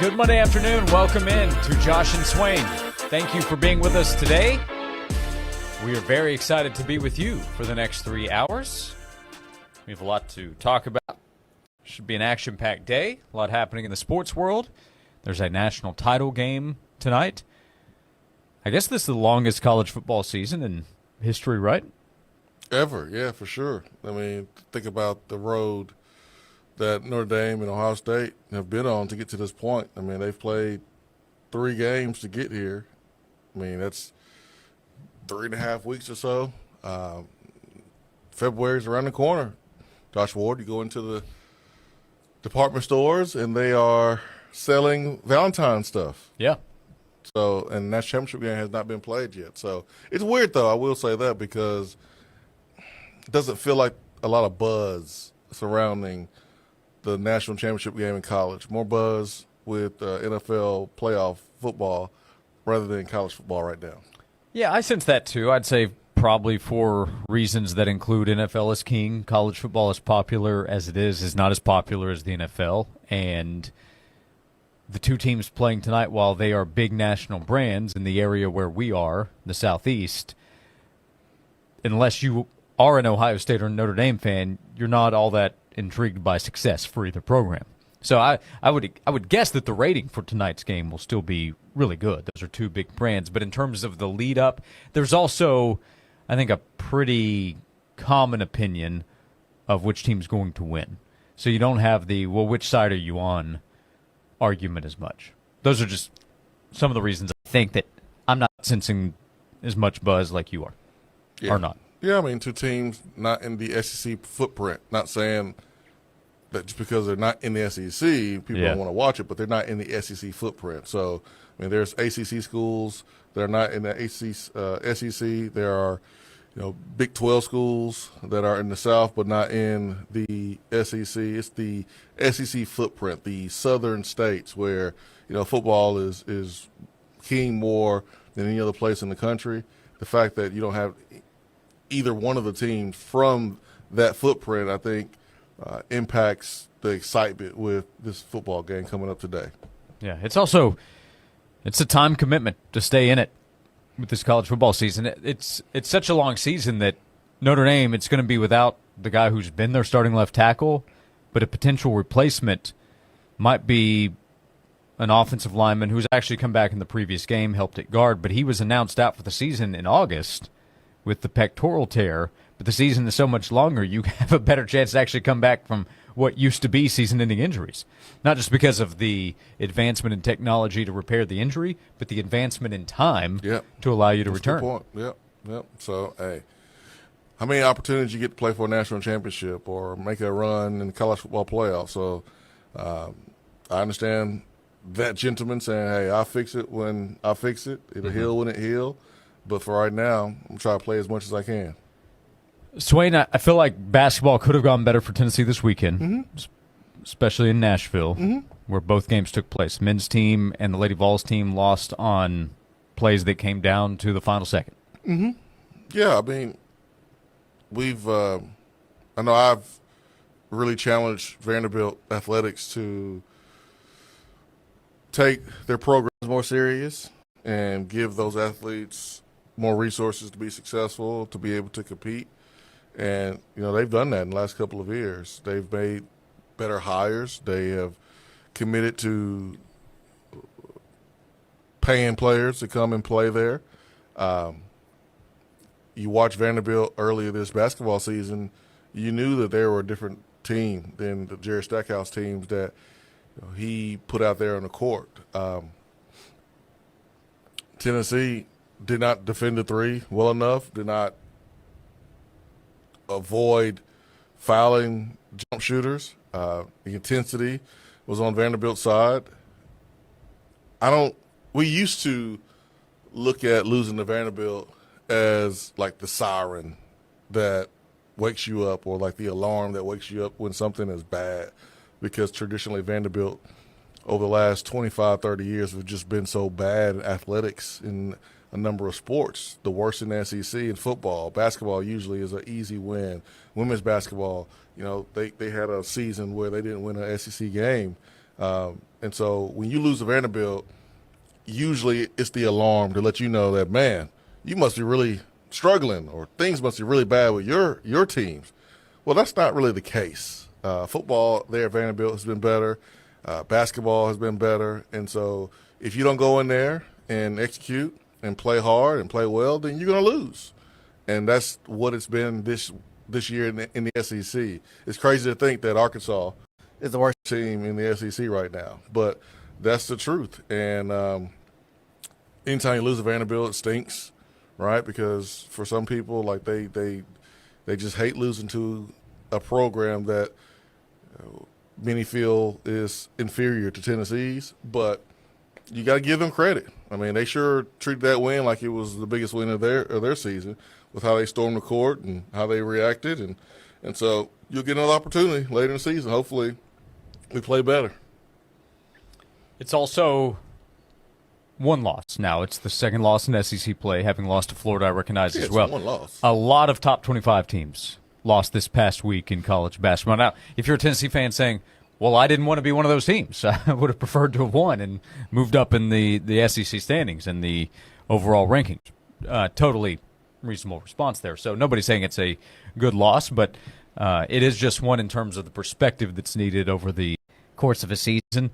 Good Monday afternoon. Welcome in to Josh and Swain. Thank you for being with us today. We are very excited to be with you for the next 3 hours. We have a lot to talk about. Should be an action-packed day. A lot happening in the sports world. There's a national title game tonight. I guess this is the longest college football season in history, right? Ever, yeah, for sure. I mean, think about the road that Notre Dame and Ohio State have been on to get to this point. I mean, they've played 3 games to get here. I mean, that's 3.5 weeks or so. February's around the corner. Josh Ward, you go into the department stores, and they are selling Valentine's stuff. Yeah. So, and that championship game has not been played yet. So it's weird, though, I will say that, because it doesn't feel like a lot of buzz surrounding the national championship game in college. More buzz with NFL playoff football rather than college football right now. Yeah, I sense that too. I'd say probably for reasons that include NFL is king. College football, as popular as it is not as popular as the NFL. And the two teams playing tonight, while they are big national brands in the area where we are, the Southeast, unless you are an Ohio State or Notre Dame fan, you're not all that intrigued by success for either program. So I would guess that the rating for tonight's game will still be really good. Those are two big brands. But in terms of the lead up, there's also, I think, a pretty common opinion of which team's going to win. So you don't have the, well, which side are you on argument as much. Those are just some of the reasons I think that I'm not sensing as much buzz like you are. Yeah. Or not. Yeah, I mean, two teams not in the SEC footprint. Not saying that just because they're not in the SEC, people don't want to watch it, but they're not in the SEC footprint. So, I mean, there's ACC schools that are not in the SEC. There are, Big 12 schools that are in the South but not in the SEC. It's the SEC footprint, the southern states where, football is king more than any other place in the country. The fact that you don't have either one of the teams from that footprint, I think, impacts the excitement with this football game coming up today. Yeah, it's a time commitment to stay in it with this college football season. It's such a long season that Notre Dame, it's going to be without the guy who's been their starting left tackle, but a potential replacement might be an offensive lineman who's actually come back in the previous game, helped at guard, but he was announced out for the season in August with the pectoral tear, but the season is so much longer, you have a better chance to actually come back from what used to be season-ending injuries. Not just because of the advancement in technology to repair the injury, but the advancement in time to allow you to return. Good point. Yep. So, hey, how many opportunities you get to play for a national championship or make a run in the college football playoff? So, I understand that gentleman saying, hey, I'll fix it when I fix it. It'll heal when it heals. But for right now, I'm trying to play as much as I can. Swain, I feel like basketball could have gone better for Tennessee this weekend, especially in Nashville, where both games took place. Men's team and the Lady Vols team lost on plays that came down to the final second. Yeah, I mean, I know I've really challenged Vanderbilt athletics to take their programs more serious and give those athletes more resources to be successful, to be able to compete. And, they've done that in the last couple of years. They've made better hires. They have committed to paying players to come and play there. You watch Vanderbilt earlier this basketball season, you knew that they were a different team than the Jerry Stackhouse teams that he put out there on the court. Tennessee did not defend the three well enough, did not avoid fouling jump shooters. The intensity was on Vanderbilt's side. We used to look at losing to Vanderbilt as like the siren that wakes you up, or like the alarm that wakes you up when something is bad, because traditionally Vanderbilt over the last 25, 30 years have just been so bad in athletics in a number of sports, the worst in the SEC in football. Basketball usually is an easy win. Women's basketball, they had a season where they didn't win an SEC game. And And so when you lose to Vanderbilt, usually it's the alarm to let you know that, man, you must be really struggling or things must be really bad with your teams. Well, that's not really the case. Football there at Vanderbilt has been better. Basketball has been better. And so if you don't go in there and execute and play hard and play well, then you're going to lose. And that's what it's been this year in the SEC. It's crazy to think that Arkansas is the worst team in the SEC right now. But that's the truth. And anytime you lose to Vanderbilt, it stinks, right? Because for some people, like they just hate losing to a program that many feel is inferior to Tennessee's. But you got to give them credit. I mean, they sure treated that win like it was the biggest win of their season with how they stormed the court and how they reacted. And so you'll get another opportunity later in the season. Hopefully we play better. It's also one loss now. It's the second loss in SEC play, having lost to Florida, I recognize as well. One loss. A lot of top 25 teams lost this past week in college basketball. Now, if you're a Tennessee fan saying, well, I didn't want to be one of those teams, I would have preferred to have won and moved up in the SEC standings and the overall rankings. Totally reasonable response there. So nobody's saying it's a good loss, but it is just one in terms of the perspective that's needed over the course of a season.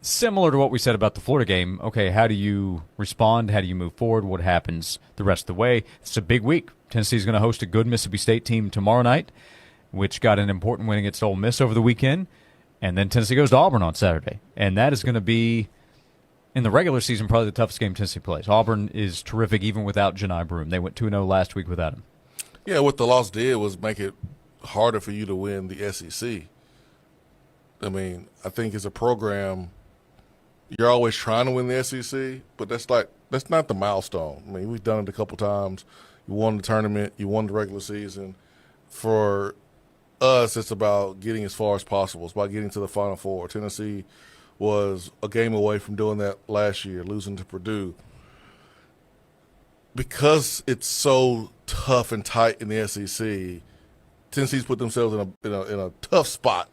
Similar to what we said about the Florida game, okay, how do you respond? How do you move forward? What happens the rest of the way? It's a big week. Tennessee's going to host a good Mississippi State team tomorrow night, which got an important win against Ole Miss over the weekend. And then Tennessee goes to Auburn on Saturday. And that is going to be, in the regular season, probably the toughest game Tennessee plays. Auburn is terrific even without Janai Broome. They went 2-0 last week without him. Yeah, what the loss did was make it harder for you to win the SEC. I mean, I think as a program, you're always trying to win the SEC, but that's not the milestone. I mean, we've done it a couple times. You won the tournament, you won the regular season. For us, it's about getting as far as possible. It's about getting to the Final Four. Tennessee was a game away from doing that last year, losing to Purdue. Because it's so tough and tight in the SEC, Tennessee's put themselves in a tough spot,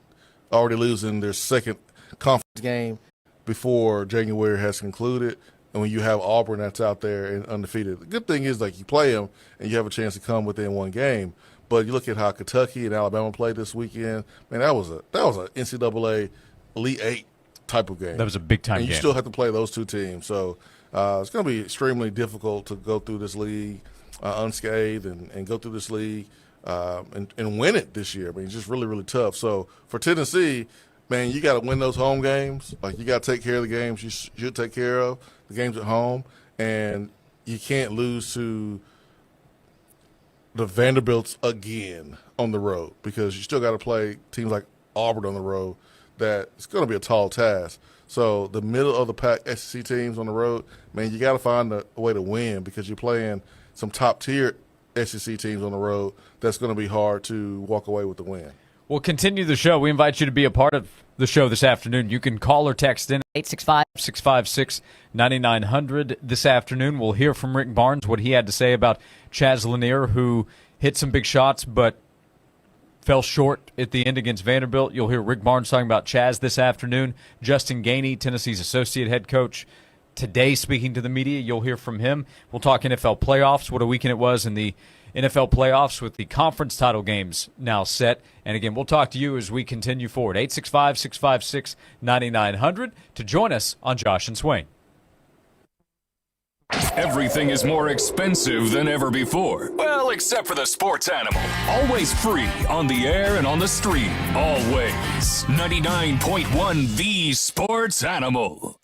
already losing their second conference game before January has concluded. And when you have Auburn that's out there and undefeated, the good thing is, like, you play them and you have a chance to come within one game. But you look at how Kentucky and Alabama played this weekend. Man, that was an NCAA Elite Eight type of game. That was a big time game. And you still have to play those two teams. So it's going to be extremely difficult to go through this league unscathed and go through this league and win it this year. I mean, it's just really, really tough. So for Tennessee, man, you got to win those home games. Like, you got to take care of the games you should take care of, the games at home, and you can't lose to the Vanderbilts again on the road, because you still got to play teams like Auburn on the road. That it's going to be a tall task. So the middle of the pack SEC teams on the road, man, you got to find a way to win, because you're playing some top tier SEC teams on the road. That's going to be hard to walk away with the win. We'll continue the show. We invite you to be a part of the show this afternoon. You can call or text in 865-656-9900 this afternoon. We'll hear from Rick Barnes, what he had to say about Chaz Lanier, who hit some big shots but fell short at the end against Vanderbilt. You'll hear Rick Barnes talking about Chaz this afternoon. Justin Gainey, Tennessee's associate head coach, today speaking to the media. You'll hear from him. We'll talk NFL playoffs, what a weekend it was in the NFL playoffs with the conference title games now set. And again, we'll talk to you as we continue forward. 865-656-9900 to join us on Josh and Swain. Everything is more expensive than ever before. Well, except for the sports animal. Always free on the air and on the stream. Always. 99.1 The Sports Animal.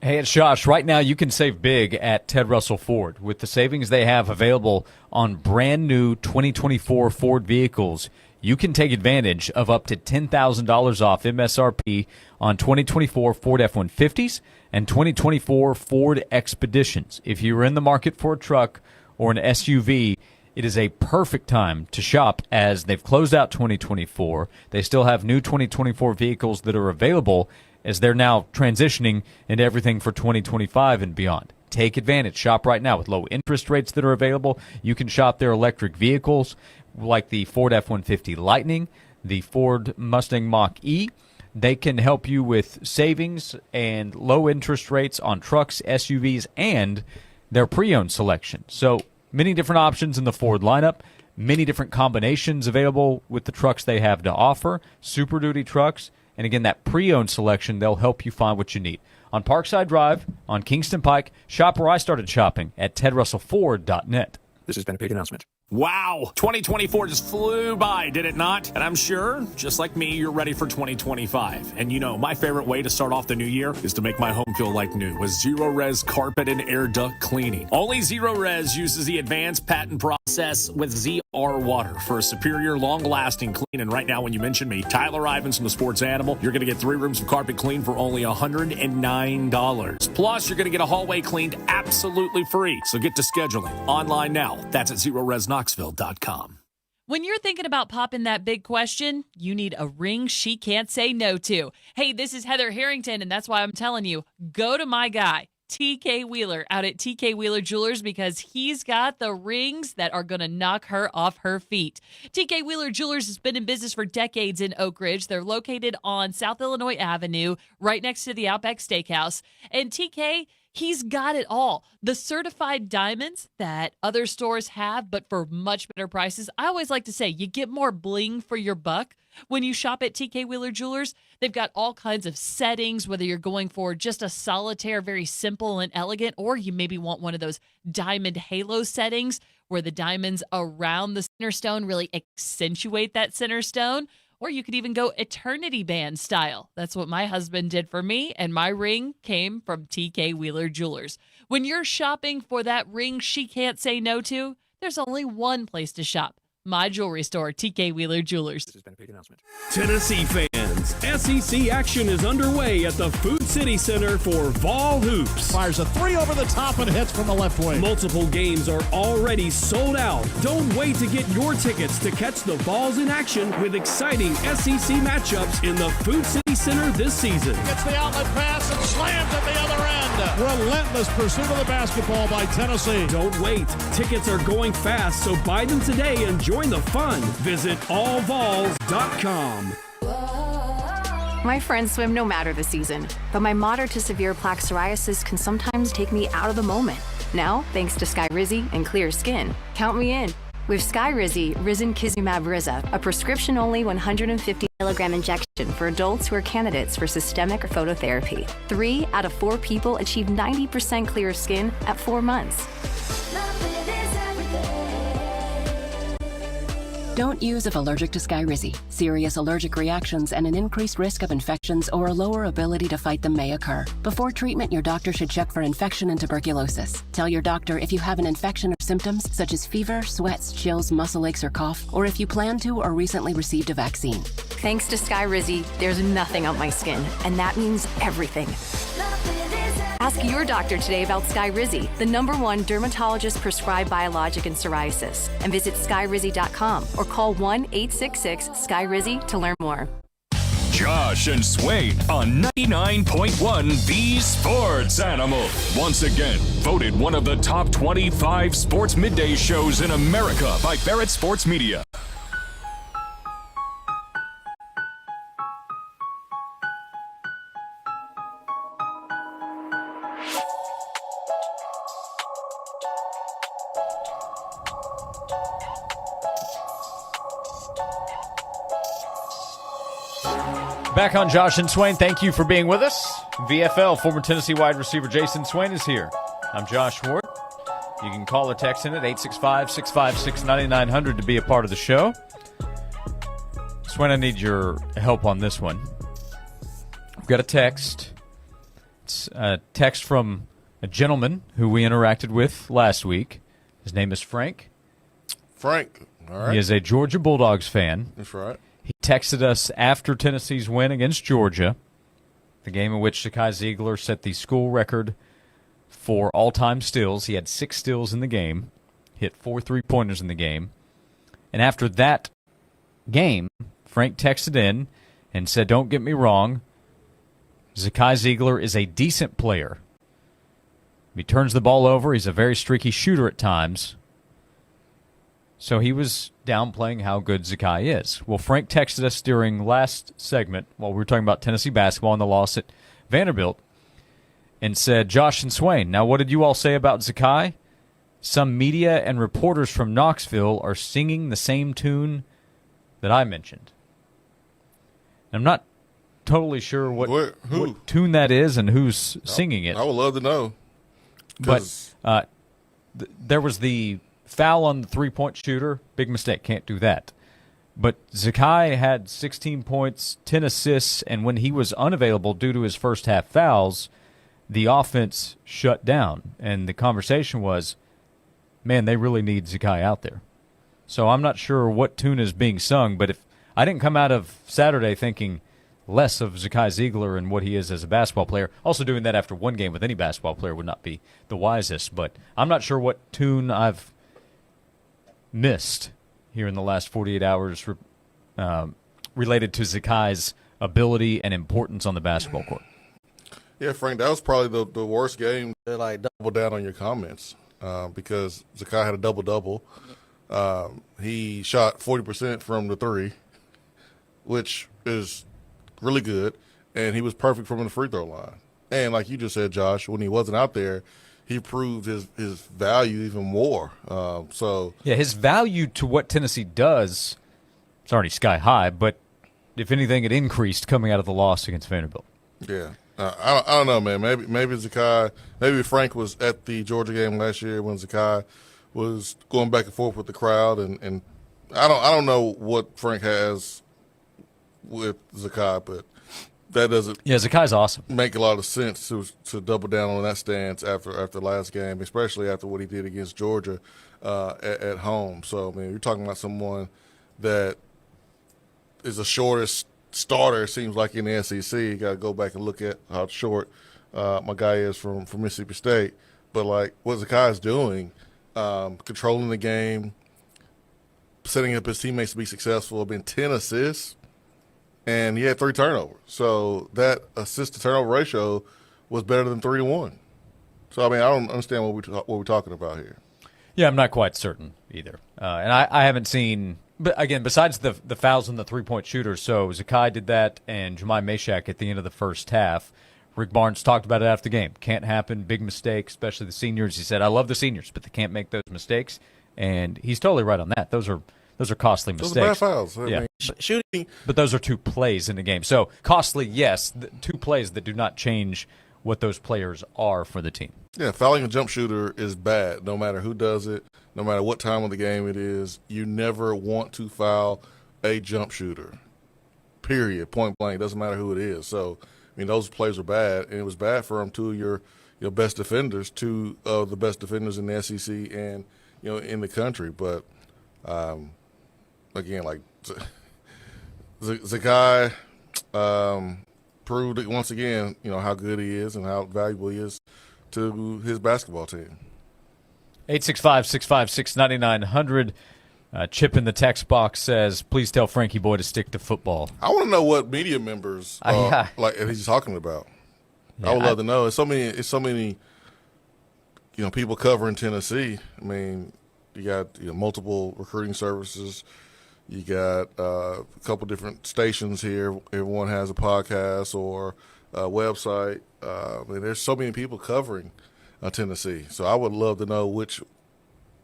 Hey, it's Josh. Right now, you can save big at Ted Russell Ford. With the savings they have available on brand new 2024 Ford vehicles, you can take advantage of up to $10,000 off MSRP on 2024 Ford F-150s and 2024 Ford Expeditions. If you're in the market for a truck or an SUV, it is a perfect time to shop, as they've closed out 2024. They still have new 2024 vehicles that are available, as they're now transitioning into everything for 2025 and beyond. Take advantage. Shop right now with low interest rates that are available. You can shop their electric vehicles like the Ford F-150 Lightning, the Ford Mustang Mach-E, They can help you with savings and low interest rates on trucks, SUVs, and their pre-owned selection. So many different options in the Ford lineup, many different combinations available with the trucks they have to offer, Super Duty trucks, and again, that pre-owned selection, they'll help you find what you need. On Parkside Drive, on Kingston Pike, shop where I started shopping at tedrussellford.net. This has been a paid announcement. Wow, 2024 just flew by, did it not? And I'm sure, just like me, you're ready for 2025. And you know, my favorite way to start off the new year is to make my home feel like new with Zero Res carpet and air duct cleaning. Only Zero Res uses the advanced patent process with ZR water for a superior, long-lasting clean. And right now, when you mention me, Tyler Ivins from the Sports Animal, you're going to get 3 rooms of carpet clean for only $109. Plus, you're going to get a hallway cleaned absolutely free. So get to scheduling online now. That's at ZeroResKnoxville.com. When you're thinking about popping that big question, you need a ring she can't say no to. Hey, this is Heather Harrington, and that's why I'm telling you, go to my guy, TK Wheeler, out at TK Wheeler Jewelers, because he's got the rings that are going to knock her off her feet. TK Wheeler Jewelers has been in business for decades in Oak Ridge. They're located on South Illinois Avenue, right next to the Outback Steakhouse. And TK, he's got it all. The certified diamonds that other stores have, but for much better prices. I always like to say you get more bling for your buck when you shop at TK Wheeler Jewelers. They've got all kinds of settings, whether you're going for just a solitaire, very simple and elegant, or you maybe want one of those diamond halo settings where the diamonds around the center stone really accentuate that center stone. Or you could even go eternity band style. That's what my husband did for me, and my ring came from TK Wheeler Jewelers. When you're shopping for that ring she can't say no to, there's only one place to shop. My jewelry store, TK Wheeler Jewelers. This has been a paid announcement. Tennessee fans, SEC action is underway at the Food City Center for Vol Hoops. Fires a 3 over the top and hits from the left wing. Multiple games are already sold out. Don't wait to get your tickets to catch the Vols in action with exciting SEC matchups in the Food City Center this season. Gets the outlet pass and slams at the other end. Relentless pursuit of the basketball by Tennessee. Don't wait. Tickets are going fast, so buy them today and join the fun. Visit allvols.com. My friends swim no matter the season, but my moderate to severe plaque psoriasis can sometimes take me out of the moment. Now, thanks to Skyrizi and clear skin, count me in. With Skyrizi, Risankizumab Riza, a prescription-only 150 milligram injection for adults who are candidates for systemic phototherapy. 3 out of 4 people achieve 90% clear skin at 4 months. Don't use if allergic to Skyrizi. Serious allergic reactions and an increased risk of infections or a lower ability to fight them may occur. Before treatment, your doctor should check for infection and tuberculosis. Tell your doctor if you have an infection or symptoms such as fever, sweats, chills, muscle aches, or cough, or if you plan to or recently received a vaccine. Thanks to Skyrizi, there's nothing on my skin, and that means everything. Ask your doctor today about Skyrizi, the #1 dermatologist-prescribed biologic in psoriasis, and visit skyrizi.com or call 1-866-SKYRIZI to learn more. Josh and Swain on 99.1 The Sports Animal. Once again, voted one of the top 25 sports midday shows in America by Barrett Sports Media. Back on Josh and Swain. Thank you for being with us. VFL, former Tennessee wide receiver Jason Swain is here. I'm Josh Ward. You can call or text in at 865-656-9900 to be a part of the show. Swain, I need your help on this one. I've got a text. It's a text from a gentleman who we interacted with last week. His name is Frank. Frank, all right. He is a Georgia Bulldogs fan. That's right. He texted us after Tennessee's win against Georgia, the game in which Zakai Ziegler set the school record for all-time steals. He had 6 steals in the game, hit 4 3-pointers in the game. And after that game, Frank texted in and said, "Don't get me wrong, Zakai Ziegler is a decent player. He turns the ball over. He's a very streaky shooter at times. So he was downplaying how good Zakai is. Well, Frank texted us during last segment while we were talking about Tennessee basketball and the loss at Vanderbilt and said, Josh and Swain, now what did you all say about Zakai? Some media and reporters from Knoxville are singing the same tune that I mentioned. I'm not totally sure what tune that is and who's singing it. I would love to know. But there was the foul on the three-point shooter. Big mistake. Can't do that. But Zakai had 16 points, 10 assists, and when he was unavailable due to his first-half fouls, the offense shut down. And the conversation was, man, they really need Zakai out there. So I'm not sure what tune is being sung, but if I didn't come out of Saturday thinking less of Zakai Ziegler and what he is as a basketball player. Also doing that after one game with any basketball player would not be the wisest, but I'm not sure what tune I've missed here in the last 48 hours related to Zakai's ability and importance on the basketball court. Yeah, Frank, that was probably the worst game that I double down on your comments because Zakai had a double-double. He shot 40% from the three, which is really good, and he was perfect from the free throw line. And like you just said, Josh, when he wasn't out there, he proved his value even more. His value to what Tennessee does, it's already sky high, but if anything, it increased coming out of the loss against Vanderbilt. Yeah. I don't know, man. Maybe Zakai, maybe Frank was at the Georgia game last year when Zakai was going back and forth with the crowd, and I don't know what Frank has with Zakai, but that doesn't Zakai's awesome. Make a lot of sense to double down on that stance after the last game, especially after what he did against Georgia at home. So, I mean, you're talking about someone that is the shortest starter, it seems like, in the SEC. You got to go back and look at how short my guy is from Mississippi State. But, like, what Zakai's doing, controlling the game, setting up his teammates to be successful, been 10 assists, and he had 3 turnovers. So that assist-to-turnover ratio was better than 3-1. So, I mean, I don't understand what we're talking about here. Yeah, I'm not quite certain either. And I haven't seen – but again, besides the fouls and the three-point shooters, so Zakai did that and Jemai Meshach at the end of the first half. Rick Barnes talked about it after the game. Can't happen, big mistake, especially the seniors. He said, I love the seniors, but they can't make those mistakes. And he's totally right on that. Those are costly mistakes. Those are bad fouls. Yeah. I mean, shooting. But those are 2 plays in the game. So costly, yes, 2 plays that do not change what those players are for the team. Yeah, fouling a jump shooter is bad, no matter who does it, no matter what time of the game it is. You never want to foul a jump shooter, period, point blank. Doesn't matter who it is. So, I mean, those plays are bad, and it was bad for them, 2 of your best defenders, 2 of the best defenders in the SEC and, in the country. But, again, like, Zakai proved it once again, how good he is and how valuable he is to his basketball team. 865-656-9900. Chip in the text box says, please tell Frankie Boy to stick to football. I want to know what media members like he's talking about. Yeah, I would love to know. It's so many people covering Tennessee. I mean, you got multiple recruiting services. You got a couple different stations here. Everyone has a podcast or a website. I mean, there's so many people covering Tennessee. So I would love to know which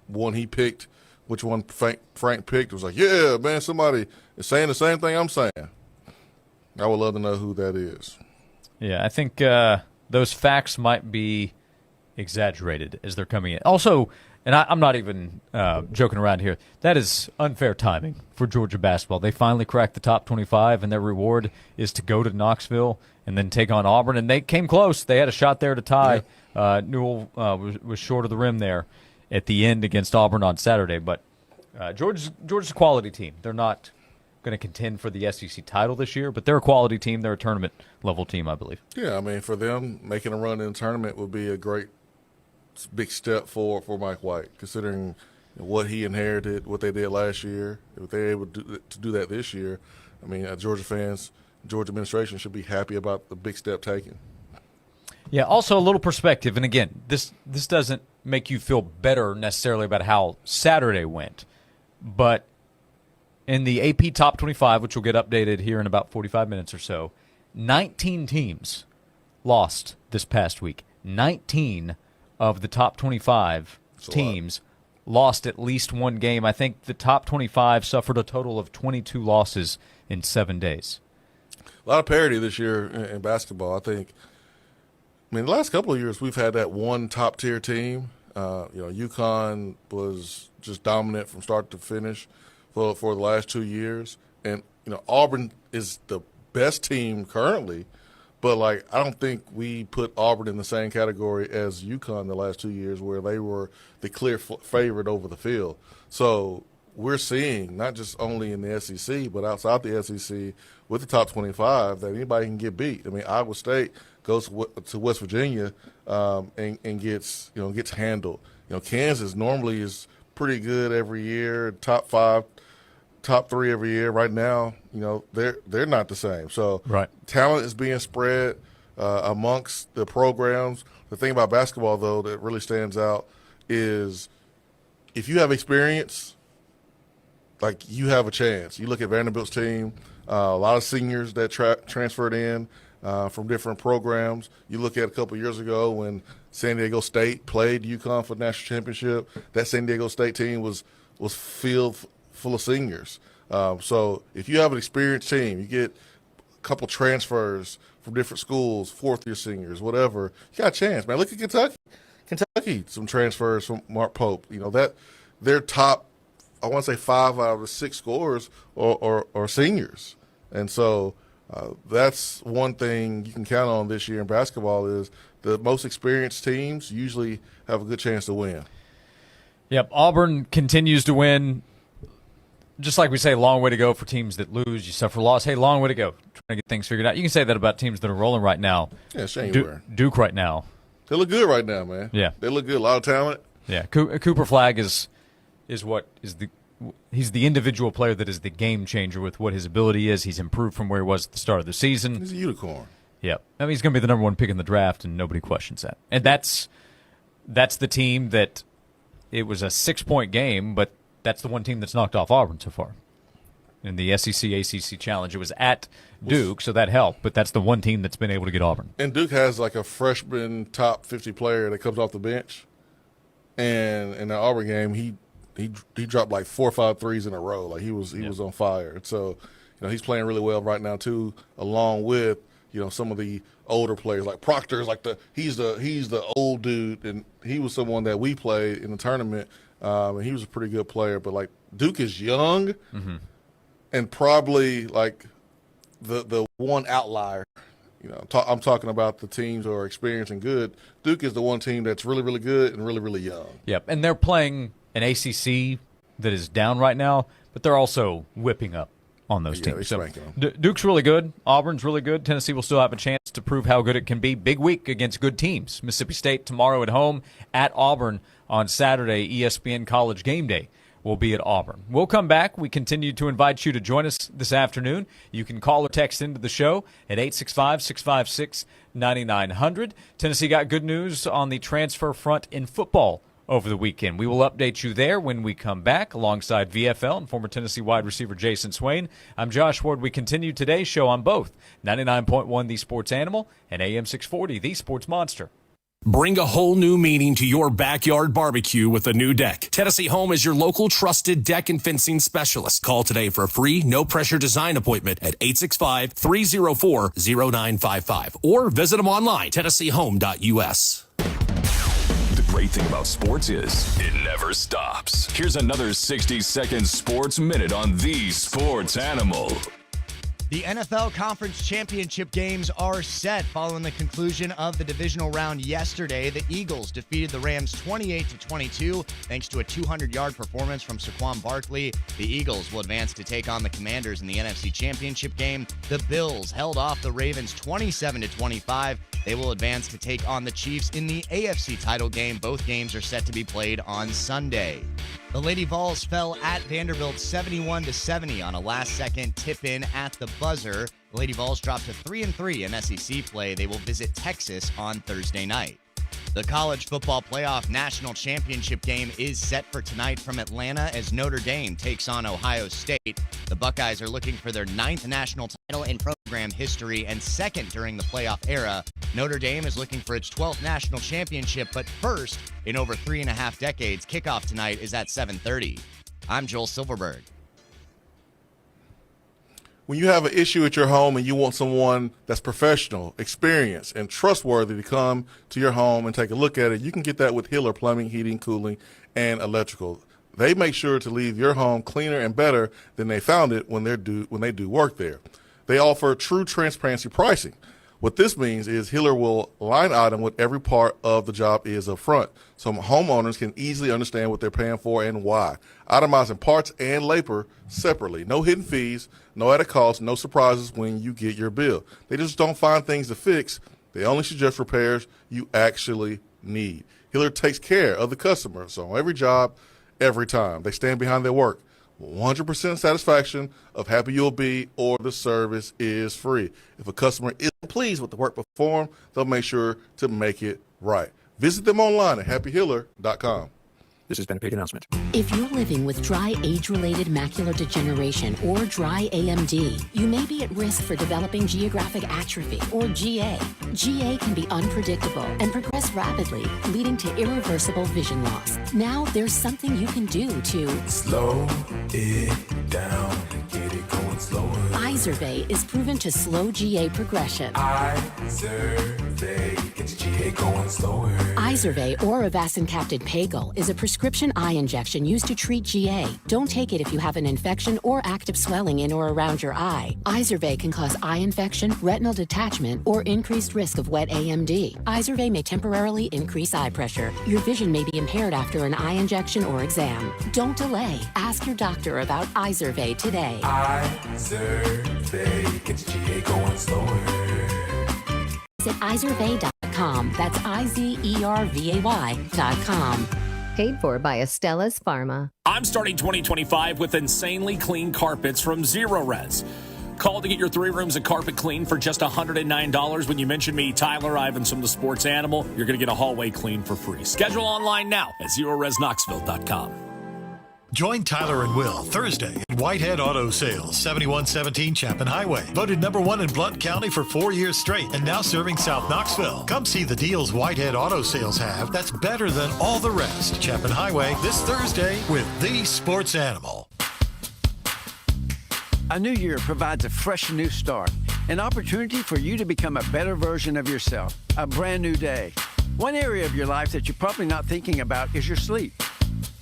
one he picked, which one Frank picked. It was like, yeah, man, somebody is saying the same thing I'm saying. I would love to know who that is. Yeah, I think those facts might be exaggerated as they're coming in. Also, and I'm not even joking around here, that is unfair timing for Georgia basketball. They finally cracked the top 25, and their reward is to go to Knoxville and then take on Auburn. And they came close. They had a shot there to tie. Yeah. Newell was short of the rim there at the end against Auburn on Saturday. But Georgia's a quality team. They're not going to contend for the SEC title this year, but they're a quality team. They're a tournament-level team, I believe. Yeah, I mean, for them, making a run in the tournament would be a great big step for Mike White, considering what he inherited, what they did last year. If they're able to do that this year, I mean, Georgia fans, Georgia administration should be happy about the big step taken. Yeah, also a little perspective, and again, this doesn't make you feel better necessarily about how Saturday went, But in the AP Top 25, which will get updated here in about 45 minutes or so, 19 teams lost this past week. 19 of the top 25 teams lost at least one game. I think the top 25 suffered a total of 22 losses in 7 days. A lot of parity this year in basketball, I think. I mean, the last couple of years, we've had that one top-tier team. UConn was just dominant from start to finish for the last 2 years. And, Auburn is the best team currently, but, I don't think we put Auburn in the same category as UConn the last 2 years where they were the clear favorite over the field. So we're seeing, not just only in the SEC, but outside the SEC with the top 25, that anybody can get beat. I mean, Iowa State goes to West Virginia and gets handled. Kansas normally is pretty good every year, top 5, top 3 every year. Right now, they're not the same. So talent is being spread amongst the programs. The thing about basketball, though, that really stands out is if you have experience, you have a chance. You look at Vanderbilt's team, a lot of seniors that transferred in from different programs. You look at a couple of years ago when San Diego State played UConn for the national championship. That San Diego State team was filled full of seniors. So if you have an experienced team, you get a couple transfers from different schools, fourth-year seniors, whatever, you got a chance, man. Look at Kentucky. Kentucky, some transfers from Mark Pope. That their top, I want to say 5 out of the 6 scorers are seniors. And so that's one thing you can count on this year in basketball is the most experienced teams usually have a good chance to win. Yep, Auburn continues to win. Just like we say, long way to go for teams that lose. You suffer loss. Hey, long way to go. Trying to get things figured out. You can say that about teams that are rolling right now. Yeah, shame Duke right now. They look good right now, man. Yeah. They look good. A lot of talent. Yeah. Cooper Flagg is what is he's the individual player that is the game changer with what his ability is. He's improved from where he was at the start of the season. He's a unicorn. Yep. I mean, he's going to be the number 1 pick in the draft, and nobody questions that. And that's the team that it was a 6-point game, but that's the one team that's knocked off Auburn so far in the SEC ACC Challenge. It was at Duke, so that helped, but that's the one team that's been able to get Auburn. And Duke has a freshman top 50 player that comes off the bench, and in the Auburn game, he dropped 4 or 5 threes in a row. He was on fire. So, he's playing really well right now too, along with some of the older players like Proctor's he's the old dude, and he was someone that we played in the tournament, and he was a pretty good player. But Duke is young, and probably the one outlier. I'm talking about the teams who are experienced and good. Duke is the one team that's really, really good and really, really young. Yep, and they're playing an ACC that is down right now, but they're also whipping up on those teams. So Duke's really good. Auburn's really good. Tennessee will still have a chance to prove how good it can be. Big week against good teams. Mississippi State tomorrow at home, at Auburn on Saturday. ESPN College Game Day will be at Auburn. We'll come back. We continue to invite you to join us this afternoon. You can call or text into the show at 865-656-9900. Tennessee got good news on the transfer front in football over the weekend. We will update you there when we come back alongside VFL and former Tennessee wide receiver Jason Swain. I'm Josh Ward. We continue today's show on both 99.1 The Sports Animal and AM 640 The Sports Monster. Bring a whole new meaning to your backyard barbecue with a new deck. Tennessee Home is your local trusted deck and fencing specialist. Call today for a free, no-pressure design appointment at 865-304-0955 or visit them online, tennesseehome.us. The great thing about sports is it never stops. Here's another 60-second sports minute on The Sports Animal. The NFL Conference Championship games are set following the conclusion of the divisional round yesterday. The Eagles defeated the Rams 28-22 thanks to a 200-yard performance from Saquon Barkley. The Eagles will advance to take on the Commanders in the NFC Championship game. The Bills held off the Ravens 27-25. They will advance to take on the Chiefs in the AFC title game. Both games are set to be played on Sunday. The Lady Vols fell at Vanderbilt 71-70 on a last-second tip-in at the buzzer. The Lady Vols dropped to 3-3 in SEC play. They will visit Texas on Thursday night. The college football playoff national championship game is set for tonight from Atlanta as Notre Dame takes on Ohio State. The Buckeyes are looking for their 9th national title in program history and 2nd during the playoff era. Notre Dame is looking for its 12th national championship, but first in over 3.5 decades. Kickoff tonight is at 7:30. I'm Joel Silverberg. When you have an issue at your home and you want someone that's professional, experienced, and trustworthy to come to your home and take a look at it, you can get that with Hiller Plumbing, Heating, Cooling, and Electrical. They make sure to leave your home cleaner and better than they found it when they do work there. They offer true transparency pricing. What this means is Hiller will line item what every part of the job is up front, so homeowners can easily understand what they're paying for and why. Itemizing parts and labor separately. No hidden fees, no added costs, no surprises when you get your bill. They just don't find things to fix. They only suggest repairs you actually need. Hiller takes care of the customer, so on every job, every time. They stand behind their work. 100% satisfaction of happy you'll be, or the service is free. If a customer isn't pleased with the work performed, they'll make sure to make it right. Visit them online at happyhiller.com. This has been a paid announcement. If you're living with dry age-related macular degeneration or dry AMD, you may be at risk for developing geographic atrophy or GA. GA can be unpredictable and progress rapidly, leading to irreversible vision loss. Now there's something you can do to Slow it down and get it going slower. Izervay is proven to slow GA progression. Izervay gets GA going slower. Izervay or avacincaptad pagel is a prescription eye injection used to treat GA. Don't take it if you have an infection or active swelling in or around your eye. Izervay can cause eye infection, retinal detachment, or increased risk of wet AMD. Izervay may temporarily increase eye pressure. Your vision may be impaired after an eye injection or exam. Don't delay. Ask your doctor about Izervay today. Izervay gets GA going slower. Visit Izervay.com. That's IZERVAY.com. Paid for by Estella's Pharma. I'm starting 2025 with insanely clean carpets from Zero Res. Call to get your 3 rooms of carpet clean for just $109. When you mention me, Tyler Ivinson, the sports animal, you're going to get a hallway clean for free. Schedule online now at ZeroResKnoxville.com. Join Tyler and Will Thursday at Whitehead Auto Sales, 7117 Chapin Highway. Voted #1 in Blount County for 4 years straight and now serving South Knoxville. Come see the deals Whitehead Auto Sales have that's better than all the rest. Chapin Highway this Thursday with the sports animal. A new year provides a fresh new start, an opportunity for you to become a better version of yourself, a brand new day. One area of your life that you're probably not thinking about is your sleep.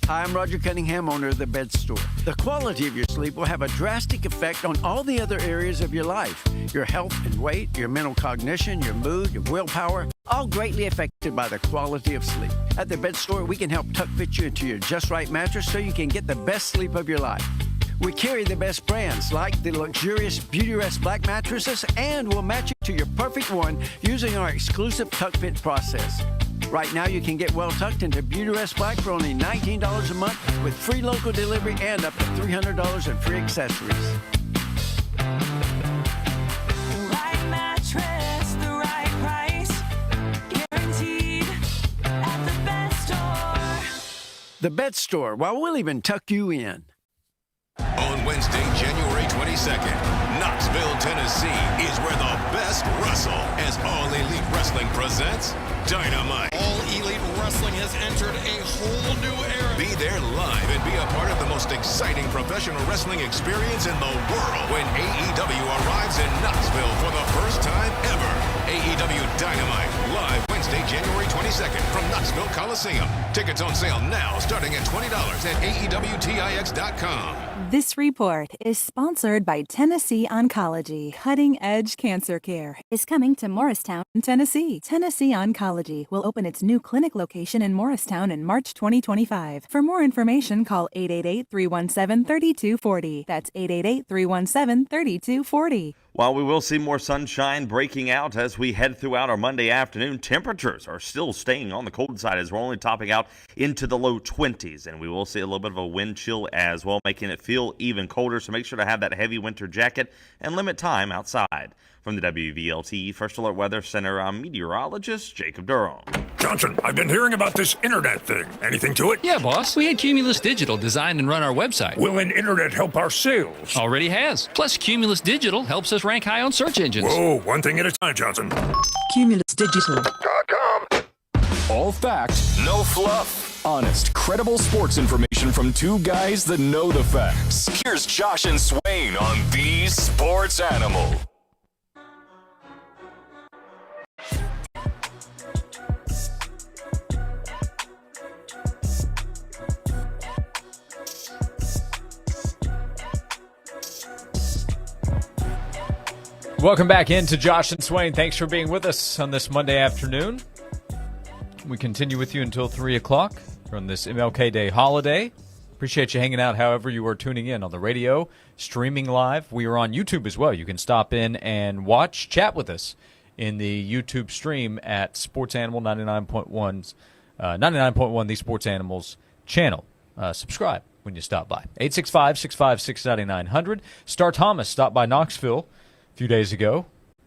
Hi, I'm Roger Cunningham, owner of the Bed Store. The quality of your sleep will have a drastic effect on all the other areas of your life. Your health and weight, your mental cognition, your mood, your willpower, all greatly affected by the quality of sleep. At the Bed Store, we can help tuck fit you into your just right mattress so you can get the best sleep of your life. We carry the best brands like the luxurious Beautyrest Black mattresses, and we'll match it to your perfect one using our exclusive tuck fit process. Right now, you can get well tucked into Beautyrest Black for only $19 a month with free local delivery and up to $300 in free accessories. The right mattress, the right price, guaranteed at the Bed Store. The Bed Store, well, we'll even tuck you in. On Wednesday, January 22nd, Knoxville, Tennessee is where the best wrestle as All Elite Wrestling presents Dynamite. All Elite Wrestling has entered a whole new era. Be there live and be a part of the most exciting professional wrestling experience in the world when AEW arrives in Knoxville for the first time ever. AEW Dynamite, live Wednesday, January 22nd from Knoxville Coliseum. Tickets on sale now, starting at $20 at AEWTIX.com. This report is sponsored by Tennessee Oncology. Cutting Edge Cancer Care is coming to Morristown, Tennessee. Tennessee Oncology will open its new clinic location in Morristown in March 2025. For more information, call 888-317-3240. That's 888-317-3240. While we will see more sunshine breaking out as we head throughout our Monday afternoon, temperatures are still staying on the cold side as we're only topping out into the low 20s. And we will see a little bit of a wind chill as well, making it feel even colder. So make sure to have that heavy winter jacket and limit time outside. From the WVLT First Alert Weather Center, I'm meteorologist Jacob Durham. Johnson, I've been hearing about this internet thing. Anything to it? Yeah, boss. We had Cumulus Digital design and run our website. Will an internet help our sales? Already has. Plus, Cumulus Digital helps us rank high on search engines. Whoa, one thing at a time, Johnson. CumulusDigital.com. All facts, no fluff. Honest, credible sports information from two guys that know the facts. Here's Josh and Swain on The Sports Animal. Welcome back into Josh and Swain. Thanks for being with us on this Monday afternoon. We continue with you until 3 o'clock on this MLK Day holiday. Appreciate you hanging out however you are tuning in on the radio, streaming live. We are on YouTube as well. You can stop in and watch, chat with us in the YouTube stream at Sports Animal 99.1 The Sports Animals channel. Subscribe when you stop by. 865-656-9900. Star Thomas stopped by Knoxville a few days ago,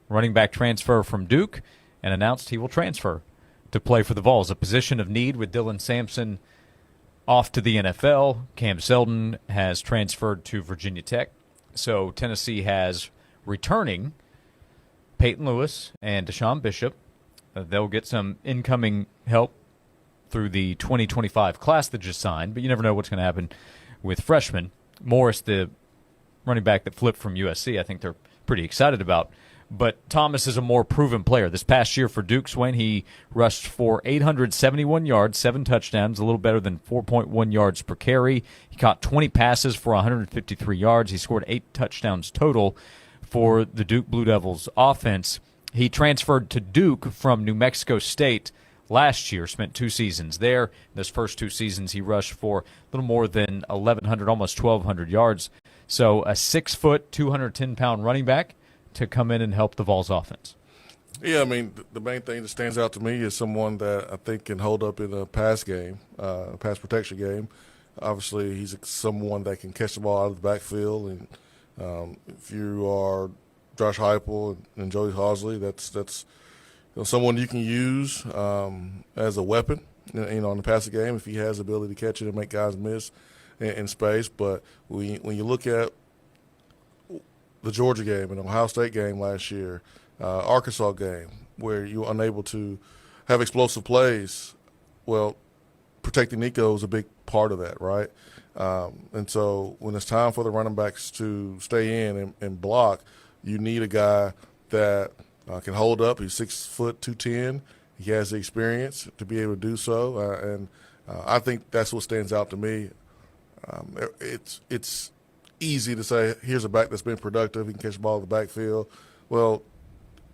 running back transfer from Duke, and announced he will transfer to play for the Vols, a position of need with Dylan Sampson off to the NFL. Cam Selden has transferred to Virginia Tech. So Tennessee has returning Peyton Lewis and Deshaun Bishop. They'll get some incoming help through the 2025 class that just signed, but you never know what's going to happen with freshmen. Morris, the running back that flipped from USC, I think they're pretty excited about. But Thomas is a more proven player. This past year for Duke, Swain, he rushed for 871 yards, 7 touchdowns, a little better than 4.1 yards per carry. He caught 20 passes for 153 yards. He scored 8 touchdowns total for the Duke Blue Devils offense. He transferred to Duke from New Mexico State last year, spent 2 seasons there. Those first 2 seasons, he rushed for a little more than 1,100, almost 1,200 yards. So a 6-foot, 210-pound running back to come in and help the Vols offense. Yeah, I mean, the main thing that stands out to me is someone that I think can hold up in a pass game, pass protection game. Obviously, he's someone that can catch the ball out of the backfield. And if you are Josh Heupel and Joey Hausley, that's someone you can use as a weapon, in the passing game if he has the ability to catch it and make guys miss in space. But when you look at the Georgia game and Ohio State game last year, Arkansas game, where you were unable to have explosive plays, well, protecting Nico is a big part of that, right? And so when it's time for the running backs to stay in and block, you need a guy that can hold up. He's 6 foot 210. He has the experience to be able to do so, and I think that's what stands out to me. It's easy to say, here's a back that's been productive. He can catch the ball in the backfield. Well,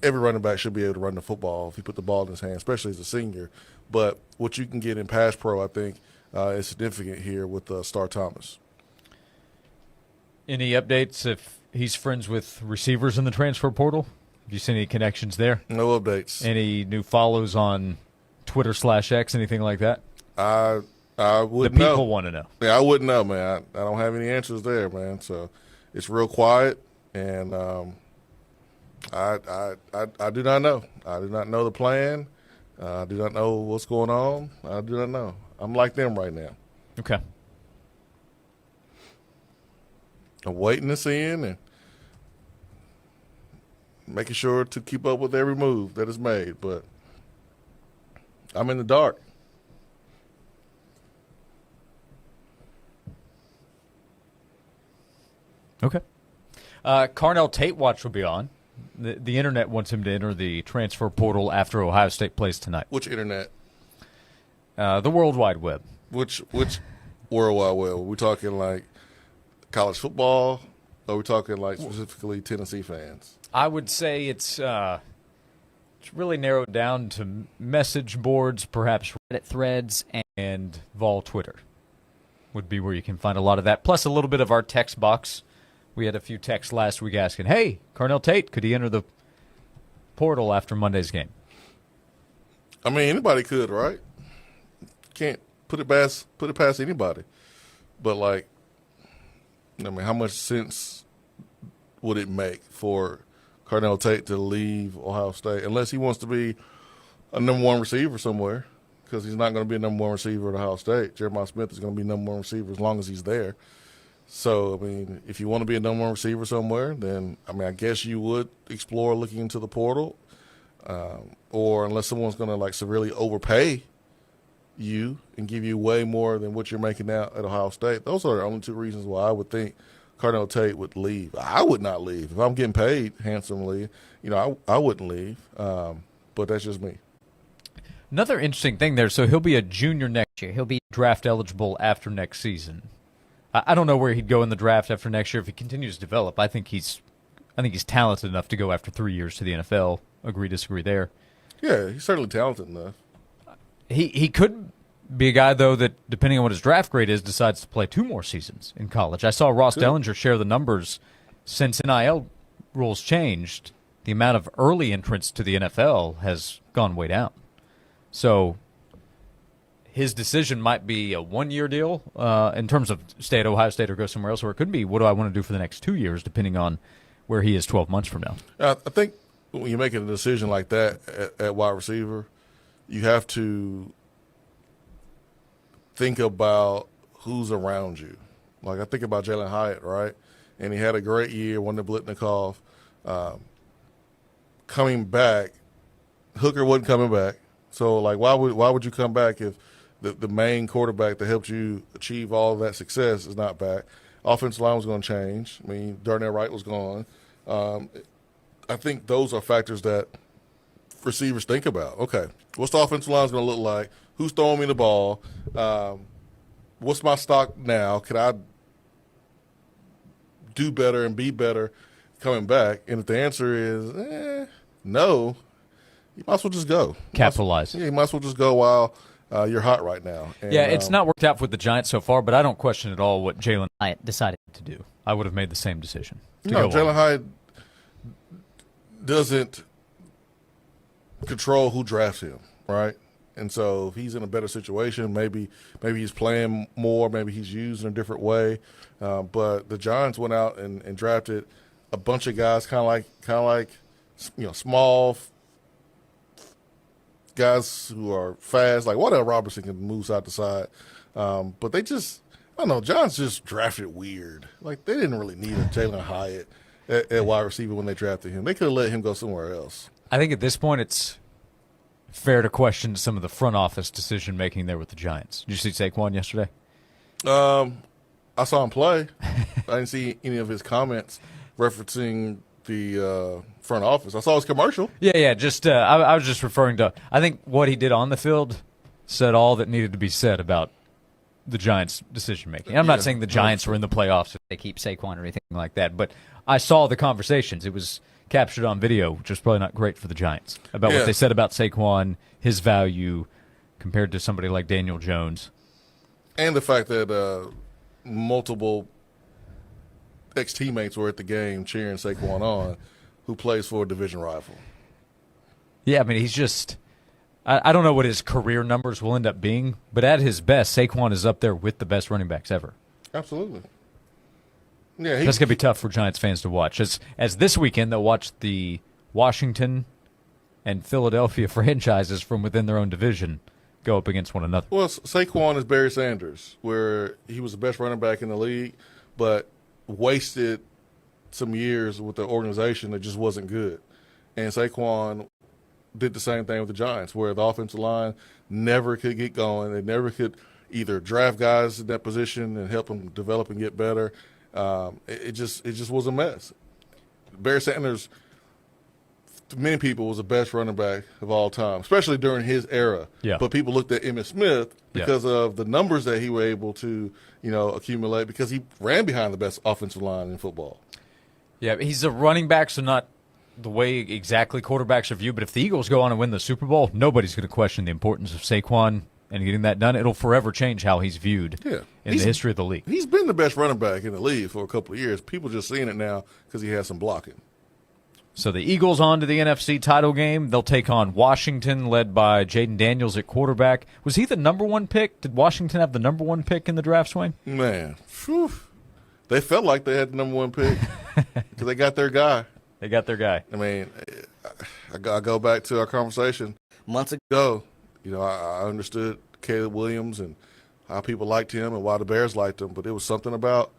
every running back should be able to run the football if he put the ball in his hand, especially as a senior. But what you can get in pass pro, I think, is significant here with Star Thomas. Any updates if he's friends with receivers in the transfer portal? Have you seen any connections there? No updates. Any new follows on Twitter/X, anything like that? I wouldn't know. The know. people want to know. Yeah, I wouldn't know, man. I don't have any answers there, man. So it's real quiet, and I do not know. I do not know the plan. I do not know what's going on. I do not know. I'm like them right now. Okay. I'm waiting to see in and making sure to keep up with every move that is made, but I'm in the dark. Okay. Carnell Tate Watch will be on. The internet wants him to enter the transfer portal after Ohio State plays tonight. Which internet? The World Wide Web. Which World Wide Web? Are we talking like college football? Or are we talking like specifically Tennessee fans? I would say it's really narrowed down to message boards, perhaps Reddit threads, and Vol Twitter would be where you can find a lot of that. Plus a little bit of our text box. We had a few texts last week asking, hey, Carnell Tate, could he enter the portal after Monday's game? I mean, anybody could, right? Can't put it past anybody. But, like, I mean, how much sense would it make for Carnell Tate to leave Ohio State unless he wants to be a number 1 receiver somewhere? because he's not going to be a number one receiver at Ohio State. Jeremiah Smith is going to be number one receiver as long as he's there. So, I mean, if you want to be a number one receiver somewhere, then, I mean, I guess you would explore looking into the portal. Or unless someone's going to, like, severely overpay you and give you way more than what you're making now at Ohio State. Those are the only two reasons why I would think Cardell Tate would leave. I would not leave. If I'm getting paid handsomely, I wouldn't leave. But that's just me. Another interesting thing there, so he'll be a junior next year. He'll be draft eligible after next season. I don't know where he'd go in the draft after next year if he continues to develop. I think he's talented enough to go after 3 years to the NFL. Agree, disagree there. Yeah, he's certainly talented enough. He could be a guy, though, that, depending on what his draft grade is, decides to play 2 more seasons in college. I saw Ross Dellinger share the numbers since NIL rules changed. The amount of early entrants to the NFL has gone way down. So his decision might be a 1-year deal in terms of stay at Ohio State or go somewhere else, or it could be, what do I want to do for the next 2 years, depending on where he is 12 months from now. I think when you're making a decision like that at wide receiver, you have to think about who's around you. Like, I think about Jalen Hyatt, right? And he had a great year, won the Blitnikoff. Coming back, Hooker wasn't coming back. So, like, why would you come back if the main quarterback that helped you achieve all of that success is not back? Offensive line was going to change. I mean, Darnell Wright was gone. I think those are factors that receivers think about. Okay, what's the offensive line going to look like? Who's throwing me the ball? What's my stock now? Can I do better and be better coming back? And if the answer is no, you might as well just go. Capitalize. You might as well just go while you're hot right now. And, it's not worked out with the Giants so far, but I don't question at all what Jalen Hyatt decided to do. I would have made the same decision. No, Jalen Hyatt doesn't control who drafts him, right? And so if he's in a better situation, maybe he's playing more, maybe he's used in a different way. But the Giants went out and drafted a bunch of guys, kind of like small guys who are fast, like Waddell Robertson can move side to side. But they just, I don't know, Giants just drafted weird. Like, they didn't really need a Jalen Hyatt at wide receiver when they drafted him. They could have let him go somewhere else. I think at this point it's fair to question some of the front office decision-making there with the Giants. Did you see Saquon yesterday? I saw him play. I didn't see any of his comments referencing the front office. I saw his commercial. Yeah. Just I was just referring to, I think what he did on the field said all that needed to be said about the Giants' decision-making. I'm not saying the Giants were in the playoffs if they keep Saquon or anything like that, but I saw the conversations. It was captured on video, which was probably not great for the Giants, about what they said about Saquon, his value compared to somebody like Daniel Jones. And the fact that multiple ex-teammates were at the game cheering Saquon on, who plays for a division rival. Yeah, I mean, he's just – I don't know what his career numbers will end up being, but at his best, Saquon is up there with the best running backs ever. Absolutely. Yeah, that's going to be tough for Giants fans to watch. As this weekend, they'll watch the Washington and Philadelphia franchises from within their own division go up against one another. Well, Saquon is Barry Sanders, where he was the best running back in the league, but wasted some years with the organization that just wasn't good. And Saquon did the same thing with the Giants, where the offensive line never could get going. They never could either draft guys in that position and help them develop and get better. It just was a mess. Barry Sanders, to many people, was the best running back of all time, especially during his era. Yeah. But people looked at Emmitt Smith because of the numbers that he was able to, accumulate, because he ran behind the best offensive line in football. Yeah, he's a running back, so not the way exactly quarterbacks are viewed. But if the Eagles go on and win the Super Bowl, nobody's going to question the importance of Saquon and getting that done. It'll forever change how he's viewed in the history of the league. He's been the best running back in the league for a couple of years. People just seeing it now because he has some blocking. So the Eagles on to the NFC title game. They'll take on Washington, led by Jaden Daniels at quarterback. Was he the number one pick? Did Washington have the number one pick in the draft, Swain? Man, they felt like they had the number one pick because they got their guy. They got their guy. I mean, I go back to our conversation months ago. I understood Caleb Williams and how people liked him and why the Bears liked him, but it was something about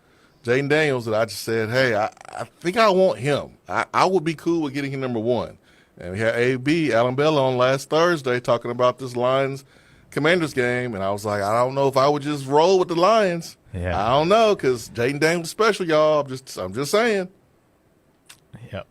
Jaden Daniels that I just said, hey, I think I want him. I would be cool with getting him number one. And we had A.B. Alan Bell on last Thursday talking about this Lions-Commanders game, and I was like, I don't know if I would just roll with the Lions. Yeah. I don't know, because Jaden Daniels is special, y'all. I'm just saying. Yep.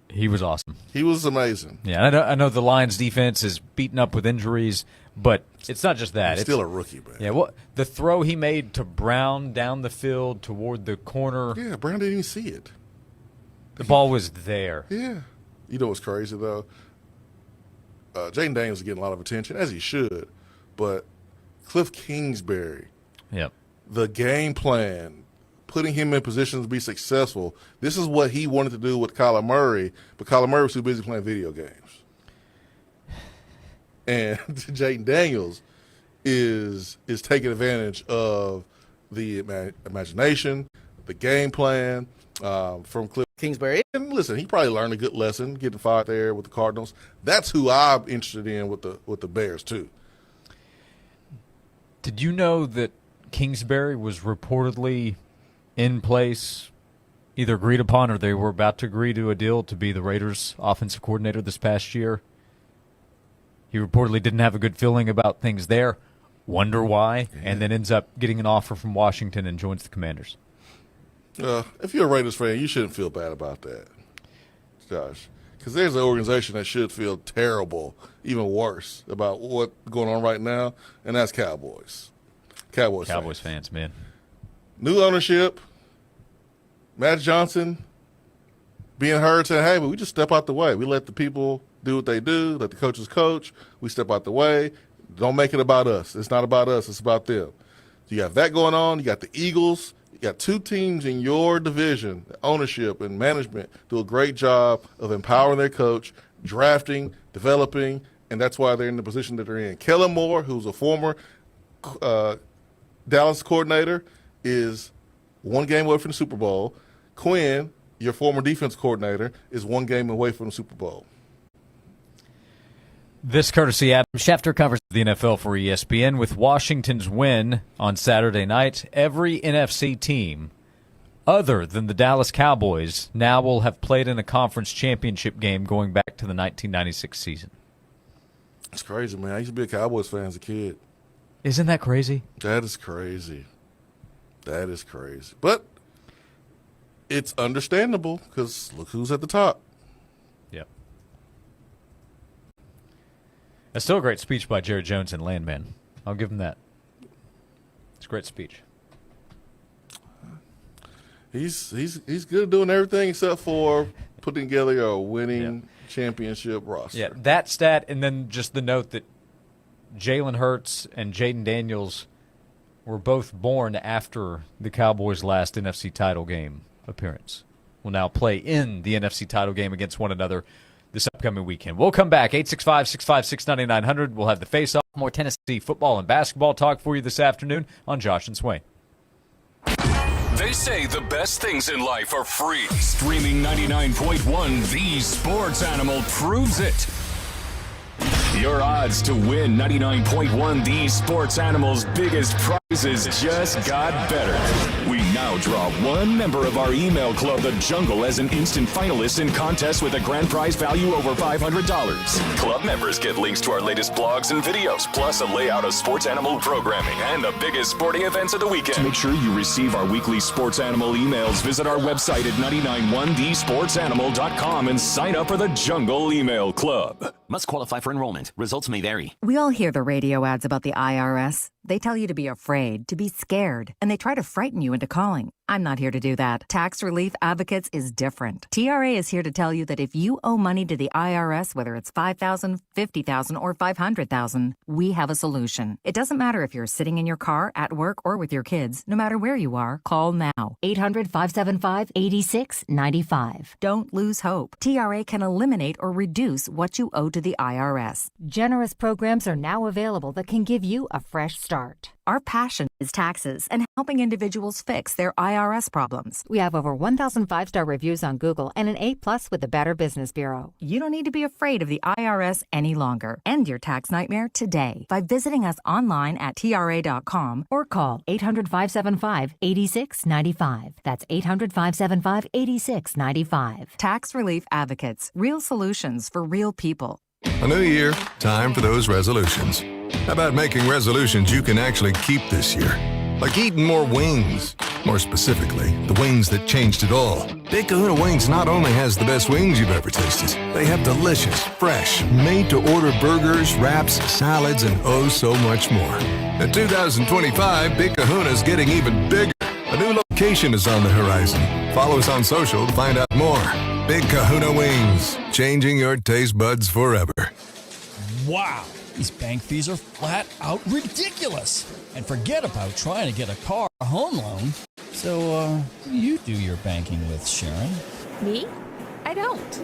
He was awesome. He was amazing. Yeah, I know the Lions' defense is beaten up with injuries, but it's not just that. He's still a rookie, man. Yeah, the throw he made to Brown down the field toward the corner. Yeah, Brown didn't even see it. The ball was there. Yeah. You know what's crazy, though? Jaden Daniels is getting a lot of attention, as he should, but Cliff Kingsbury, yep, the game plan, putting him in positions to be successful, this is what he wanted to do with Kyler Murray, but Kyler Murray was too busy playing video games. And Jaden Daniels is taking advantage of the imagination, the game plan from Cliff Kingsbury. And listen, he probably learned a good lesson getting fired there with the Cardinals. That's who I'm interested in with the Bears too. Did you know that Kingsbury was reportedly in place, either agreed upon or they were about to agree to a deal to be the Raiders' offensive coordinator this past year? He reportedly didn't have a good feeling about things there, wonder why, and then ends up getting an offer from Washington and joins the Commanders. If you're a Raiders fan, you shouldn't feel bad about that, Josh, because there's an organization that should feel terrible, even worse, about what's going on right now, and that's Cowboys. Cowboys fans, man. New ownership, Matt Johnson being heard saying, hey, but we just step out the way. We let the people do what they do, let the coaches coach. We step out the way. Don't make it about us. It's not about us. It's about them. You have that going on. You got the Eagles. You got two teams in your division, ownership and management, do a great job of empowering their coach, drafting, developing, and that's why they're in the position that they're in. Kellen Moore, who's a former Dallas coordinator, is one game away from the Super Bowl. Quinn, your former defense coordinator, is one game away from the Super Bowl. This courtesy Adam Schefter covers the NFL for ESPN. With Washington's win on Saturday night, every NFC team other than the Dallas Cowboys now will have played in a conference championship game going back to the 1996 season. It's crazy, man. I used to be a Cowboys fan as a kid. Isn't that crazy? That is crazy. That is crazy. But it's understandable because look who's at the top. Yep. That's still a great speech by Jerry Jones and Landman. I'll give him that. It's a great speech. He's good at doing everything except for putting together a winning championship roster. Yeah, that stat, and then just the note that Jalen Hurts and Jaden Daniels were both born after the Cowboys' last NFC title game appearance. Will now play in the NFC title game against one another this upcoming weekend. We'll come back, 865-656-9900. We'll have the face-off, more Tennessee football and basketball talk for you this afternoon on Josh and Swain. They say the best things in life are free. Streaming 99.1, the sports animal proves it. Your odds to win 99.1 The Sports Animal's biggest prizes just got better. We now draw one member of our email club, The Jungle, as an instant finalist in contests with a grand prize value over $500. Club members get links to our latest blogs and videos, plus a layout of Sports Animal programming and the biggest sporting events of the weekend. To make sure you receive our weekly Sports Animal emails, visit our website at 991thesportsanimal.com and sign up for The Jungle Email Club. Must qualify for enrollment. Results may vary. We all hear the radio ads about the IRS. They tell you to be afraid, to be scared, and they try to frighten you into calling. I'm not here to do that. Tax Relief Advocates is different. TRA is here to tell you that if you owe money to the IRS, whether it's $5,000, $50,000, or $500,000, we have a solution. It doesn't matter if you're sitting in your car, at work, or with your kids. No matter where you are, call now. 800-575-8695. Don't lose hope. TRA can eliminate or reduce what you owe to the IRS. Generous programs are now available that can give you a fresh start. start. Our passion is taxes and helping individuals fix their IRS problems. We have over 1,000 5-star reviews on Google and an A+ with the Better Business Bureau. You don't need to be afraid of the IRS any longer. End your tax nightmare today by visiting us online at TRA.com or call 800-575-8695. That's 800-575-8695. Tax Relief Advocates. Real solutions for real people. A new year, time for those resolutions. How about making resolutions you can actually keep this year? Like eating more wings. More specifically, the wings that changed it all. Big Kahuna Wings not only has the best wings you've ever tasted, they have delicious, fresh, made-to-order burgers, wraps, salads, and oh so much more. In 2025, Big Kahuna's getting even bigger. A new location is on the horizon. Follow us on social to find out more. Big Kahuna Wings, changing your taste buds forever. Wow, these bank fees are flat out ridiculous. And forget about trying to get a car or home loan. So, who do you do your banking with, Sharon? Me? I don't.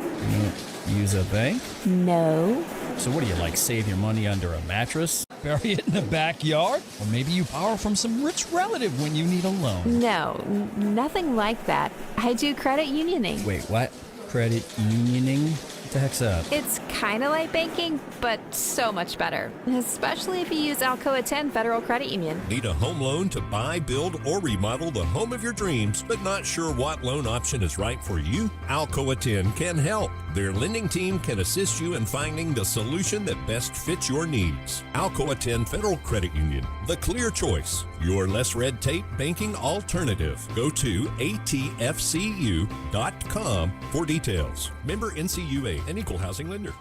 You use a bank? No. So what do you, like, save your money under a mattress? Bury it in the backyard? Or maybe you borrow from some rich relative when you need a loan? No, nothing like that. I do credit unioning. Wait, what? Credit unioning? What the heck's that? It's kind of like banking, but so much better. Especially if you use Alcoa 10 Federal Credit Union. Need a home loan to buy, build, or remodel the home of your dreams, but not sure what loan option is right for you? Alcoa 10 can help. Their lending team can assist you in finding the solution that best fits your needs. Alcoa 10 Federal Credit Union, the clear choice. Your less red tape banking alternative. Go to atfcu.com for details. Member NCUA, an equal housing lender.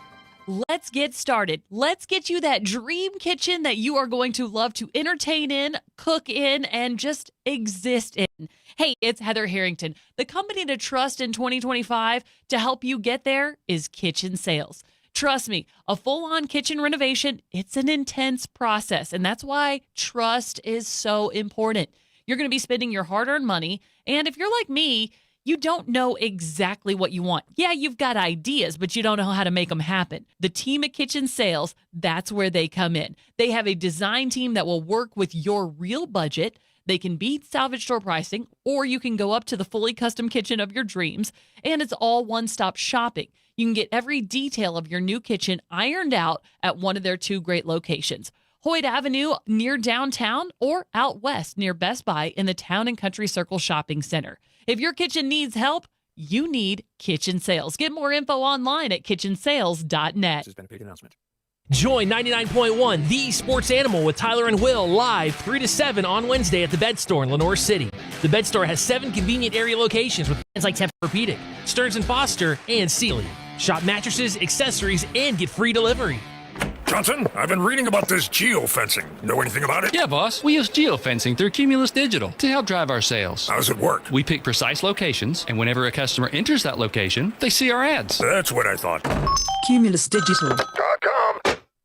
Let's get started. Let's get you that dream kitchen that you are going to love to entertain in, cook in, and just exist in. Hey, it's Heather Harrington. The company to trust in 2025 to help you get there is Kitchen Sales. Trust me, a full-on kitchen renovation, it's an intense process, and that's why trust is so important. You're going to be spending your hard-earned money, and if you're like me, you don't know exactly what you want. Yeah, you've got ideas, but you don't know how to make them happen. The team at Kitchen Sales, that's where they come in. They have a design team that will work with your real budget. They can beat salvage store pricing, or you can go up to the fully custom kitchen of your dreams, and it's all one-stop shopping. You can get every detail of your new kitchen ironed out at one of their two great locations. Hoyt Avenue near downtown or out west near Best Buy in the Town and Country Circle Shopping Center. If your kitchen needs help, you need Kitchen Sales. Get more info online at kitchensales.net. This has been a paid announcement. Join 99.1 The Sports Animal with Tyler and Will live 3 to 7 on Wednesday at the Bed Store in Lenore City. The Bed Store has 7 convenient area locations with brands like Tempur-Pedic, Stearns & Foster, and Sealy. Shop mattresses, accessories, and get free delivery. Johnson, I've been reading about this geofencing. Know anything about it? Yeah, boss. We use geofencing through Cumulus Digital to help drive our sales. How does it work? We pick precise locations, and whenever a customer enters that location, they see our ads. That's what I thought. Cumulus Digital.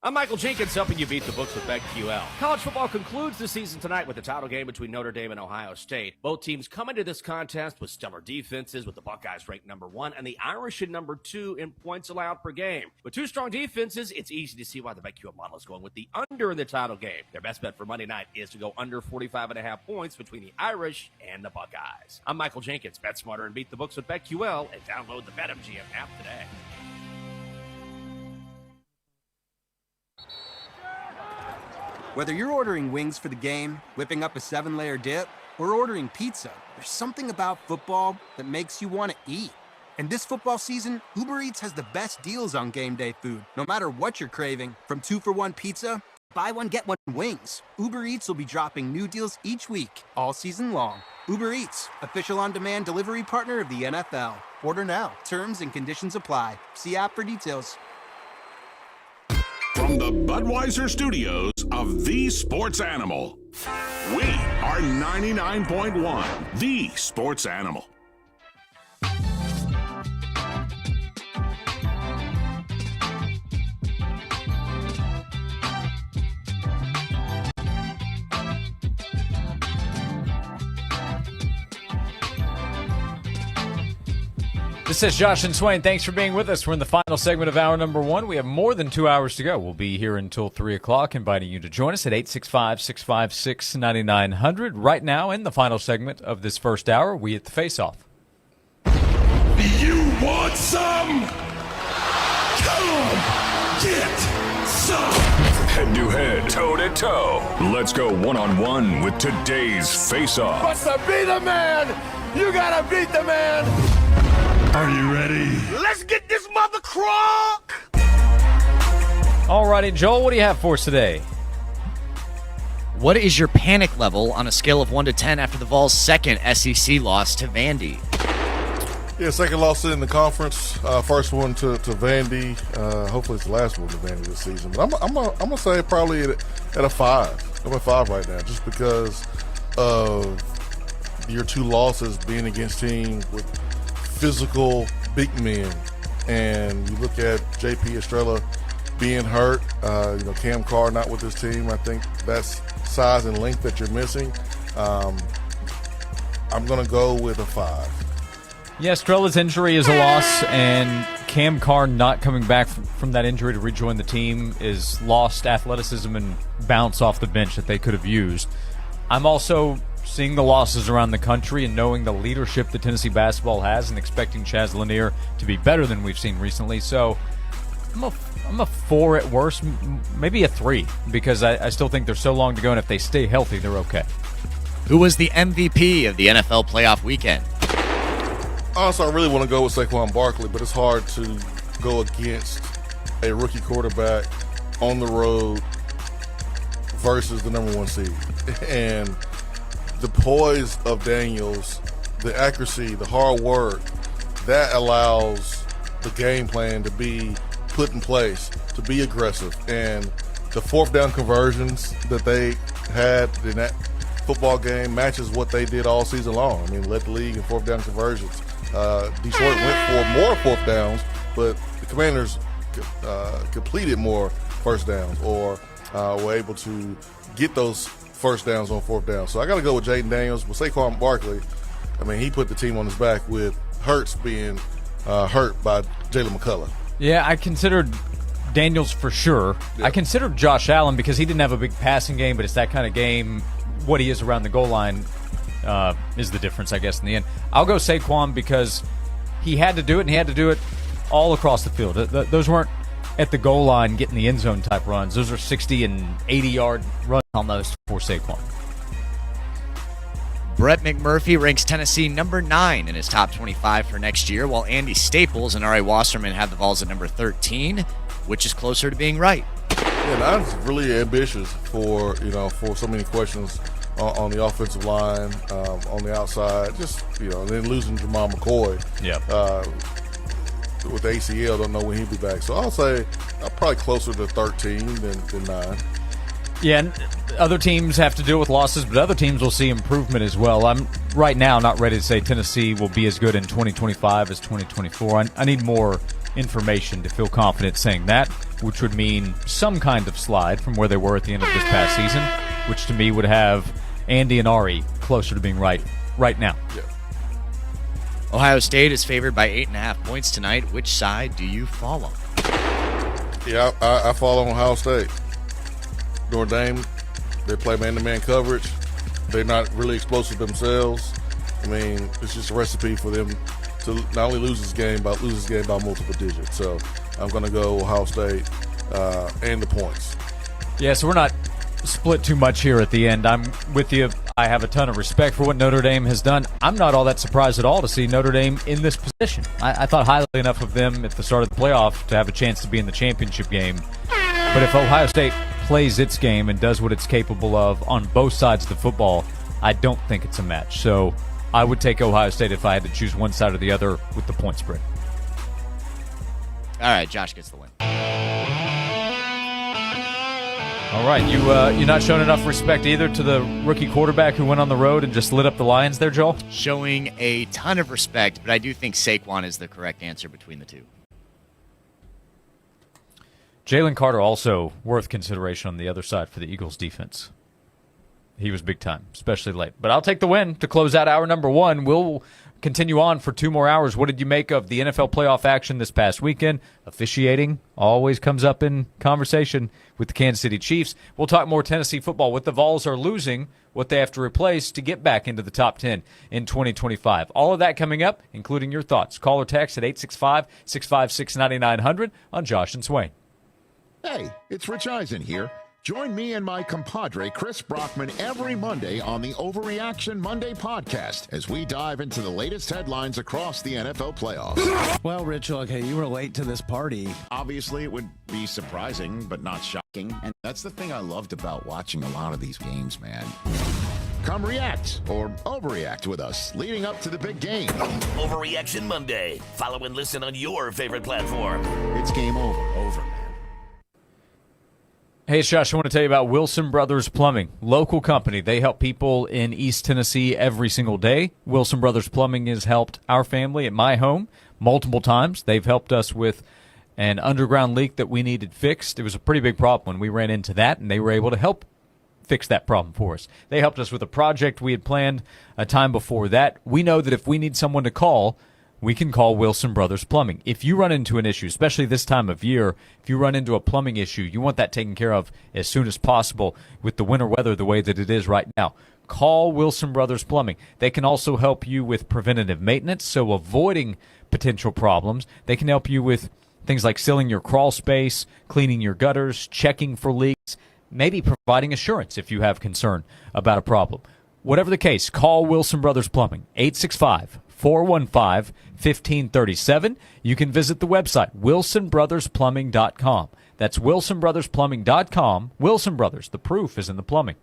I'm Michael Jenkins, helping you beat the books with BetQL. College football concludes the season tonight with the title game between Notre Dame and Ohio State. Both teams come into this contest with stellar defenses, with the Buckeyes ranked number 1 and the Irish in number 2 in points allowed per game. With two strong defenses, it's easy to see why the BetQL model is going with the under in the title game. Their best bet for Monday night is to go under 45.5 points between the Irish and the Buckeyes. I'm Michael Jenkins. Bet smarter and beat the books with BetQL, and download the BetMGM app today. Whether you're ordering wings for the game, whipping up a 7-layer dip, or ordering pizza, there's something about football that makes you want to eat. And this football season, Uber Eats has the best deals on game day food, no matter what you're craving. From 2-for-1 pizza, buy one, get one wings. Uber Eats will be dropping new deals each week, all season long. Uber Eats, official on-demand delivery partner of the NFL. Order now. Terms and conditions apply. See app for details. From the Budweiser studios of The Sports Animal, we are 99.1 The Sports Animal. This is Josh and Swain. Thanks for being with us. We're in the final segment of hour number 1. We have more than 2 hours to go. We'll be here until 3 o'clock, inviting you to join us at 865-656-9900. Right now, in the final segment of this first hour, we at the face-off. You want some? Come get some! Head-to-head, toe-to-toe. Let's go one-on-one with today's face-off. What's to be the man? You gotta beat the man! Are you ready? Let's get this mother crock! All righty, Joel, what do you have for us today? What is your panic level on a scale of 1 to 10 after the Vols' second SEC loss to Vandy? Yeah, second loss in the conference. First one to Vandy. Hopefully it's the last one to Vandy this season. But I'm gonna say probably at a 5. I'm at 5 right now, just because of your 2 losses being against teams with physical big men. And you look at J.P. Estrella being hurt. Cam Carr not with his team. I think that's size and length that you're missing. I'm gonna go with a 5. Yeah, Estrella's injury is a loss, and Cam Carr not coming back from that injury to rejoin the team is lost athleticism and bounce off the bench that they could have used. I'm also seeing the losses around the country and knowing the leadership that Tennessee basketball has and expecting Chaz Lanier to be better than we've seen recently. So I'm a 4 at worst, maybe a 3, because I still think there's so long to go, and if they stay healthy, they're okay. Who was the MVP of the NFL playoff weekend? Honestly, I really want to go with Saquon Barkley, but it's hard to go against a rookie quarterback on the road versus the number 1 seed. And the poise of Daniels, the accuracy, the hard work, that allows the game plan to be put in place, to be aggressive. And the 4th down conversions that they had in that football game matches what they did all season long. I mean, led the league in 4th down conversions. Detroit went for more 4th downs, but the Commanders completed more 1st downs or were able to get those 1st downs on 4th down. So I got to go with Jaden Daniels. With Saquon Barkley, I mean, he put the team on his back with Hurts being hurt by Jalen McCullough. Yeah, I considered Daniels for sure. Yeah. I considered Josh Allen because he didn't have a big passing game, but it's that kind of game. What he is around the goal line is the difference, I guess, in the end. I'll go Saquon because he had to do it, and he had to do it all across the field. Those weren't at the goal line getting the end zone type runs. Those are 60 and 80-yard runs almost for Saquon. Brett McMurphy ranks Tennessee number 9 in his top 25 for next year, while Andy Staples and R.A. Wasserman have the Vols at number 13, which is closer to being right. Yeah, that's really ambitious for so many questions on the offensive line, on the outside, and then losing Jamal McCoy. Yeah. With the ACL, don't know when he'll be back. So I'll say I'm probably closer to 13 than 9. Yeah, and other teams have to deal with losses, but other teams will see improvement as well. I'm right now not ready to say Tennessee will be as good in 2025 as 2024. I need more information to feel confident saying that, which would mean some kind of slide from where they were at the end of this past season, which to me would have Andy and Ari closer to being right now. Yeah. Ohio State is favored by 8.5 points tonight. Which side do you follow? Yeah, I follow Ohio State. Notre Dame, they play man-to-man coverage. They're not really explosive themselves. I mean, it's just a recipe for them to not only lose this game, but lose this game by multiple digits. So I'm going to go Ohio State and the points. Yeah, so we're not split too much here at the end. I'm with you. I have a ton of respect for what Notre Dame has done. I'm not all that surprised at all to see Notre Dame in this position. I thought highly enough of them at the start of the playoff to have a chance to be in the championship game. But if Ohio State plays its game and does what it's capable of on both sides of the football, I don't think it's a match. So I would take Ohio State if I had to choose one side or the other with the point spread. All right, Josh gets the win. All right, you're not showing enough respect either to the rookie quarterback who went on the road and just lit up the Lions there, Joel? Showing a ton of respect, but I do think Saquon is the correct answer between the two. Jalen Carter also worth consideration on the other side for the Eagles defense. he was big time, especially late. But I'll take the win to close out hour number one. We'll continue on for 2 more hours. What did you make of the NFL playoff action this past weekend? Officiating always comes up in conversation with the Kansas City Chiefs. We'll talk more Tennessee football. What the Vols are losing, what they have to replace to get back into the top 10 in 2025. All of that coming up, including your thoughts. Call or text at 865-656-9900 on Josh and Swain. Hey, it's Rich Eisen here. Join me and my compadre, Chris Brockman, every Monday on the Overreaction Monday podcast as we dive into the latest headlines across the NFL playoffs. Well, Rich, okay, you were late to this party. Obviously, it would be surprising, but not shocking. And that's the thing I loved about watching a lot of these games, man. Come react or overreact with us leading up to the big game. Overreaction Monday. Follow and listen on your favorite platform. It's game over. Over, man. Hey, it's Josh. I want to tell you about Wilson Brothers Plumbing, local company. They help people in East Tennessee every single day. Wilson Brothers Plumbing has helped our family at my home multiple times. They've helped us with an underground leak that we needed fixed. It was a pretty big problem when we ran into that, and they were able to help fix that problem for us. They helped us with a project we had planned a time before that. We know that if we need someone to call, we can call Wilson Brothers Plumbing. If you run into an issue, especially this time of year, if you run into a plumbing issue, you want that taken care of as soon as possible with the winter weather the way that it is right now. Call Wilson Brothers Plumbing. They can also help you with preventative maintenance, so avoiding potential problems. They can help you with things like sealing your crawl space, cleaning your gutters, checking for leaks, maybe providing assurance if you have concern about a problem. Whatever the case, call Wilson Brothers Plumbing, 865-415-1537. You can visit the website, wilsonbrothersplumbing.com. That's wilsonbrothersplumbing.com. Wilson Brothers, the proof is in the plumbing.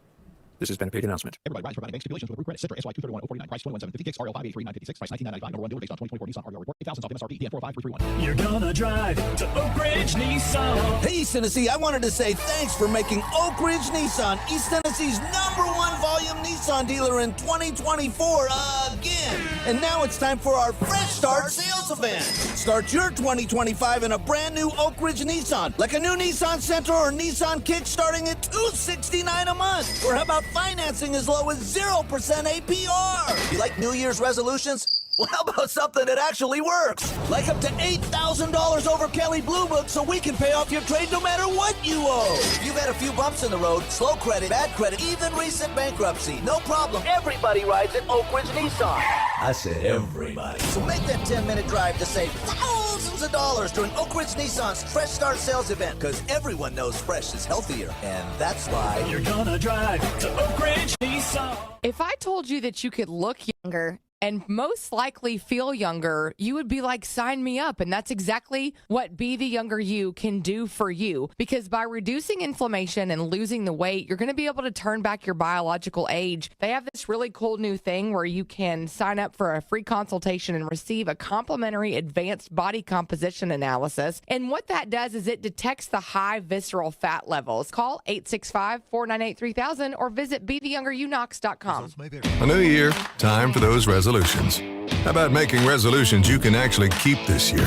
This has been a paid announcement. Everybody rides providing bank stipulations with approved credit. Citroen SY 231 049 price 21750 kicks RL 583 956 price 1999 number 1 dealer based on 2024 Nissan RV report 8000 off MSRP DN 45331. You're gonna drive to Oak Ridge Nissan. Hey, East Tennessee, I wanted to say thanks for making Oak Ridge Nissan East Tennessee's #1 volume Nissan dealer in 2024 again. And now it's time for our Fresh Start sales event. Start your 2025 in a brand new Oak Ridge Nissan, like a new Nissan Sentra or Nissan Kick starting at $269 a month. Or how about financing as low as 0% APR? You like New Year's resolutions? Well, how about something that actually works? Like up to $8,000 over Kelly Blue Book so we can pay off your trade no matter what you owe. If you've had a few bumps in the road, slow credit, bad credit, even recent bankruptcy, no problem. Everybody rides at Oak Ridge Nissan. I said everybody. So make that 10-minute drive to save thousands of dollars during Oak Ridge Nissan's Fresh Start sales event, because everyone knows fresh is healthier, and that's why you're gonna drive to Oak Ridge Nissan. If I told you that you could look younger and most likely feel younger, you would be like, sign me up. And that's exactly what Be the Younger You can do for you. Because by reducing inflammation and losing the weight, you're going to be able to turn back your biological age. They have this really cool new thing where you can sign up for a free consultation and receive a complimentary advanced body composition analysis. And what that does is it detects the high visceral fat levels. Call 865-498-3000 or visit BeTheYoungerUKnox.com. A new year, time for those resolutions. How about making resolutions you can actually keep this year?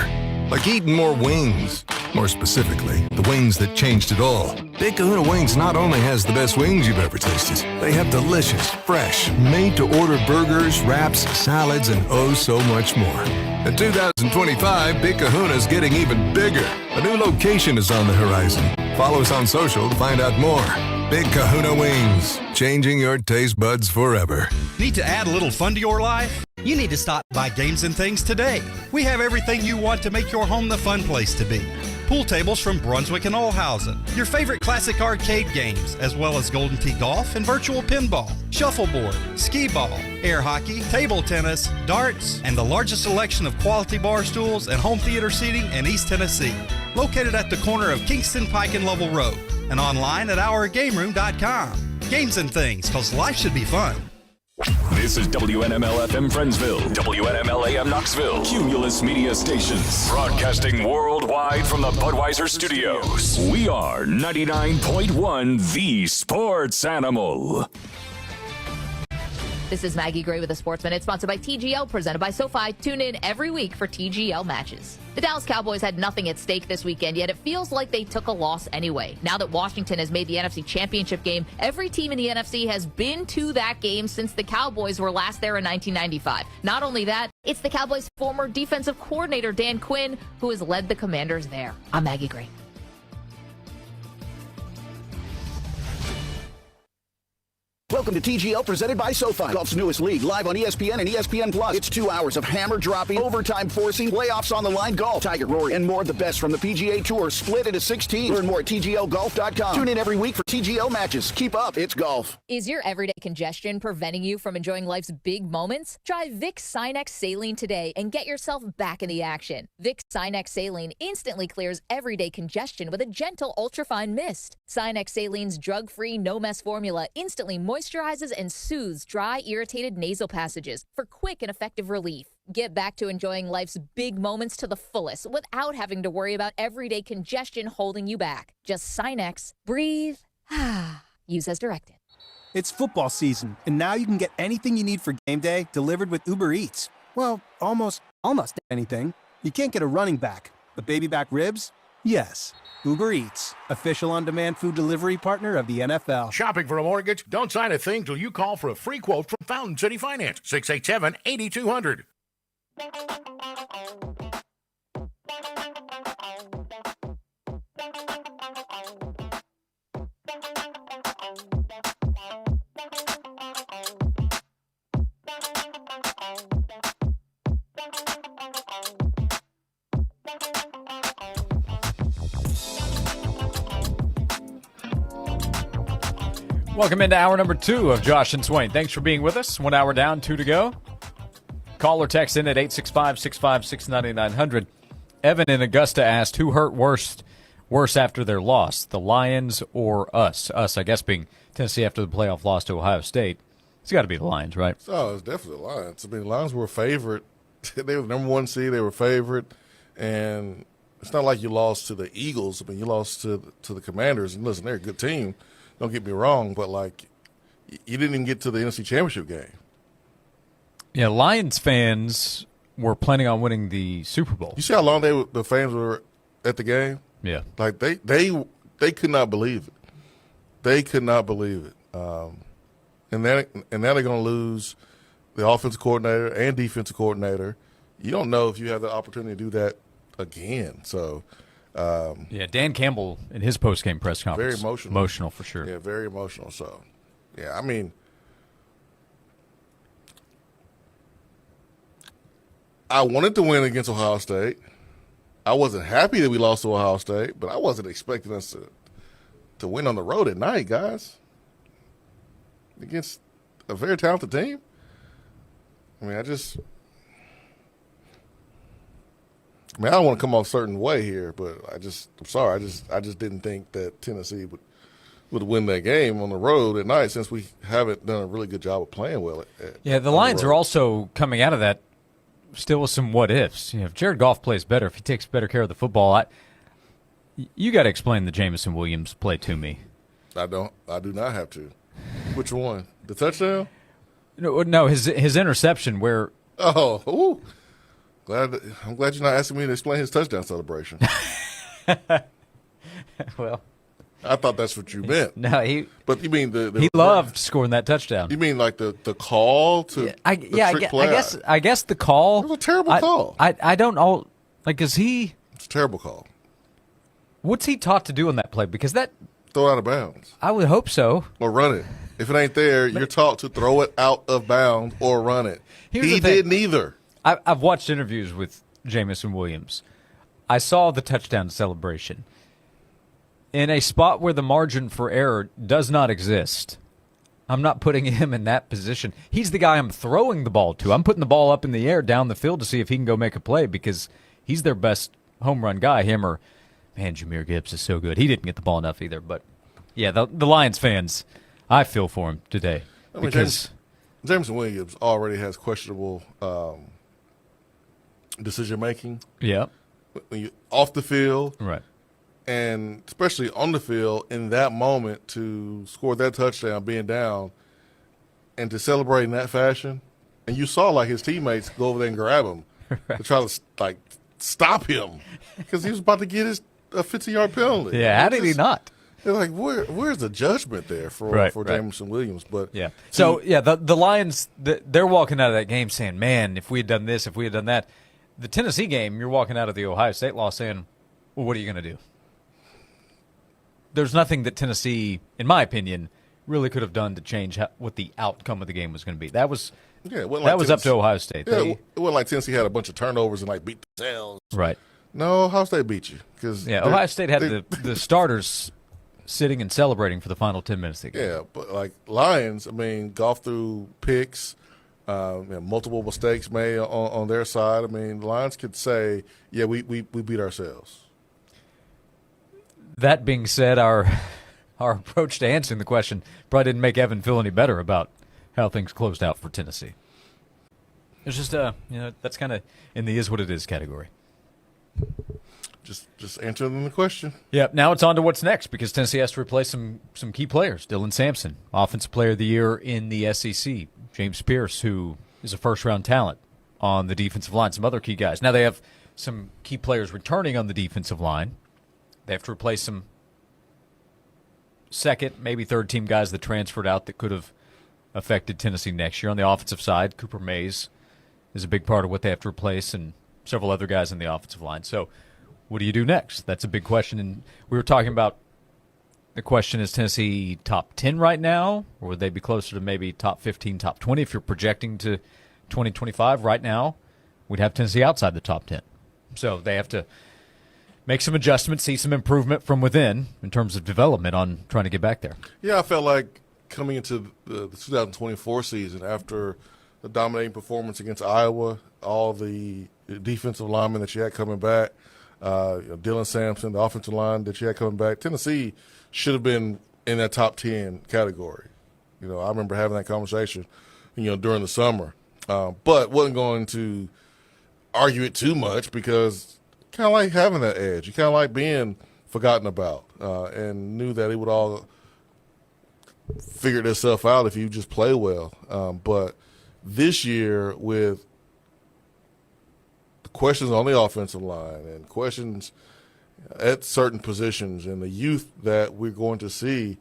Like eating more wings. More specifically, the wings that changed it all. Big Kahuna Wings not only has the best wings you've ever tasted, they have delicious, fresh, made-to-order burgers, wraps, salads, and oh so much more. In 2025, Big Kahuna's getting even bigger. A new location is on the horizon. Follow us on social to find out more. Big Kahuna Wings, changing your taste buds forever. Need to add a little fun to your life? You need to stop by Games and Things today. We have everything you want to make your home the fun place to be. Pool tables from Brunswick and Olhausen, your favorite classic arcade games, as well as Golden Tee Golf and virtual pinball, shuffleboard, skee ball, air hockey, table tennis, darts, and the largest selection of quality bar stools and home theater seating in East Tennessee. Located at the corner of Kingston Pike and Lovell Road, and online at ourgameroom.com. Games and Things, because life should be fun. This is WNML FM Friendsville, WNML AM Knoxville, Cumulus Media Stations, broadcasting worldwide from the Budweiser Studios. We are 99.1 The Sports Animal. This is Maggie Gray with the Sports Minute, sponsored by TGL, presented by SoFi. Tune in every week for TGL matches. The Dallas Cowboys had nothing at stake this weekend, yet it feels like they took a loss anyway. Now that Washington has made the NFC Championship game, every team in the NFC has been to that game since the Cowboys were last there in 1995. Not only that, it's the Cowboys' former defensive coordinator, Dan Quinn, who has led the Commanders there. I'm Maggie Gray. Welcome to TGL, presented by SoFi. Golf's newest league, live on ESPN and ESPN Plus. It's 2 hours of hammer dropping, overtime forcing, playoffs on the line golf. Tiger, Rory, and more of the best from the PGA Tour, split into 16. Learn more at TGLGolf.com. Tune in every week for TGL matches. Keep up, it's golf. Is your everyday congestion preventing you from enjoying life's big moments? Try Vicks Sinex Saline today and get yourself back in the action. Vicks Sinex Saline instantly clears everyday congestion with a gentle ultrafine mist. Sinex Saline's drug-free, no-mess formula instantly moisturizes and soothes dry, irritated nasal passages for quick and effective relief. Get back to enjoying life's big moments to the fullest without having to worry about everyday congestion holding you back. Just Sinex, breathe, use as directed. It's football season, and now you can get anything you need for game day delivered with Uber Eats. Well, almost anything. You can't get a running back, but baby back ribs? Yes. Uber Eats, official on-demand food delivery partner of the NFL. Shopping for a mortgage? Don't sign a thing till you call for a free quote from Fountain City Finance, 687-8200. Welcome into hour number 2 of Josh and Swain. Thanks for being with us. 1 hour down, 2 to go. Call or text in at 865-656-9900. Evan in Augusta asked, who hurt worse after their loss, the Lions or us? Us, I guess, being Tennessee after the playoff loss to Ohio State. It's got to be the Lions, right? Oh, it's definitely the Lions. I mean, the Lions were a favorite. They were the number 1 seed. They were a favorite. And it's not like you lost to the Eagles. I mean, you lost to the Commanders. And listen, they're a good team. Don't get me wrong, but, like, you didn't even get to the NFC Championship game. Yeah, Lions fans were planning on winning the Super Bowl. You see how long the fans were at the game? Yeah. Like, they could not believe it. They could not believe it. And now they're going to lose the offensive coordinator and defensive coordinator. You don't know if you have the opportunity to do that again. So – Dan Campbell in his post-game press conference. Very emotional. Emotional for sure. Yeah, very emotional. So, yeah, I mean, I wanted to win against Ohio State. I wasn't happy that we lost to Ohio State, but I wasn't expecting us to win on the road at night, guys, against a very talented team. I mean, I don't want to come off a certain way here, but I'm sorry. I just didn't think that Tennessee would win that game on the road at night, since we haven't done a really good job of playing well. The Lions are also coming out of that still with some what ifs. You know, if Jared Goff plays better, if he takes better care of the football, you got to explain the Jameson Williams play to me. I do not have to. Which one? The touchdown? No, his interception where. Oh, ooh. I'm glad you're not asking me to explain his touchdown celebration. Well, I thought that's what you meant. No, But you mean he loved scoring that touchdown. You mean like the call to trick play? I guess the call. It was a terrible call. I don't know. Like, is he? It's a terrible call. What's he taught to do on that play? Because that throw out of bounds. I would hope so. Or run it. If it ain't there, you're taught to throw it out of bounds or run it. He did neither. I've watched interviews with Jameson Williams. I saw the touchdown celebration. In a spot where the margin for error does not exist, I'm not putting him in that position. He's the guy I'm throwing the ball to. I'm putting the ball up in the air down the field to see if he can go make a play, because he's their best home run guy. Man, Jahmyr Gibbs is so good. He didn't get the ball enough either. But, yeah, the Lions fans, I feel for him today. Because Jameson Williams already has questionable decision-making. Yeah. When you off the field. Right. And especially on the field in that moment to score that touchdown being down, and to celebrate in that fashion, and you saw like his teammates go over there and grab him to try to like stop him because he was about to get a 50-yard penalty. Yeah, how did he not? They're like, where's the judgment there for Jameson Williams? But yeah, so the Lions, they're walking out of that game saying, "Man, if we had done this, if we had done that." The Tennessee game, you're walking out of the Ohio State loss saying, "Well, what are you going to do?" There's nothing that Tennessee, in my opinion, really could have done to change what the outcome of the game was going to be. That was up to Ohio State. Yeah, it wasn't like Tennessee had a bunch of turnovers and like beat themselves. Right. No, Ohio State beat you because Ohio State had the starters sitting and celebrating for the final 10 minutes of the game. Yeah, but like Lions, I mean, golf through picks, multiple mistakes made on their side. I mean, the Lions could say, "Yeah, we beat ourselves." That being said, our approach to answering the question probably didn't make Evan feel any better about how things closed out for Tennessee. It's just that's kind of in the is what it is category. Just answering the question. Yep. Now it's on to what's next because Tennessee has to replace some key players. Dylan Sampson, Offensive Player of the Year in the SEC. James Pierce, who is a first-round talent on the defensive line. Some other key guys. Now they have some key players returning on the defensive line. They have to replace some second, maybe third-team guys that transferred out that could have affected Tennessee next year. On the offensive side, Cooper Mays is a big part of what they have to replace and several other guys in the offensive line. So what do you do next? That's a big question. And we were talking about the question, is Tennessee top 10 right now, or would they be closer to maybe top 15, top 20 if you're projecting to 2025? Right now, we'd have Tennessee outside the top 10. So they have to make some adjustments, see some improvement from within in terms of development on trying to get back there. Yeah, I felt like coming into the 2024 season after the dominating performance against Iowa, all the defensive linemen that you had coming back, Dylan Sampson, the offensive line that you had coming back, Tennessee should have been in that top 10 category. I remember having that conversation, during the summer, but wasn't going to argue it too much because kind of like having that edge. You kind of like being forgotten about and knew that it would all figure itself out if you just play well. But this year with the questions on the offensive line and questions at certain positions and the youth that we're going to see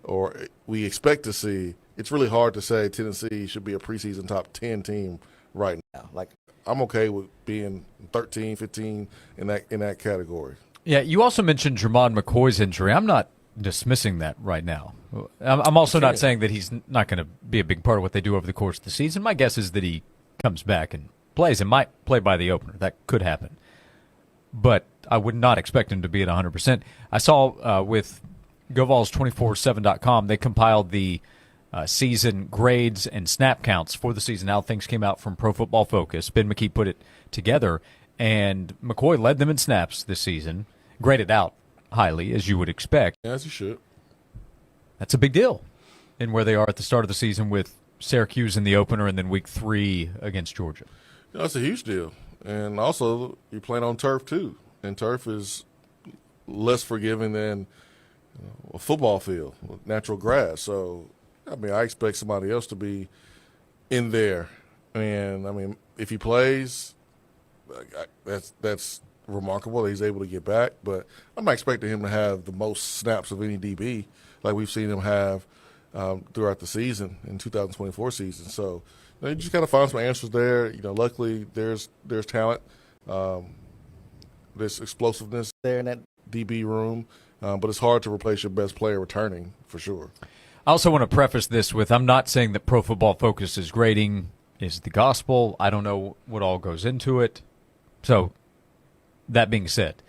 or we expect to see, it's really hard to say Tennessee should be a preseason top 10 team right now. Like, I'm okay with being 13, 15 in that category. Yeah, you also mentioned Jermon McCoy's injury. I'm not dismissing that right now. I'm also not saying that he's not going to be a big part of what they do over the course of the season. My guess is that he comes back and plays and might play by the opener. That could happen. But I would not expect him to be at 100%. I saw with GoVols247.com, they compiled the season grades and snap counts for the season, how things came out from Pro Football Focus. Ben McKee put it together, and McCoy led them in snaps this season, graded out highly, as you would expect. As you should. That's a big deal in where they are at the start of the season with Syracuse in the opener and then week 3 against Georgia. That's a huge deal. And also, you're playing on turf, too. And turf is less forgiving than a football field, natural grass. So, I expect somebody else to be in there. And, if he plays, that's remarkable that he's able to get back. But I'm not expecting him to have the most snaps of any DB like we've seen him have throughout the season in 2024 season. So, you just got to find some answers there. Luckily there's talent, there's explosiveness there in that DB room, but it's hard to replace your best player returning for sure. I also want to preface this with I'm not saying that Pro Football Focus's grading is the gospel. I don't know what all goes into it. So, that being said,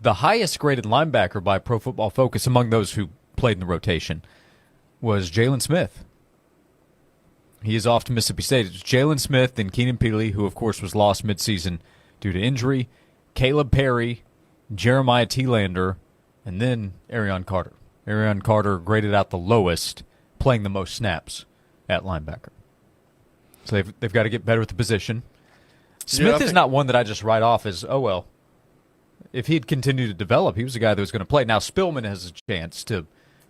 the highest graded linebacker by Pro Football Focus among those who played in the rotation was Jalen Smith. He is off to Mississippi State. It's Jalen Smith, then Keenan Peely, who, of course, was lost midseason due to injury, Caleb Perry, Jeremiah Thielander, and then Arion Carter. Arion Carter graded out the lowest, playing the most snaps at linebacker. So they've got to get better at the position. Smith is not one that I just write off as, oh, well, if he'd continued to develop, he was a guy that was going to play. Now, Spillman has a chance to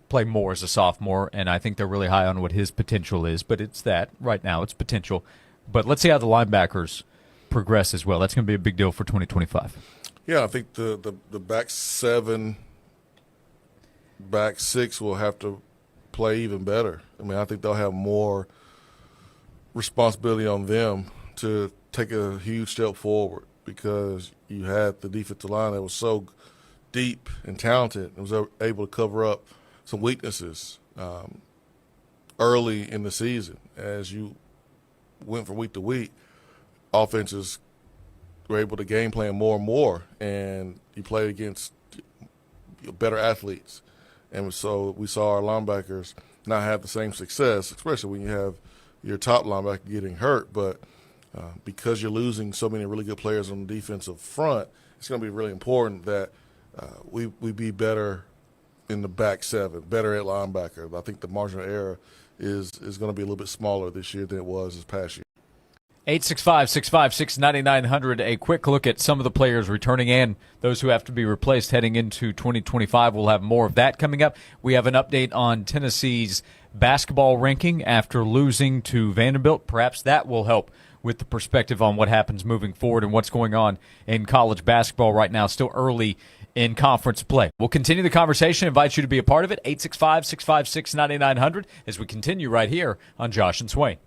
play more as a sophomore, and I think they're really high on what his potential is. But it's that right now, it's potential. But let's see how the linebackers progress as well. That's going to be a big deal for 2025. Yeah, I think the back 7, back 6 will have to play even better. I mean, I think they'll have more responsibility on them to take a huge step forward, because you had the defensive line that was so deep and talented and was able to cover up some weaknesses early in the season. As you went from week to week, offenses were able to game plan more and more, and you played against better athletes. And so we saw our linebackers not have the same success, especially when you have your top linebacker getting hurt. But because you're losing so many really good players on the defensive front, it's going to be really important that we be better in the back 7, better at linebacker. I think the margin of error is going to be a little bit smaller this year than it was this past year. 865-656-9900. A quick look at some of the players returning and those who have to be replaced heading into 2025. We'll have more of that coming up. We have an update on Tennessee's basketball ranking after losing to Vanderbilt. Perhaps that will help with the perspective on what happens moving forward and what's going on in college basketball right now. Still early in conference play. We'll continue the conversation. Invite you to be a part of it. 865-656-9900 as we continue right here on Josh and Swain.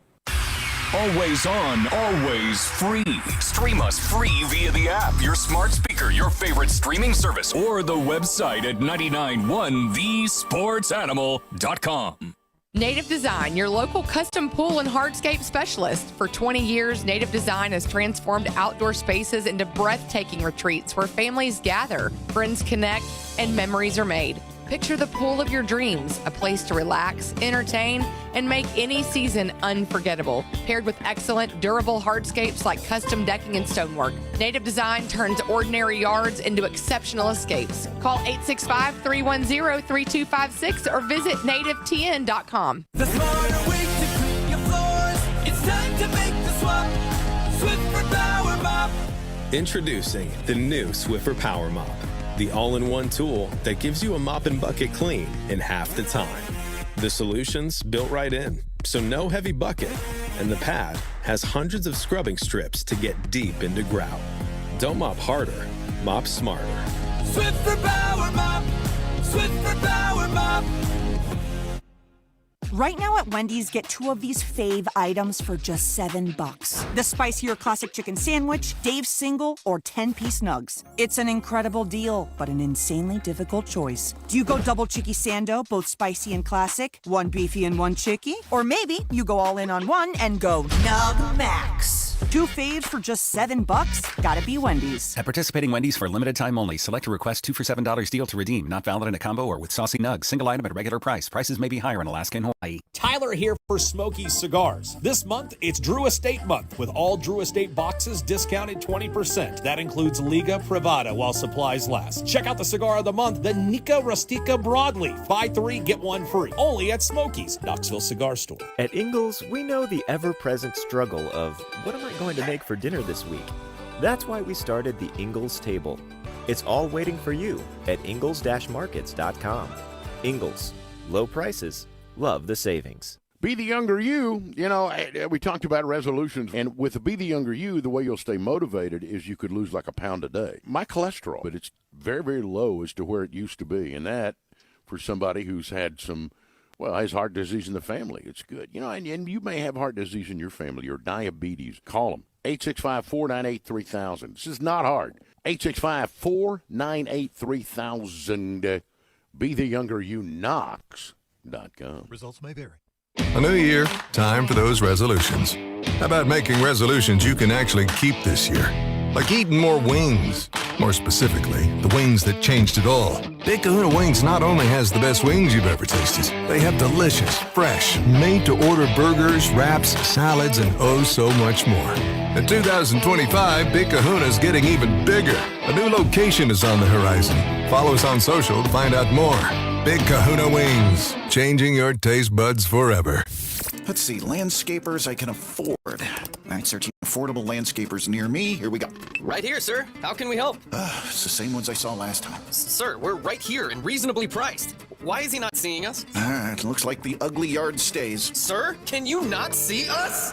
Always on, always free. Stream us free via the app, your smart speaker, your favorite streaming service, or the website at 991thesportsanimal.com. Native Design, your local custom pool and hardscape specialist. For 20 years, Native Design has transformed outdoor spaces into breathtaking retreats where families gather, friends connect, and memories are made. Picture the pool of your dreams, a place to relax, entertain, and make any season unforgettable. Paired with excellent, durable hardscapes like custom decking and stonework, Native Design turns ordinary yards into exceptional escapes. Call 865-310-3256 or visit nativetn.com. The smarter way to clean your floors. It's time to make the swap. Swiffer Power Mop. Introducing the new Swiffer Power Mop, the all-in-one tool that gives you a mop and bucket clean in half the time. The solution's built right in, so no heavy bucket, and the pad has hundreds of scrubbing strips to get deep into grout. Don't mop harder, mop smarter. Swiffer Power Mop. Swiffer Power Mop. Right now at Wendy's, get 2 of these fave items for just $7. The spicier classic chicken sandwich, Dave's single, or 10-piece nugs. It's an incredible deal, but an insanely difficult choice. Do you go double chicky sando, both spicy and classic, 1 beefy and 1 chicky? Or maybe you go all in on one and go Nug Max. 2 faves for just $7? Gotta be Wendy's. At participating Wendy's for limited time only. Select a request 2 for $7 deal to redeem. Not valid in a combo or with saucy nugs. Single item at regular price. Prices may be higher in Alaska and Hawaii. Tyler here for Smoky's Cigars. This month, it's Drew Estate Month, with all Drew Estate boxes discounted 20%. That includes Liga Privada while supplies last. Check out the cigar of the month, the Nica Rustica Broadleaf. Buy 3, get 1 free. Only at Smoky's, Knoxville Cigar Store. At Ingles, we know the ever-present struggle of, what am I going to make for dinner this week? That's why we started the Ingles Table. It's all waiting for you at ingles-markets.com. Ingles. Low prices. Love the savings. Be the younger you. You know, we talked about resolutions, and with the Be the Younger You, the way you'll stay motivated is you could lose like a pound a day. My cholesterol, but it's very, very low as to where it used to be, and that, for somebody who's had some, well, has heart disease in the family, it's good. You know, and you may have heart disease in your family or diabetes. Call them. 865-498-3000. This is not hard. 865-498-3000. Be the Younger You, Knox.com. Results may vary. A new year, time for those resolutions. How about making resolutions you can actually keep this year? Like eating more wings. More specifically, the wings that changed it all. Big Kahuna Wings not only has the best wings you've ever tasted, they have delicious, fresh, made-to-order burgers, wraps, salads, and oh so much more. In 2025, Big Kahuna's getting even bigger. A new location is on the horizon. Follow us on social to find out more. Big Kahuna Wings, changing your taste buds forever. Let's see, landscapers I can afford. All right, searching affordable landscapers near me. Here we go. Right here, sir. How can we help? It's the same ones I saw last time. Sir, we're right here and reasonably priced. Why is he not seeing us? It looks like the ugly yard stays. Sir, can you not see us?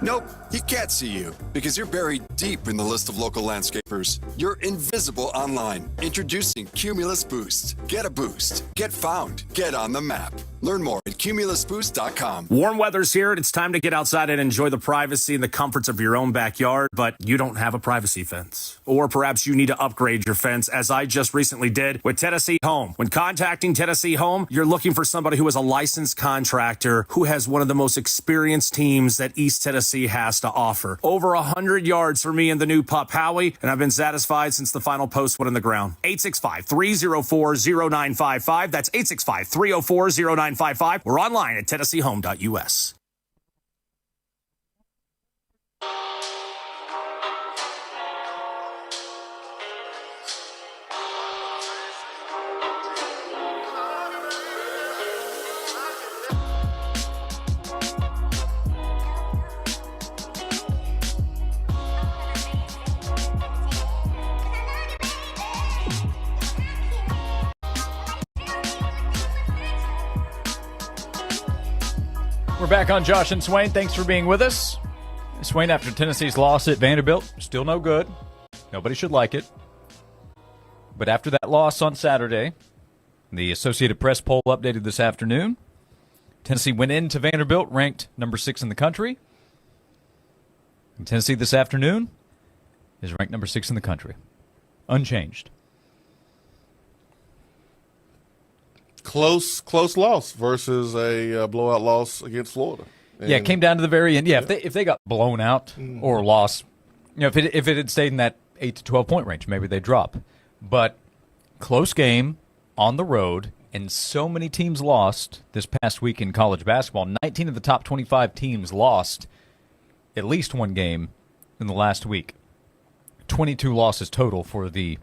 Nope, he can't see you because you're buried deep in the list of local landscapers. You're invisible online. Introducing Cumulus Boost. Get a boost. Get found. Get on the map. Learn more at cumulusboost.com. Warm weather's here, and it's time to get outside and enjoy the privacy and the comforts of your own backyard, but you don't have a privacy fence. Or perhaps you need to upgrade your fence, as I just recently did with Tennessee Home. When contacting Tennessee Home, you're looking for somebody who is a licensed contractor who has one of the most experienced teams that East Tennessee has to offer. Over 100 yards for me and the new pup, Howie, and I've been satisfied since the final post went in the ground. 865-304-0955. That's 865-304-0955. We're online at TennesseeHome.us. We're back on Josh and Swain. Thanks for being with us. Swain, after Tennessee's loss at Vanderbilt, still no good. Nobody should like it. But after that loss on Saturday, the Associated Press poll updated this afternoon. Tennessee went into Vanderbilt ranked number 6 in the country. And Tennessee this afternoon is ranked number 6 in the country. Unchanged. Close loss versus a blowout loss against Florida. And it came down to the very end. Yeah, if they got blown out or lost, if it had stayed in that 8 to 12 point range, maybe they drop. But close game on the road, and so many teams lost this past week in college basketball. 19 of the top 25 teams lost at least one game in the last week. 22 losses total for the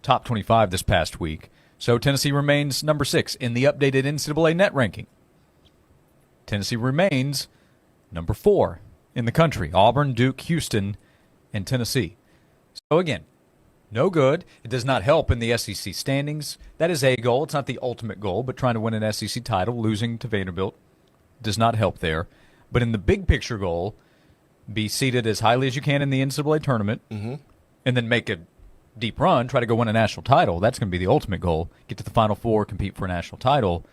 top 25 this past week. So Tennessee remains number 6 in the updated NCAA net ranking. Tennessee remains number 4 in the country. Auburn, Duke, Houston, and Tennessee. So again, no good. It does not help in the SEC standings. That is a goal. It's not the ultimate goal, but trying to win an SEC title, losing to Vanderbilt, does not help there. But in the big picture goal, be seated as highly as you can in the NCAA tournament, and then make a deep run, try to go win a national title. That's going to be the ultimate goal. Get to the Final Four, compete for a national title.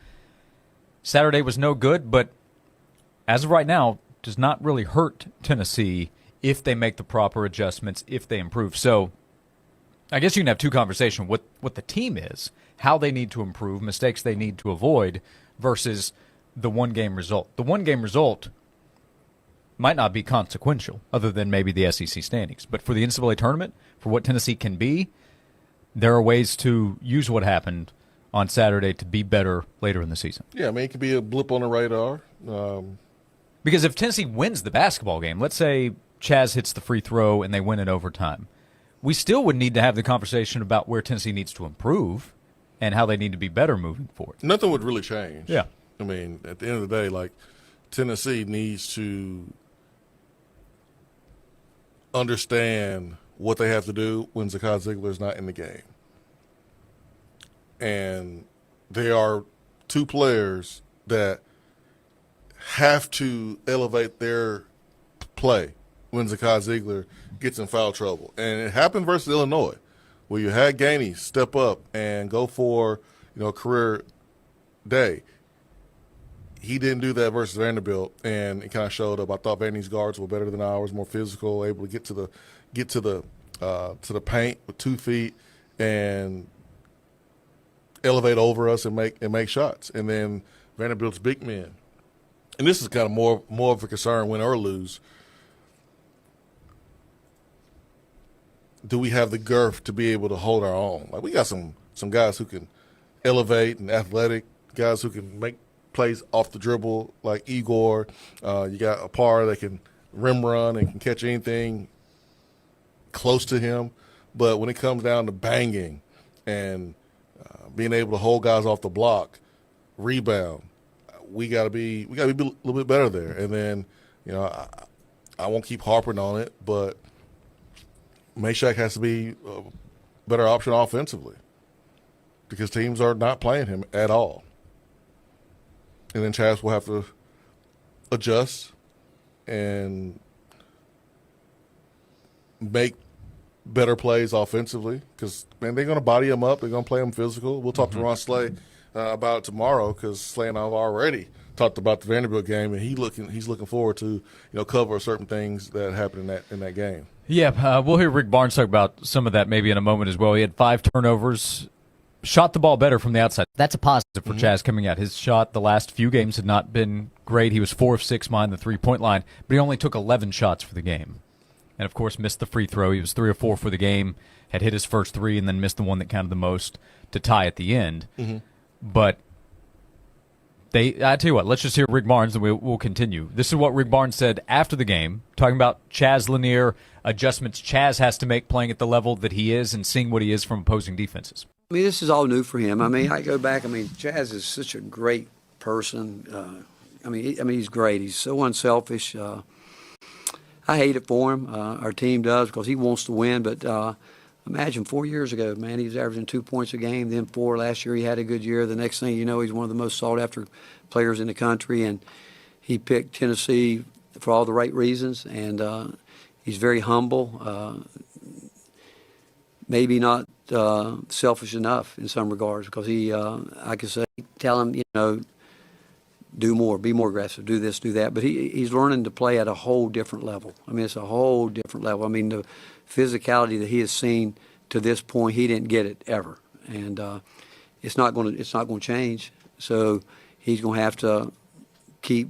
Saturday was no good, but as of right now, does not really hurt Tennessee if they make the proper adjustments, if they improve. So I guess you can have two conversations. What the team is, how they need to improve, mistakes they need to avoid, versus the one-game result. The one-game result might not be consequential, other than maybe the SEC standings. But for the NCAA tournament, for what Tennessee can be, there are ways to use what happened on Saturday to be better later in the season. Yeah, I mean, it could be a blip on the radar. Because if Tennessee wins the basketball game, let's say Chaz hits the free throw and they win in overtime, we still would need to have the conversation about where Tennessee needs to improve and how they need to be better moving forward. Nothing would really change. Yeah. I mean, at the end of the day, like, Tennessee needs to understand what they have to do when Zakai Ziegler is not in the game. And there are two players that have to elevate their play when Zakai Ziegler gets in foul trouble. And it happened versus Illinois, where you had Gainey step up and go for, a career day. He didn't do that versus Vanderbilt, and it kind of showed up. I thought Vandy's guards were better than ours, more physical, able to get to the paint with 2 feet and elevate over us and make shots. And then Vanderbilt's big men. And this is kind of more of a concern, win or lose. Do we have the girth to be able to hold our own? Like, we got some guys who can elevate and athletic, guys who can make plays off the dribble like Igor. You got a par that can rim run and can catch anything close to him. But when it comes down to banging and being able to hold guys off the block, rebound, we got to be a little bit better there. And then, I won't keep harping on it, but Meshack has to be a better option offensively. because teams are not playing him at all. And then Chaz will have to adjust and make better plays offensively because, man, they're going to body him up. They're going to play him physical. We'll talk to Ron Slay about it tomorrow because Slay and I have already talked about the Vanderbilt game, and he's looking forward to cover certain things that happened in that game. Yeah, we'll hear Rick Barnes talk about some of that maybe in a moment as well. He had 5 turnovers, shot the ball better from the outside. That's a positive for Chaz coming out. His shot the last few games had not been great. He was 4 of 6 behind the 3-point line, but he only took 11 shots for the game. And, of course, missed the free throw. He was 3 of 4 for the game, had hit his first 3, and then missed the one that counted the most to tie at the end. But I tell you what, let's just hear Rick Barnes, and we'll continue. This is what Rick Barnes said after the game, talking about Chaz Lanier, adjustments Chaz has to make playing at the level that he is and seeing what he is from opposing defenses. I mean, this is all new for him. I mean, I go back. I mean, Chaz is such a great person. I mean, he's great. He's so unselfish. I hate it for him. Our team does because he wants to win. But imagine 4 years ago, man, he was averaging 2 points a game. Then 4 last year. He had a good year. The next thing you know, he's one of the most sought-after players in the country. And he picked Tennessee for all the right reasons. And he's very humble. Maybe not selfish enough in some regards because he, I could say, tell him, do more, be more aggressive, do this, do that. But he's learning to play at a whole different level. I mean, it's a whole different level. I mean, the physicality that he has seen to this point, he didn't get it ever, and it's not going to change. So he's going to have to keep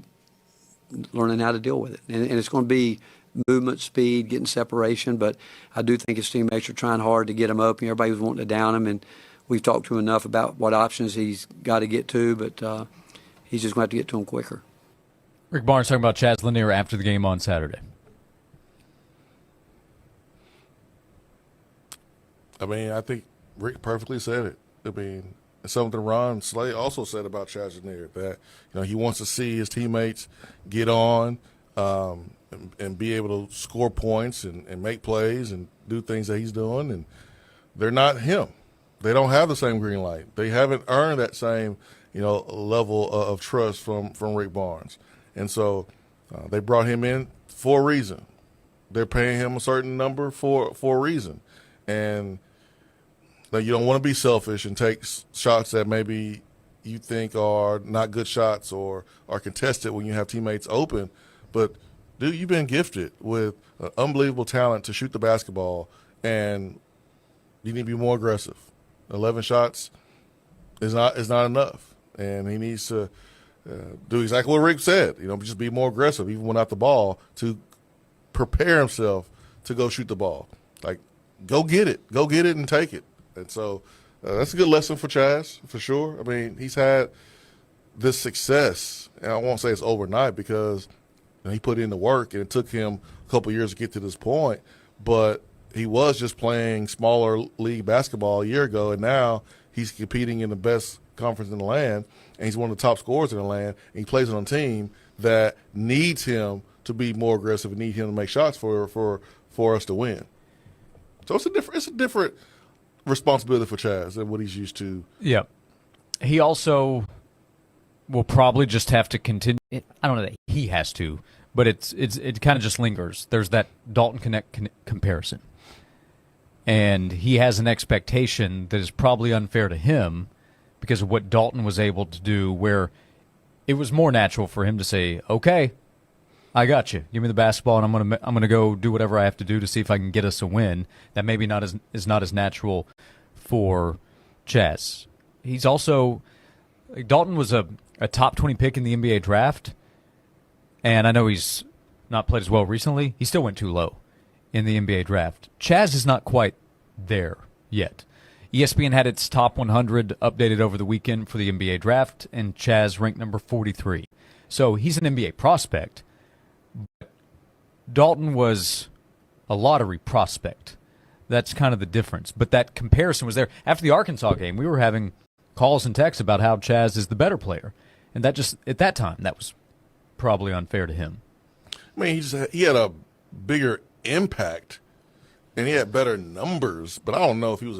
learning how to deal with it, and it's going to be movement, speed, getting separation. But I do think his teammates are trying hard to get him open. Everybody was wanting to down him, and we've talked to him enough about what options he's got to get to, but he's just going to have to get to him quicker. Rick Barnes talking about Chaz Lanier after the game on Saturday. I mean, I think Rick perfectly said it. I mean, something Ron Slay also said about Chaz Lanier, that he wants to see his teammates get on and be able to score points and make plays and do things that he's doing. And they're not him. They don't have the same green light. They haven't earned that same level of trust from Rick Barnes. And so they brought him in for a reason. They're paying him a certain number for a reason. And you don't want to be selfish and take shots that maybe you think are not good shots or are contested when you have teammates open. But, dude, you've been gifted with unbelievable talent to shoot the basketball, and you need to be more aggressive. 11 shots is not enough. And he needs to do exactly what Rick said, just be more aggressive, even without the ball, to prepare himself to go shoot the ball. Like, go get it and take it. And so that's a good lesson for Chaz, for sure. I mean, he's had this success, and I won't say it's overnight because he put in the work, and it took him a couple years to get to this point, but he was just playing smaller league basketball a year ago, and now he's competing in the best conference in the land, and he's one of the top scorers in the land, and he plays on a team that needs him to be more aggressive and need him to make shots for us to win. So it's a different responsibility for Chaz than what he's used to. Yeah. He also will probably just have to continue. I don't know that he has to, but it kind of just lingers. There's that Dalton Connect comparison. And he has an expectation that is probably unfair to him because of what Dalton was able to do, where it was more natural for him to say, okay, I got you. Give me the basketball, and I'm gonna go do whatever I have to do to see if I can get us a win. That maybe is not as natural for Chaz. He's also Dalton was a top 20 pick in the NBA draft, and I know he's not played as well recently. He still went too low in the NBA draft. Chaz is not quite there yet. ESPN had its top 100 updated over the weekend for the NBA draft, and Chaz ranked number 43. So he's an NBA prospect. But Dalton was a lottery prospect. That's kind of the difference. But that comparison was there. After the Arkansas game, we were having calls and texts about how Chaz is the better player. And that just, at that time, that was probably unfair to him. I mean, he had a bigger impact, and he had better numbers, but I don't know if he was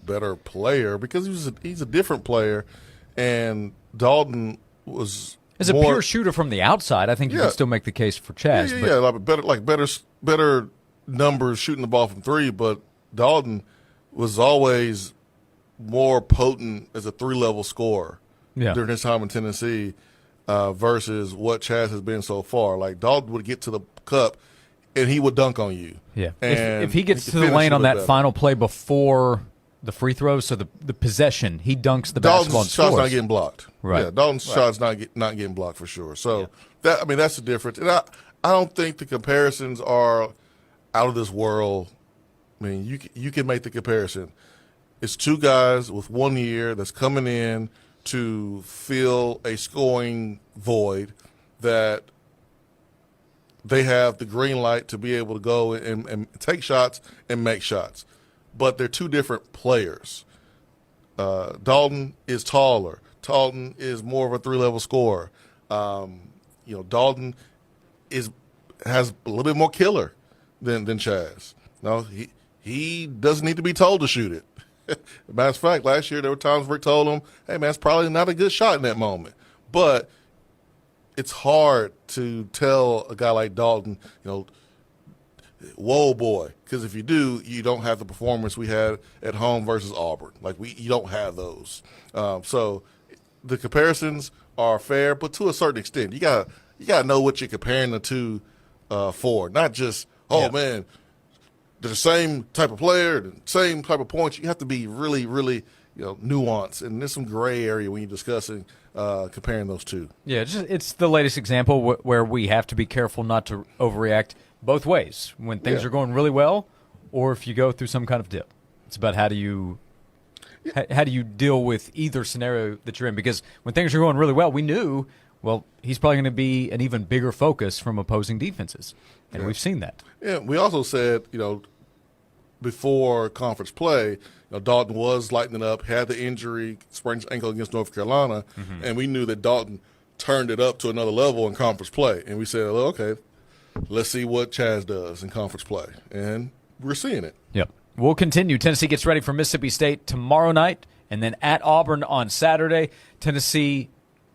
better player because he's a different player, and Dalton was as a pure shooter from the outside. I think you can still make the case for Chaz. Better numbers shooting the ball from three, but Dalton was always more potent as a three-level scorer during his time in Tennessee versus what Chaz has been so far. Like, Dalton would get to the cup, and he would dunk on you. Yeah. If he gets to the lane on that final play before the free throws, so the possession, he dunks the basketball and scores. Dalton's shot's not getting blocked. Right. Yeah, Dalton's shot's not getting blocked for sure. So, that's the difference. And I don't think the comparisons are out of this world. I mean, you can make the comparison. It's two guys with 1 year that's coming in to fill a scoring void that they have the green light to be able to go and take shots and make shots. But they're two different players. Dalton is taller. Dalton is more of a three-level scorer. Dalton has a little bit more killer than Chaz. No, he doesn't need to be told to shoot it. Matter of fact, last year there were times where Rick told him, hey, man, it's probably not a good shot in that moment. But it's hard to tell a guy like Dalton, whoa, boy, because if you do, you don't have the performance we had at home versus Auburn. You don't have those. So the comparisons are fair, but to a certain extent. You gotta know what you're comparing the two for, not just, man, they're the same type of player, the same type of points. You have to be really, really, nuanced, and there's some gray area when you're discussing comparing those two. Yeah, it's the latest example where we have to be careful not to overreact both ways when things are going really well, or if you go through some kind of dip. It's about how do you deal with either scenario that you're in, because when things are going really well, we knew, he's probably going to be an even bigger focus from opposing defenses, and we've seen that. Yeah, we also said, before conference play, Dalton was lightening up, had the injury, sprained his ankle against North Carolina, and we knew that Dalton turned it up to another level in conference play. And we said, okay, let's see what Chaz does in conference play. And we're seeing it. Yep. We'll continue. Tennessee gets ready for Mississippi State tomorrow night, and then at Auburn on Saturday. Tennessee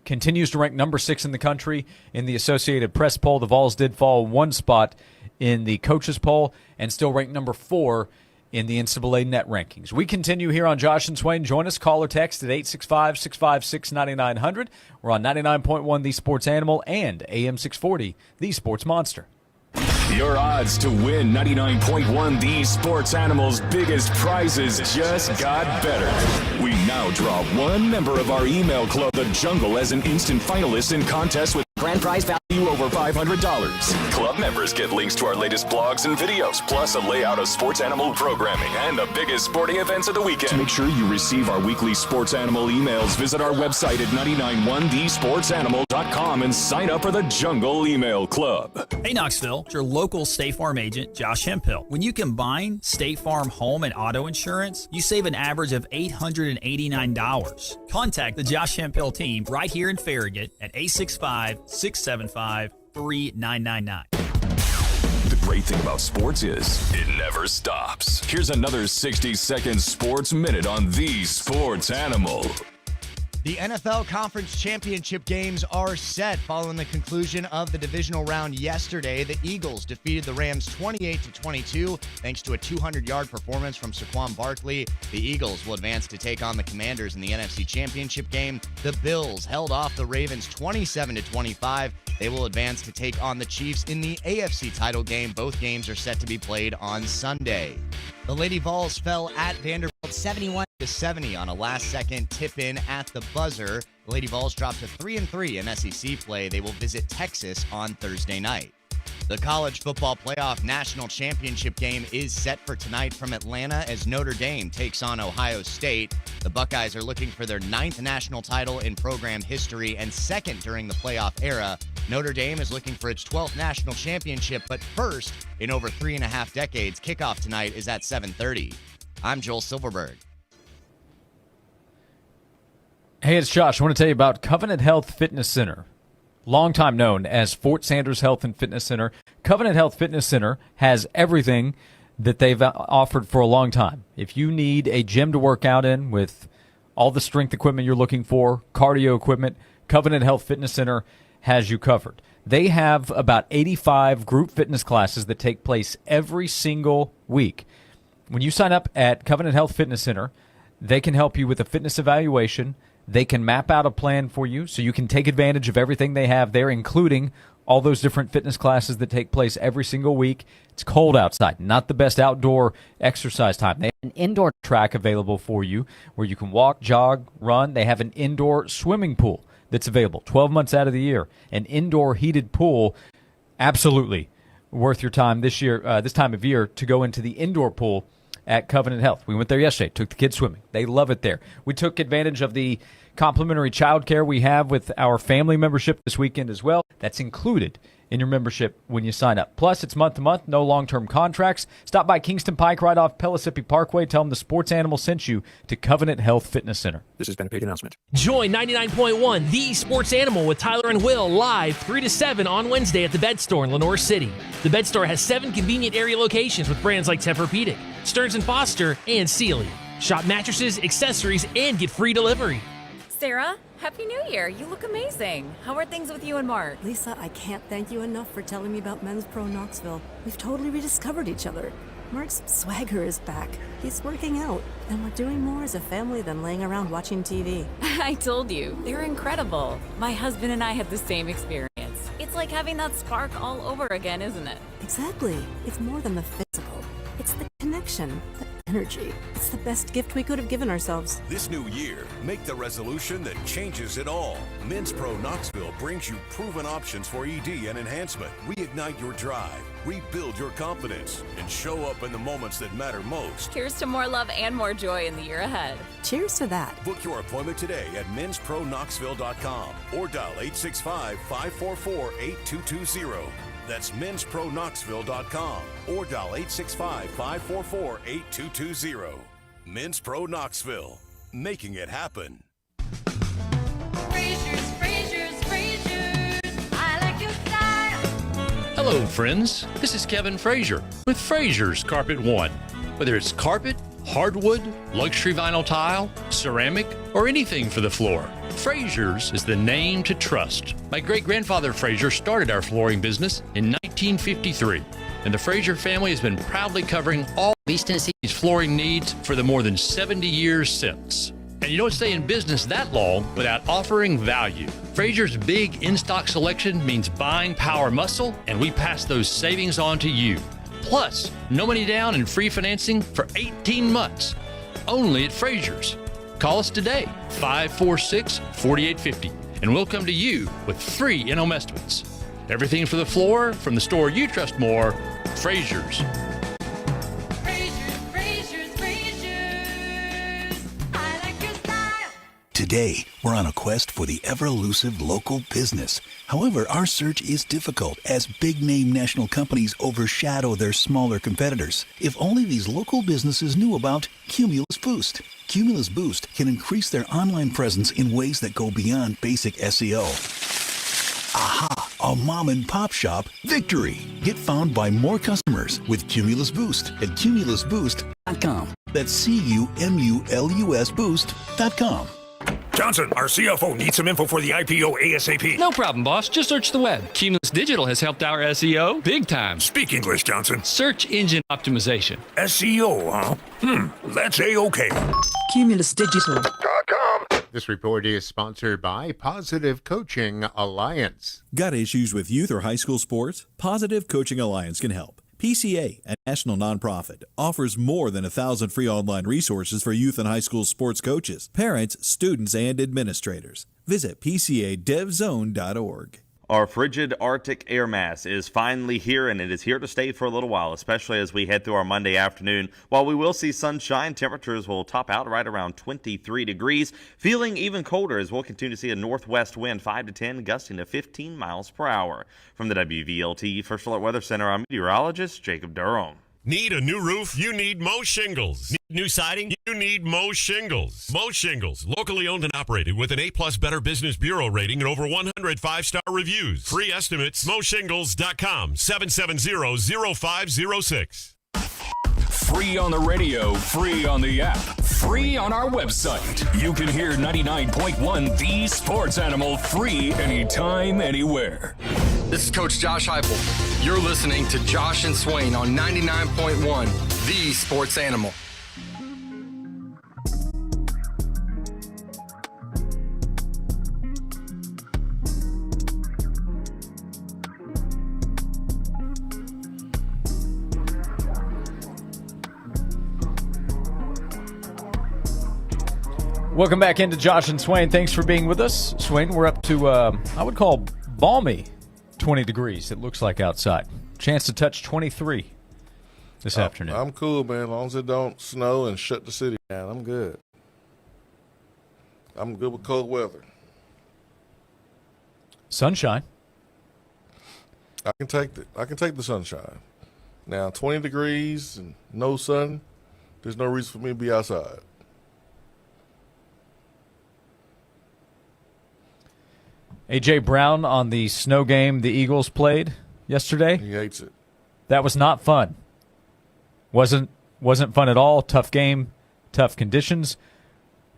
continues to rank number 6 in the country in the Associated Press poll. The Vols did fall one spot in the coaches poll and still ranked number 4 in the NCAA net rankings. We continue here on Josh and Swain. Join us. Call or text at 865-656-9900. We're on 99.1 The Sports Animal and AM 640 The Sports Monster. Your odds to win 99.1 The Sports Animal's biggest prizes just got better. We now draw one member of our email club, The Jungle, as an instant finalist in contests with grand prize value over $500. Club members get links to our latest blogs and videos, plus a layout of Sports Animal programming and the biggest sporting events of the weekend. To make sure you receive our weekly Sports Animal emails, visit our website at 991thesportsanimal.com and sign up for the Jungle Email Club. Hey Knoxville, it's your local State Farm agent, Josh Hemphill. When you combine State Farm home and auto insurance, you save an average of $889. Contact the Josh Hemphill team right here in Farragut at 865-675-3999. The great thing about sports is it never stops. Here's another 60-second sports minute on The Sports Animal. The NFL Conference Championship games are set following the conclusion of the divisional round yesterday. The Eagles defeated the Rams 28-22 thanks to a 200-yard performance from Saquon Barkley. The Eagles will advance to take on the Commanders in the NFC Championship game. The Bills held off the Ravens 27-25. They will advance to take on the Chiefs in the AFC title game. Both games are set to be played on Sunday. The Lady Vols fell at Vanderbilt 71-70 on a last-second tip-in at the buzzer. The Lady Vols dropped to 3-3 in SEC play. They will visit Texas on Thursday night. The College Football Playoff National Championship game is set for tonight from Atlanta as Notre Dame takes on Ohio State. The Buckeyes are looking for their 9th national title in program history and 2nd during the playoff era. Notre Dame is looking for its 12th national championship, but first in over 3.5 decades. Kickoff tonight is at 7:30. I'm Joel Silverberg. Hey, it's Josh. I want to tell you about Covenant Health Fitness Center. Long time known as Fort Sanders Health and Fitness Center, Covenant Health Fitness Center has everything that they've offered for a long time. If you need a gym to work out in with all the strength equipment you're looking for, cardio equipment, Covenant Health Fitness Center has you covered. They have about 85 group fitness classes that take place every single week. When you sign up at Covenant Health Fitness Center, they can help you with a fitness evaluation. They can map out a plan for you so you can take advantage of everything they have there, including all those different fitness classes that take place every single week. It's cold outside, not the best outdoor exercise time. They have an indoor track available for you where you can walk, jog, run. They have an indoor swimming pool that's available 12 months out of the year. An indoor heated pool, absolutely worth your time this year, this time of year, to go into the indoor pool at Covenant Health. We went there yesterday, took the kids swimming. They love it there. We took advantage of the complimentary childcare we have with our family membership this weekend as well. That's included in your membership when you sign up. Plus, it's month to month, no long-term contracts. Stop by Kingston Pike right off Pellissippi Parkway. Tell them the Sports Animal sent you to Covenant Health Fitness Center. This has been a paid announcement. Join 99.1 The Sports Animal with Tyler and Will live 3 to 7 on Wednesday at the Bed Store in Lenore City. The Bed Store has 7 convenient area locations with brands like Tempur-Pedic, Stearns & Foster, and Sealy. Shop mattresses, accessories, and get free delivery. Sarah, Happy New Year. You look amazing. How are things with you and Mark? Lisa, I can't thank you enough for telling me about Men's Pro Knoxville. We've totally rediscovered each other. Mark's swagger is back. He's working out, and we're doing more as a family than laying around watching TV. I told you, they're incredible. My husband and I had the same experience. It's like having that spark all over again, isn't it? Exactly. It's more than the physical. It's the connection, the energy. It's the best gift we could have given ourselves. This new year, make the resolution that changes it all. Men's Pro Knoxville brings you proven options for ED and enhancement. Reignite your drive, rebuild your confidence, and show up in the moments that matter most. Here's to more love and more joy in the year ahead. Cheers to that. Book your appointment today at menspronknoxville.com or dial 865-544-8220. That's menspronknoxville.com or dial 865-544-8220. Men's Pro Knoxville, making it happen. Hello, friends. This is Kevin Frazier with Frazier's Carpet One. Whether it's carpet, hardwood, luxury vinyl tile, ceramic, or anything for the floor, Frazier's is the name to trust. My great-grandfather Frazier started our flooring business in 1953, and the Frazier family has been proudly covering all East Tennessee's flooring needs for the more than 70 years since. And you don't stay in business that long without offering value. Frazier's big in-stock selection means buying power muscle, and we pass those savings on to you. Plus, no money down and free financing for 18 months. Only at Frazier's. Call us today, 546-4850, and we'll come to you with free in-home estimates. Everything for the floor from the store you trust more, Frazier's. Today, we're on a quest for the ever-elusive local business. However, our search is difficult as big-name national companies overshadow their smaller competitors. If only these local businesses knew about Cumulus Boost. Cumulus Boost can increase their online presence in ways that go beyond basic SEO. Aha! A mom-and-pop shop victory! Get found by more customers with Cumulus Boost at cumulusboost.com. That's CUMULUS Boost.com. Johnson, our CFO needs some info for the IPO ASAP. No problem, boss. Just search the web. Cumulus Digital has helped our SEO big time. Speak English, Johnson. Search engine optimization. SEO, huh? That's A-OK. CumulusDigital.com. This report is sponsored by Positive Coaching Alliance. Got issues with youth or high school sports? Positive Coaching Alliance can help. PCA, a national nonprofit, offers more than 1,000 free online resources for youth and high school sports coaches, parents, students, and administrators. Visit PCADevZone.org. Our frigid Arctic air mass is finally here, and it is here to stay for a little while, especially as we head through our Monday afternoon. While we will see sunshine, temperatures will top out right around 23 degrees, feeling even colder as we'll continue to see a northwest wind 5 to 10, gusting to 15 miles per hour. From the WVLT First Alert Weather Center, I'm meteorologist Jacob Durham. Need a new roof? You need Mo Shingles. Need new siding? You need Mo Shingles. Mo Shingles, locally owned and operated with an A+ Better Business Bureau rating and over 100 5-star reviews. Free estimates, moshingles.com, 770-0506. Free on the radio, free on the app, free on our website. You can hear 99.1 The Sports Animal free anytime, anywhere. This is Coach Josh Heupel. You're listening to Josh and Swain on 99.1 The Sports Animal. Welcome back into Josh and Swain. Thanks for being with us. Swain, we're up to, I would call balmy 20 degrees, it looks like outside. Chance to touch 23 this afternoon. I'm cool, man. As long as it don't snow and shut the city down, I'm good. I'm good with cold weather. Sunshine. I can take the sunshine. Now, 20 degrees and no sun, there's no reason for me to be outside. A.J. Brown on the snow game the Eagles played yesterday. He hates it. That was not fun. Wasn't fun at all. Tough game, tough conditions.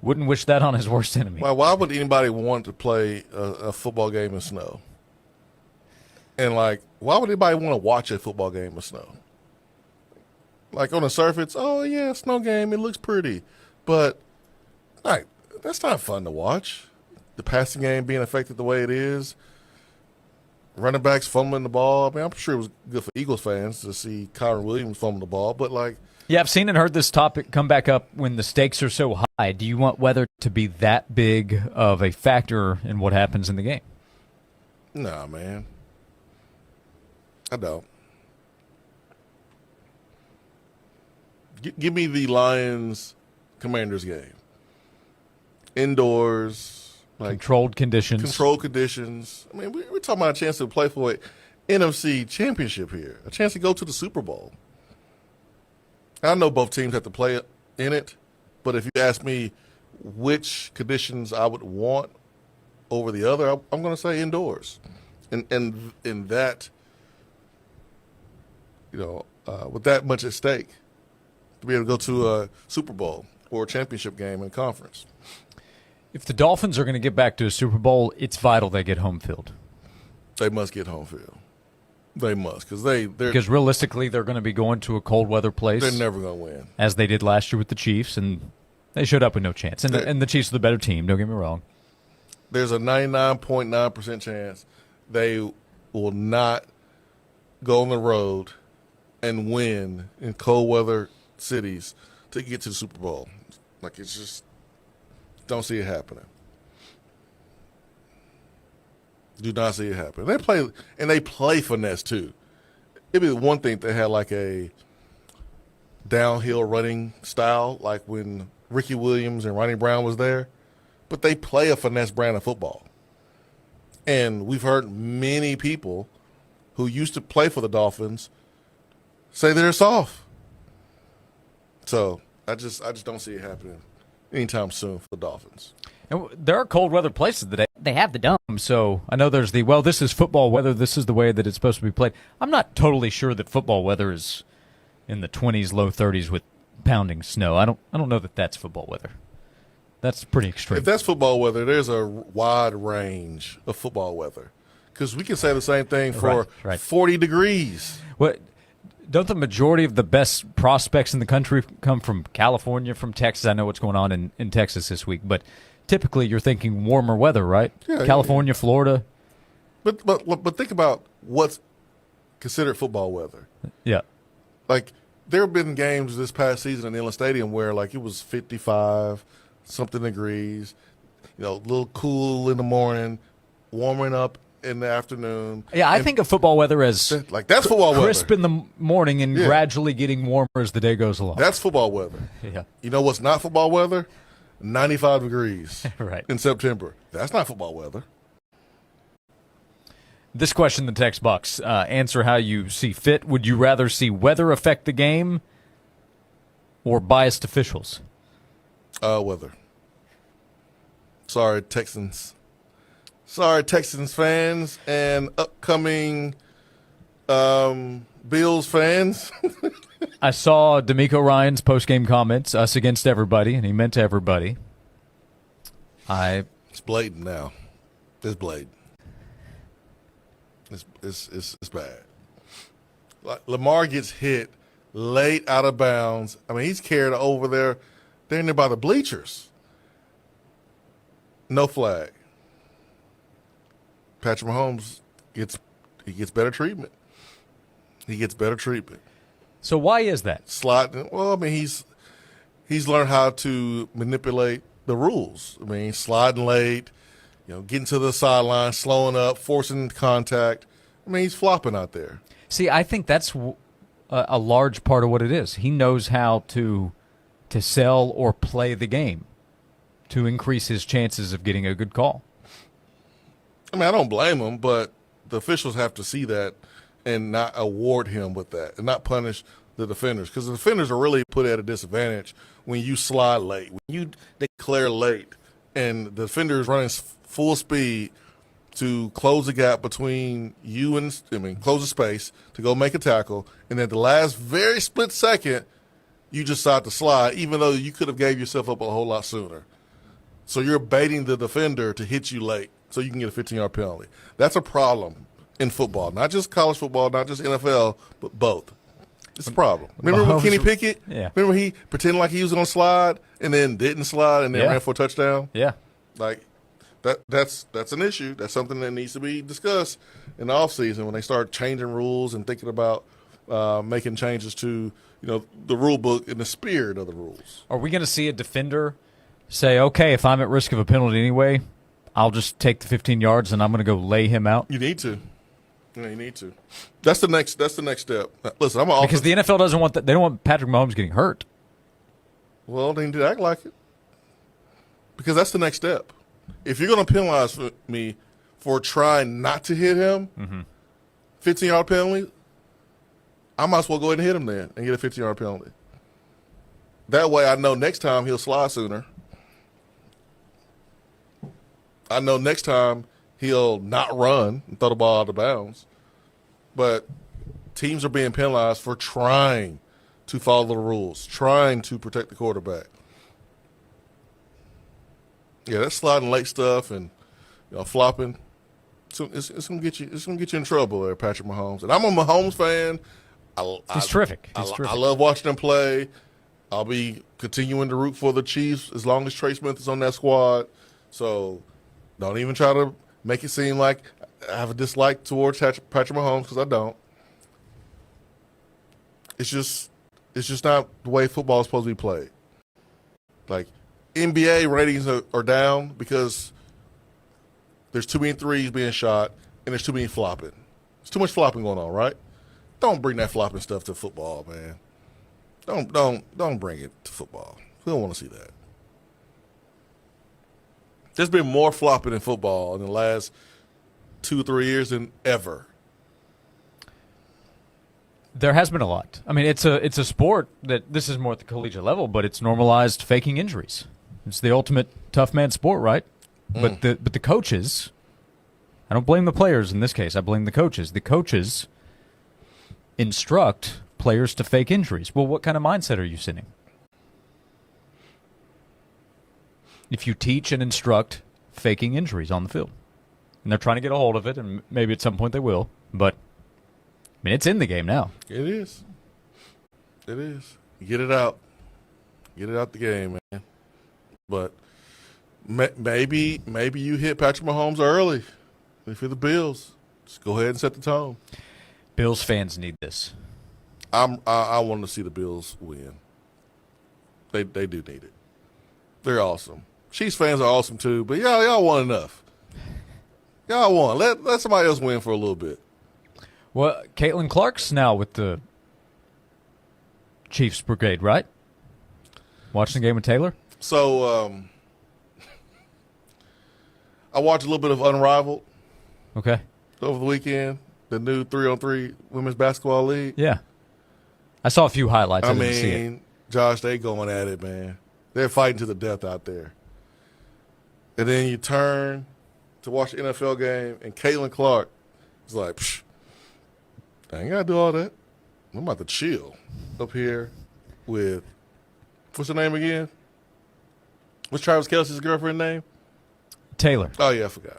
Wouldn't wish that on his worst enemy. Why would anybody want to play a football game in snow? And, why would anybody want to watch a football game in snow? On the surface, oh, yeah, snow game, it looks pretty. But, that's not fun to watch. The passing game being affected the way it is, running backs fumbling the ball. I mean, I'm sure it was good for Eagles fans to see Kyron Williams fumble the ball, but yeah, I've seen and heard this topic come back up when the stakes are so high. Do you want weather to be that big of a factor in what happens in the game? Nah, man. I don't. Give me the Lions-Commanders game. Indoors. Controlled conditions. Controlled conditions. I mean, we're talking about a chance to play for an NFC championship here, a chance to go to the Super Bowl. I know both teams have to play in it, but if you ask me which conditions I would want over the other, I'm going to say indoors. And in that, with that much at stake, to be able to go to a Super Bowl or a championship game in conference. If the Dolphins are going to get back to a Super Bowl, it's vital they get home field. They must get home field. They must, because realistically, they're going to be going to a cold weather place. They're never going to win, as they did last year with the Chiefs, and they showed up with no chance. And the Chiefs are the better team. Don't get me wrong. There's a 99.9% chance they will not go on the road and win in cold weather cities to get to the Super Bowl. It's just. Don't see it happening. Do not see it happen. They play finesse too. It'd be one thing if they had a downhill running style, like when Ricky Williams and Ronnie Brown was there, but they play a finesse brand of football. And we've heard many people who used to play for the Dolphins say they're soft. So I just don't see it happening anytime soon for the Dolphins. And there are cold weather places today. They have the dome, so I know there's this is football weather, this is the way that it's supposed to be played. I'm not totally sure that football weather is in the 20s, low 30s with pounding snow. I don't know that that's football weather. That's pretty extreme. If that's football weather, there's a wide range of football weather. Because we can say the same thing for 40 degrees. What? Don't the majority of the best prospects in the country come from California, from Texas? I know what's going on in Texas this week, but typically you're thinking warmer weather, right? Yeah, California, Florida. But think about what's considered football weather. Yeah. There have been games this past season in Inland Stadium where it was 55-something degrees, a little cool in the morning, warming up in the afternoon. Yeah, I think of football weather as that's football weather. Crisp in the morning and gradually getting warmer as the day goes along. That's football weather. Yeah. You know what's not football weather? 95 degrees in September. That's not football weather. This question in the text box, answer how you see fit. Would you rather see weather affect the game or biased officials? Weather. Sorry, Texans. Sorry, Texans fans and upcoming Bills fans. I saw D'Amico Ryan's post-game comments, us against everybody, and he meant everybody. It's blatant now. It's blatant. It's bad. Like Lamar gets hit late out of bounds. I mean, he's carried over there. They're in there by the bleachers. No flag. Patrick Mahomes gets better treatment. He gets better treatment. So why is that? Sliding. Well, I mean, he's learned how to manipulate the rules. I mean, sliding late, getting to the sideline, slowing up, forcing contact. I mean, he's flopping out there. See, I think that's a large part of what it is. He knows how to sell or play the game to increase his chances of getting a good call. I mean, I don't blame him, but the officials have to see that and not award him with that and not punish the defenders, because the defenders are really put at a disadvantage when you slide late, when you declare late, and the defender is running full speed to close the gap between you and, close the space to go make a tackle, and at the last very split second, you just decide to slide, even though you could have gave yourself up a whole lot sooner. So you're baiting the defender to hit you late so you can get a 15-yard penalty. That's a problem in football, not just college football, not just NFL, but both. It's a problem. Remember when Kenny Pickett? Yeah. Remember he pretended like he was going to slide and then didn't slide and then ran for a touchdown? Yeah. Like, that's an issue. That's something that needs to be discussed in the offseason when they start changing rules and thinking about making changes to, the rule book and the spirit of the rules. Are we going to see a defender say, okay, if I'm at risk of a penalty anyway, I'll just take the 15 yards and I'm going to go lay him out? You need to. Yeah, you need to. That's the next step. Listen, because the NFL doesn't want that. They don't want Patrick Mahomes getting hurt. Well, they need to act like it, because that's the next step. If you're going to penalize me for trying not to hit him, 15-yard penalty, I might as well go ahead and hit him then and get a 15-yard penalty. That way I know next time he'll slide sooner. I know next time he'll not run and throw the ball out of bounds. But teams are being penalized for trying to follow the rules, trying to protect the quarterback. Yeah, that sliding late stuff and flopping. So it's gonna get you. It's gonna get you in trouble there, Patrick Mahomes. And I'm a Mahomes fan. He's terrific. I love watching him play. I'll be continuing to root for the Chiefs as long as Trey Smith is on that squad. So don't even try to make it seem like I have a dislike towards Patrick Mahomes, because I don't. It's just not the way football is supposed to be played. Like, NBA ratings are down because there's too many threes being shot and there's too many flopping. There's too much flopping going on, right? Don't bring that flopping stuff to football, man. Don't bring it to football. We don't want to see that. There's been more flopping in football in the last 2-3 years than ever. There has been a lot. I mean, it's a sport that, this is more at the collegiate level, but it's normalized faking injuries. It's the ultimate tough man sport, right? But the coaches, I don't blame the players in this case. I blame the coaches. The coaches instruct players to fake injuries. Well, what kind of mindset are you setting? If you teach and instruct faking injuries on the field, and they're trying to get a hold of it, and maybe at some point they will, but I mean, it's in the game now. It is. It is. Get it out. Get it out the game, man. But maybe you hit Patrick Mahomes early. If you're the Bills, just go ahead and set the tone. Bills fans need this. I want to see the Bills win. They do need it. They're awesome. Chiefs fans are awesome too, but y'all won enough. Y'all won. Let somebody else win for a little bit. Well, Caitlin Clark's now with the Chiefs brigade, right? Watching the game with Taylor? So I watched a little bit of Unrivaled. Okay. Over the weekend, the new 3-on-3 women's basketball league. Yeah. I saw a few highlights. I didn't see it. Josh, they going at it, man. They're fighting to the death out there. And then you turn to watch the NFL game, and Caitlin Clark is like, psh, I ain't got to do all that. I'm about to chill up here with, what's her name again? What's Travis Kelce's girlfriend name? Taylor. Oh, yeah, I forgot.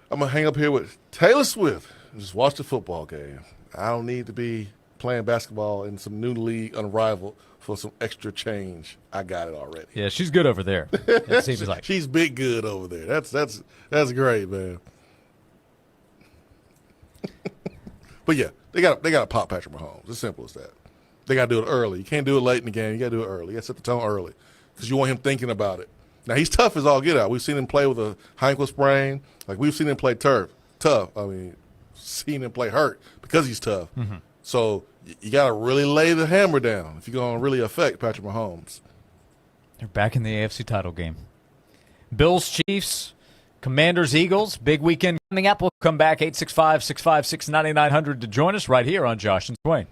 I'm going to hang up here with Taylor Swift and just watch the football game. I don't need to be playing basketball in some new league unrivaled for some extra change. I got it already. Yeah, she's good over there. It seems like she's big good over there. That's great, man. But yeah, they got to pop Patrick Mahomes. As simple as that. They got to do it early. You can't do it late in the game. You got to do it early. You got to set the tone early because you want him thinking about it. Now he's tough as all get out. We've seen him play with a ankle sprain. Like we've seen him play tough. I mean, seen him play hurt because he's tough. Mm-hmm. So you got to really lay the hammer down if you're going to really affect Patrick Mahomes. they're back in the AFC title game. Bills, Chiefs, Commanders, Eagles. Big weekend coming up. We'll come back 865-656-9900 to join us right here on Josh and Swain.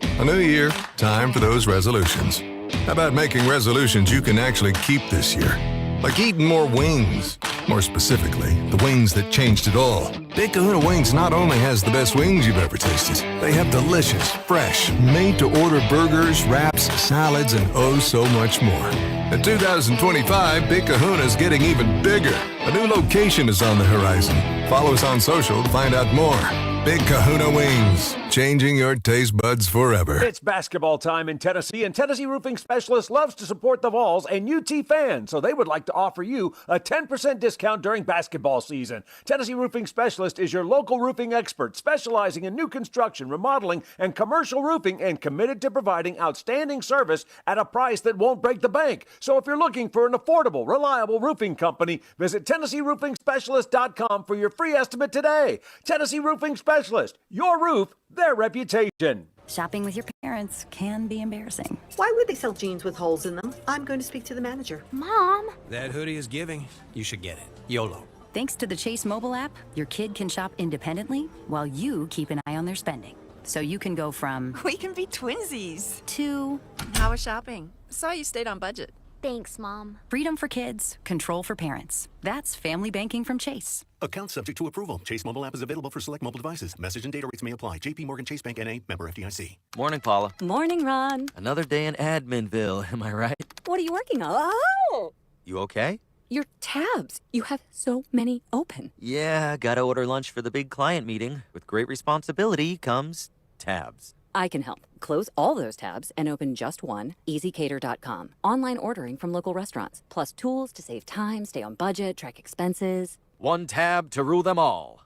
A new year, time for those resolutions. How about making resolutions you can actually keep this year? Like eating more wings. More specifically, the wings that changed it all. Big Kahuna Wings not only has the best wings you've ever tasted, they have delicious, fresh, made-to-order burgers, wraps, salads, and oh so much more. In 2025, Big Kahuna's getting even bigger. A new location is on the horizon. Follow us on social to find out more. Big Kahuna Wings, changing your taste buds forever. It's basketball time in Tennessee, and Tennessee Roofing Specialist loves to support the Vols and UT fans, so they would like to offer you a 10% discount during basketball season. Tennessee Roofing Specialist is your local roofing expert, specializing in new construction, remodeling, and commercial roofing, and committed to providing outstanding service at a price that won't break the bank. So if you're looking for an affordable, reliable roofing company, visit TennesseeRoofingSpecialist.com for your free estimate today. Tennessee Roofing Specialist, your roof, their reputation. Shopping with your parents can be embarrassing. Why would they sell jeans with holes in them? I'm going to speak to the manager. Mom! That hoodie is giving. You should get it. YOLO. Thanks to the Chase mobile app, your kid can shop independently while you keep an eye on their spending. So you can go from... We can be twinsies. ...to... How was shopping? Saw you stayed on budget. Thanks, Mom. Freedom for kids, control for parents. That's family banking from Chase. Account subject to approval. Chase mobile app is available for select mobile devices. Message and data rates may apply. JP Morgan Chase Bank N.A. Member FDIC. Morning, Paula. Morning, Ron. Another day in Adminville, am I right? What are you working on? Oh! You okay? Your tabs. You have so many open. Yeah, gotta order lunch for the big client meeting. With great responsibility comes tabs. I can help. Close all those tabs and open just one, EasyCater.com. Online ordering from local restaurants, plus tools to save time, stay on budget, track expenses. One tab to rule them all.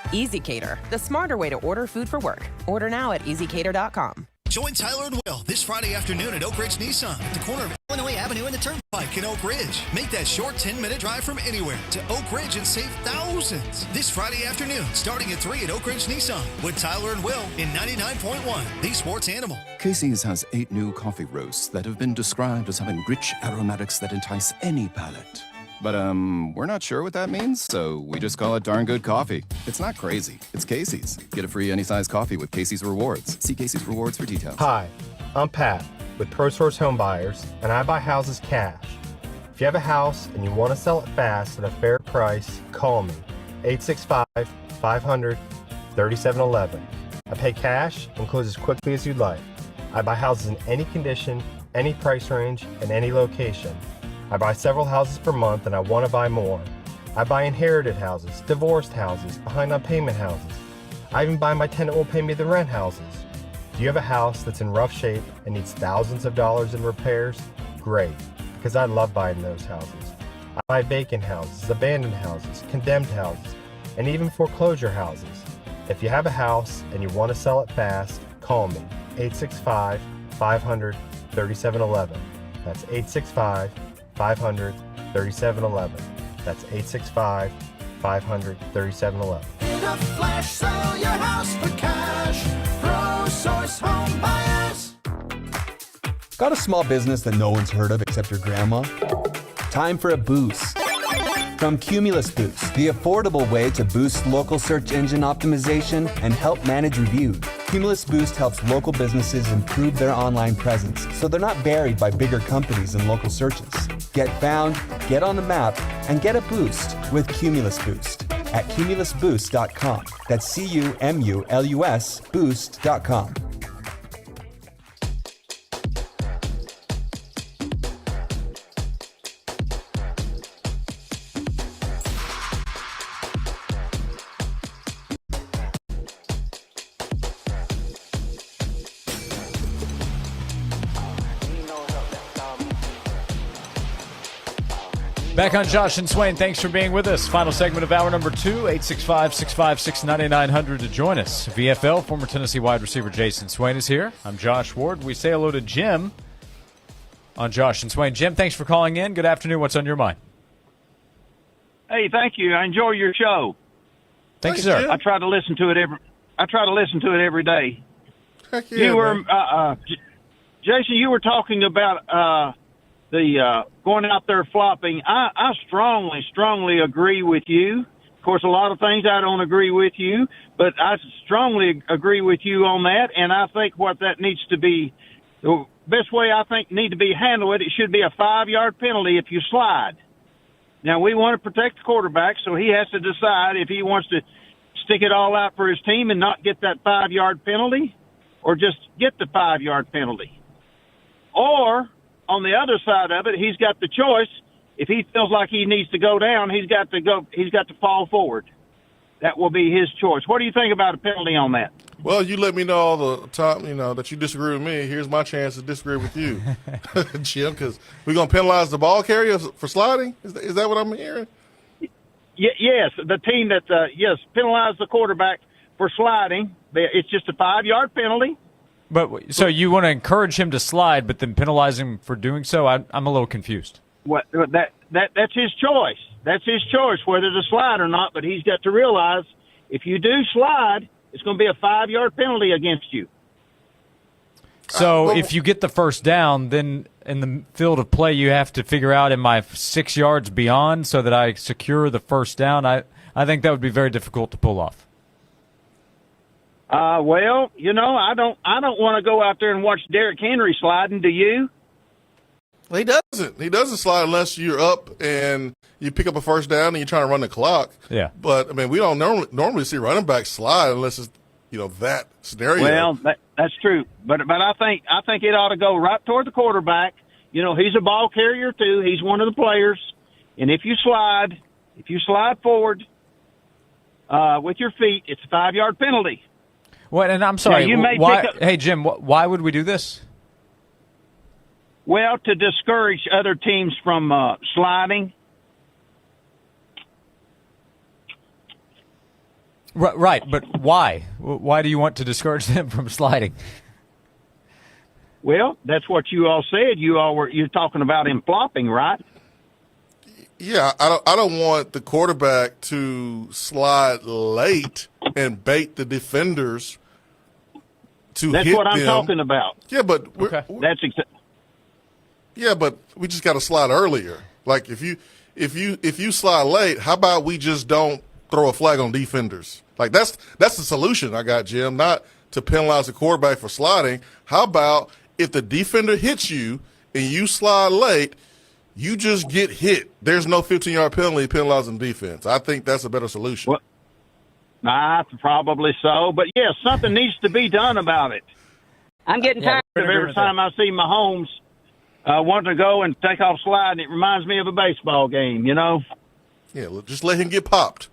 EasyCater, the smarter way to order food for work. Order now at EasyCater.com. Join Tyler and Will this Friday afternoon at Oak Ridge Nissan at the corner of Illinois Avenue and the Turnpike in Oak Ridge. Make that short 10-minute drive from anywhere to Oak Ridge and save thousands. This Friday afternoon, starting at 3 at Oak Ridge Nissan with Tyler and Will in 99.1, the Sports Animal. Casey's has 8 new coffee roasts that have been described as having rich aromatics that entice any palate. But, we're not sure what that means, so we just call it darn good coffee. It's not crazy. It's Casey's. Get a free any-size coffee with Casey's Rewards. See Casey's Rewards for details. Hi, I'm Pat with ProSource Home Buyers, and I buy houses cash. If you have a house and you want to sell it fast at a fair price, call me. 865-500-3711. I pay cash and close as quickly as you'd like. I buy houses in any condition, any price range, and any location. I buy several houses per month and I want to buy more. I buy inherited houses, divorced houses, behind on payment houses. I even buy my tenant will pay me the rent houses. Do you have a house that's in rough shape and needs thousands of dollars in repairs? Great, because I love buying those houses. I buy vacant houses, abandoned houses, condemned houses, and even foreclosure houses. If you have a house and you want to sell it fast, call me. 865-500-3711. That's 865-500-3711. That's 865-500-3711. In a flash, sell your house for cash. ProSource Home Buyers. Got a small business that no one's heard of except your grandma? Time for a boost. From Cumulus Boost, the affordable way to boost local search engine optimization and help manage reviews. Cumulus Boost helps local businesses improve their online presence so they're not buried by bigger companies in local searches. Get found, get on the map, and get a boost with Cumulus Boost. at cumulusboost.com. That's CUMULUS boost.com. Back on Josh and Swain. Thanks for being with us. Final segment of hour number 2, 865-656-9900 to join us. VFL, former Tennessee wide receiver Jason Swain is here. I'm Josh Ward. We say hello to Jim on Josh and Swain. Jim, thanks for calling in. Good afternoon. What's on your mind? Hey, thank you. I enjoy your show. Thank you, sir. I try to listen to it every day. Heck yeah, you were Jason, you were talking about the going out there flopping. I strongly agree with you. Of course, a lot of things I don't agree with you, but I strongly agree with you on that. And I think what that needs to be, the best way I think need to be handled, it should be a 5-yard penalty if you slide. Now, we want to protect the quarterback, so he has to decide if he wants to stick it all out for his team and not get that 5-yard penalty, or just get the 5-yard penalty. Or, on the other side of it, he's got the choice. If he feels like he needs to go down, he's got to fall forward. That will be his choice. What do you think about a penalty on that? Well, you let me know all the time, that you disagree with me. Here's my chance to disagree with you, Jim, because we're going to penalize the ball carrier for sliding? Is that what I'm hearing? Yes, the team that, penalize the quarterback for sliding. It's just a 5-yard penalty. But so you want to encourage him to slide, but then penalize him for doing so? I'm a little confused. That's his choice. That's his choice whether to slide or not. But he's got to realize if you do slide, it's going to be a 5-yard penalty against you. So if you get the first down, then in the field of play, you have to figure out, am I 6 yards beyond so that I secure the first down? I think that would be very difficult to pull off. Well, I don't want to go out there and watch Derrick Henry sliding. Do you? He doesn't. He doesn't slide unless you're up and you pick up a first down and you're trying to run the clock. Yeah. But, we don't normally see running backs slide unless it's, that scenario. Well, that's true. But I think it ought to go right toward the quarterback. He's a ball carrier too. He's one of the players. And if you slide forward with your feet, it's a 5-yard penalty. What? And I'm sorry. Hey, Jim, why would we do this? Well, to discourage other teams from sliding. Right, but why? Why do you want to discourage them from sliding? Well, that's what you all said. You're talking about him flopping, right? Yeah, I don't want the quarterback to slide late and bait the defenders to That's hit what I'm them. talking about. Yeah, but yeah, but we just got to slide earlier. Like if you slide late, how about we just don't throw a flag on defenders? Like that's the solution I got, Jim. Not to penalize the quarterback for sliding. How about if the defender hits you and you slide late, you just get hit. There's no 15-yard penalty penalizing defense. I think that's a better solution. Probably so. But, yes, something needs to be done about it. I'm getting tired of every time I see Mahomes wanting to go and take off sliding. It reminds me of a baseball game, Yeah, just let him get popped.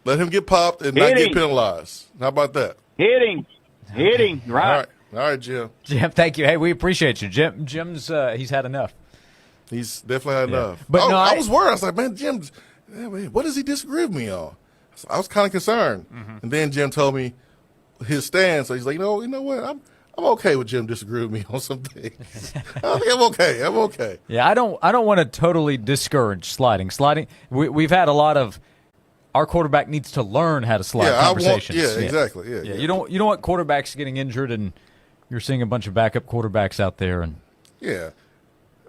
Let him get popped and not get penalized. How about that? Hit him. Right. All right, Jim. Jim, thank you. Hey, we appreciate you. Jim's he's had enough. He's definitely had enough. But I was worried. I was like, man, Jim, what does he disagree with me on? So I was kind of concerned. Mm-hmm. And then Jim told me his stance. So he's like, you know what? I'm okay with Jim disagreeing with me on some things. I think I'm okay. Yeah, I don't want to totally discourage sliding. We've had a lot of our quarterback needs to learn how to slide conversations. Exactly. Yeah. You don't want quarterbacks getting injured and you're seeing a bunch of backup quarterbacks out there and yeah.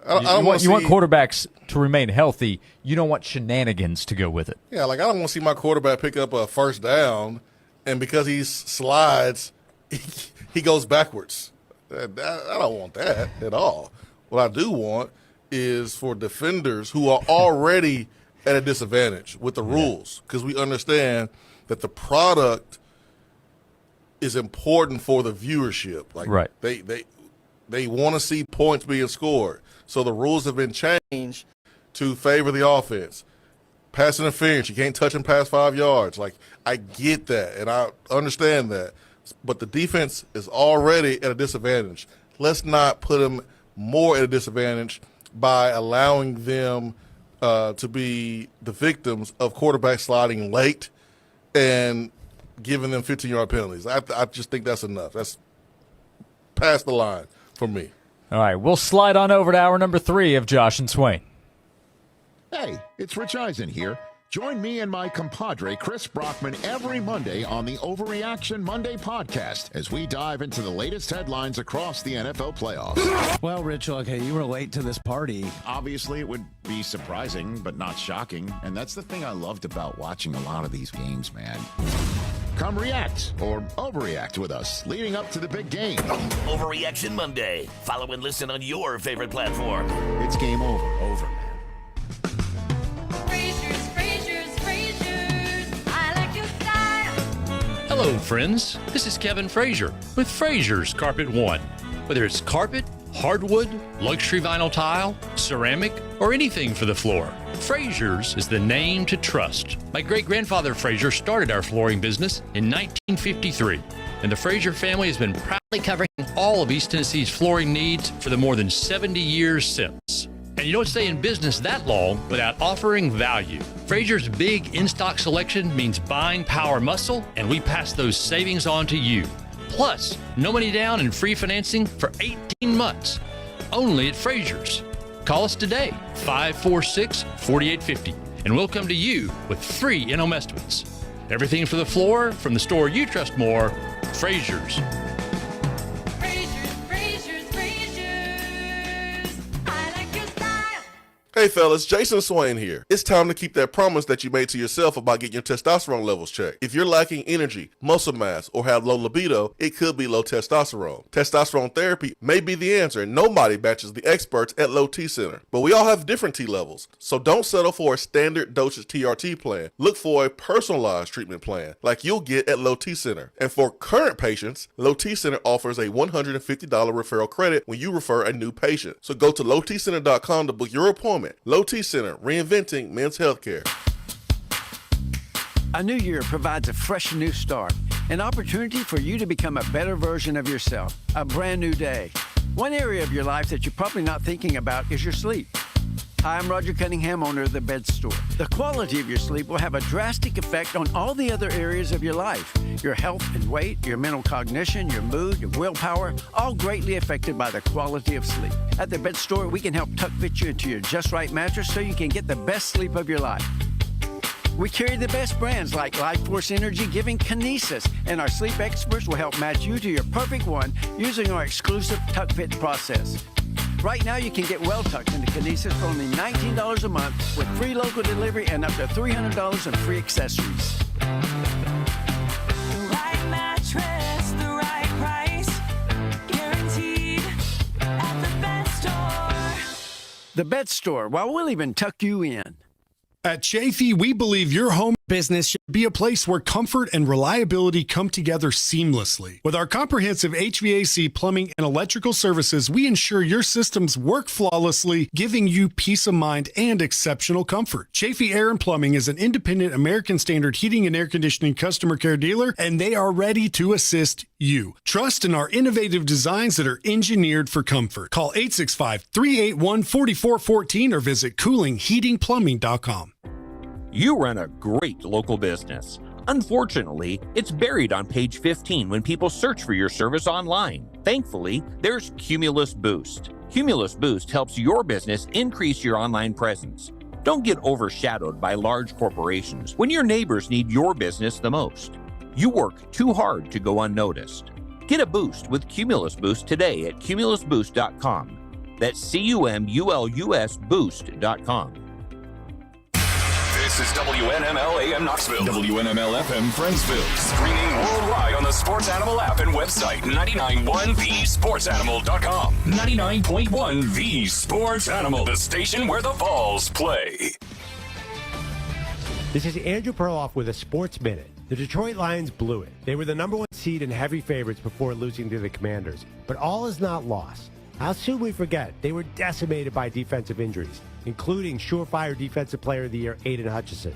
You want quarterbacks to remain healthy. You don't want shenanigans to go with it. Yeah, like I don't want to see my quarterback pick up a first down, and because he slides, he goes backwards. I don't want that at all. What I do want is for defenders who are already at a disadvantage with the rules because we understand that the product is important for the viewership. Like right. They want to see points being scored. So the rules have been changed to favor the offense. Pass interference, you can't touch him past 5 yards. Like, I get that, and I understand that. But the defense is already at a disadvantage. Let's not put them more at a disadvantage by allowing them to be the victims of quarterback sliding late and giving them 15-yard penalties. I just think that's enough. That's past the line for me. All right, we'll slide on over to hour number 3 of Josh and Swain. Hey, it's Rich Eisen here. Join me and my compadre, Chris Brockman, every Monday on the Overreaction Monday podcast as we dive into the latest headlines across the NFL playoffs. Well, Rich, okay, you were late to this party. Obviously, it would be surprising, but not shocking. And that's the thing I loved about watching a lot of these games, man. Come react or overreact with us leading up to the big game. Overreaction Monday. Follow and listen on your favorite platform. It's game over. Over, man. Hello, friends. This is Kevin Frazier with Frazier's Carpet One. Whether it's carpet, hardwood, luxury vinyl tile, ceramic, or anything for the floor, Frazier's is the name to trust. My great-grandfather Frazier started our flooring business in 1953, and the Frazier family has been proudly covering all of East Tennessee's flooring needs for the more than 70 years since. And you don't stay in business that long without offering value. Frazier's big in-stock selection means buying power muscle, and we pass those savings on to you. Plus, no money down and free financing for 18 months. Only at Frazier's. Call us today, 546-4850, and we'll come to you with free in-home estimates. Everything for the floor from the store you trust more, Frazier's. Hey fellas, Jason Swain here. It's time to keep that promise that you made to yourself about getting your testosterone levels checked. If you're lacking energy, muscle mass, or have low libido, it could be low testosterone. Testosterone therapy may be the answer, and nobody matches the experts at Low T Center. But we all have different T levels, so don't settle for a standard dosage TRT plan. Look for a personalized treatment plan, like you'll get at Low T Center. And for current patients, Low T Center offers a $150 referral credit when you refer a new patient. So go to lowtcenter.com to book your appointment. Low T Center, reinventing men's healthcare. A new year provides a fresh new start, an opportunity for you to become a better version of yourself, a brand new day. One area of your life that you're probably not thinking about is your sleep. Hi, I'm Roger Cunningham, owner of The Bed Store. The quality of your sleep will have a drastic effect on all the other areas of your life. Your health and weight, your mental cognition, your mood, your willpower, all greatly affected by the quality of sleep. At The Bed Store, we can help tuck fit you into your just right mattress so you can get the best sleep of your life. We carry the best brands like Life Force Energy Giving Kinesis, and our sleep experts will help match you to your perfect one using our exclusive tuck fit process. Right now, you can get well tucked into Kinesis for only $19 a month with free local delivery and up to $300 in free accessories. The right mattress, the right price, guaranteed at The Bed Store. The Bed Store, well, we'll even tuck you in. At Chafee, we believe your home business should be a place where comfort and reliability come together seamlessly. With our comprehensive HVAC, plumbing, and electrical services, we ensure your systems work flawlessly, giving you peace of mind and exceptional comfort. Chafee Air and Plumbing is an independent American Standard heating and air conditioning customer care dealer, and they are ready to assist you. Trust in our innovative designs that are engineered for comfort. Call 865-381-4414 or visit coolingheatingplumbing.com. You run a great local business. Unfortunately, it's buried on page 15 when people search for your service online. Thankfully, there's Cumulus Boost. Cumulus Boost helps your business increase your online presence. Don't get overshadowed by large corporations when your neighbors need your business the most. You work too hard to go unnoticed. Get a boost with Cumulus Boost today at cumulusboost.com. That's CUMULUS boost.com. This is WNML AM Knoxville, WNML FM Friendsville, streaming worldwide on the Sports Animal app and website, 99.1thesportsanimal.com. 99.1 The Sports Animal, the station where the Vols play. This is Andrew Perloff with a Sports Minute. The Detroit Lions blew it. They were the number 1 seed and heavy favorites before losing to the Commanders. But all is not lost. How soon we forget they were decimated by defensive injuries, including surefire Defensive Player of the Year Aiden Hutchinson.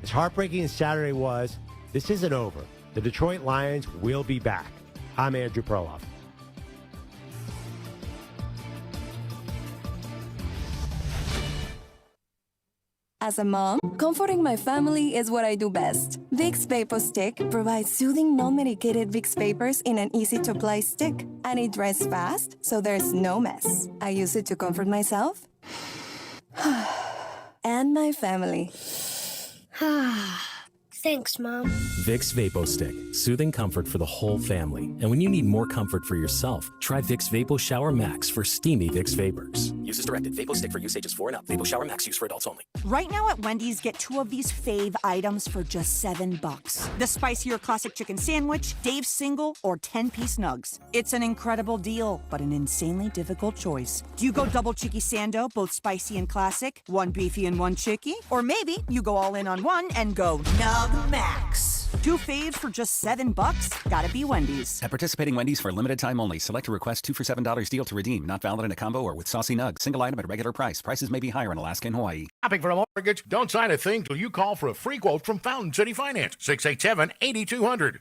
As heartbreaking as Saturday was, this isn't over. The Detroit Lions will be back. I'm Andrew Perloff. As a mom, comforting my family is what I do best. Vicks Vapor Stick provides soothing, non-medicated Vicks vapors in an easy-to-apply stick, and it dries fast, so there's no mess. I use it to comfort myself and my family. Thanks, Mom. Vicks Vapo Stick. Soothing comfort for the whole family. And when you need more comfort for yourself, try Vicks Vapo Shower Max for steamy Vicks Vapors. Use as directed. Vapo Stick for use ages 4 and up. Vapo Shower Max use for adults only. Right now at Wendy's, get 2 of these fave items for just $7. The spicier classic chicken sandwich, Dave's single, or 10-piece nugs. It's an incredible deal, but an insanely difficult choice. Do you go double cheeky sando, both spicy and classic, 1 beefy and 1 chicky? Or maybe you go all in on one and go nug max. 2 faves for just $7? Gotta be Wendy's. At participating Wendy's for a limited time only. Select a request 2 for $7 deal to redeem. Not valid in a combo or with saucy nugs. Single item at a regular price. Prices may be higher in Alaska and Hawaii. Shopping for a mortgage? Don't sign a thing till you call for a free quote from Fountain City Finance. 687-8200.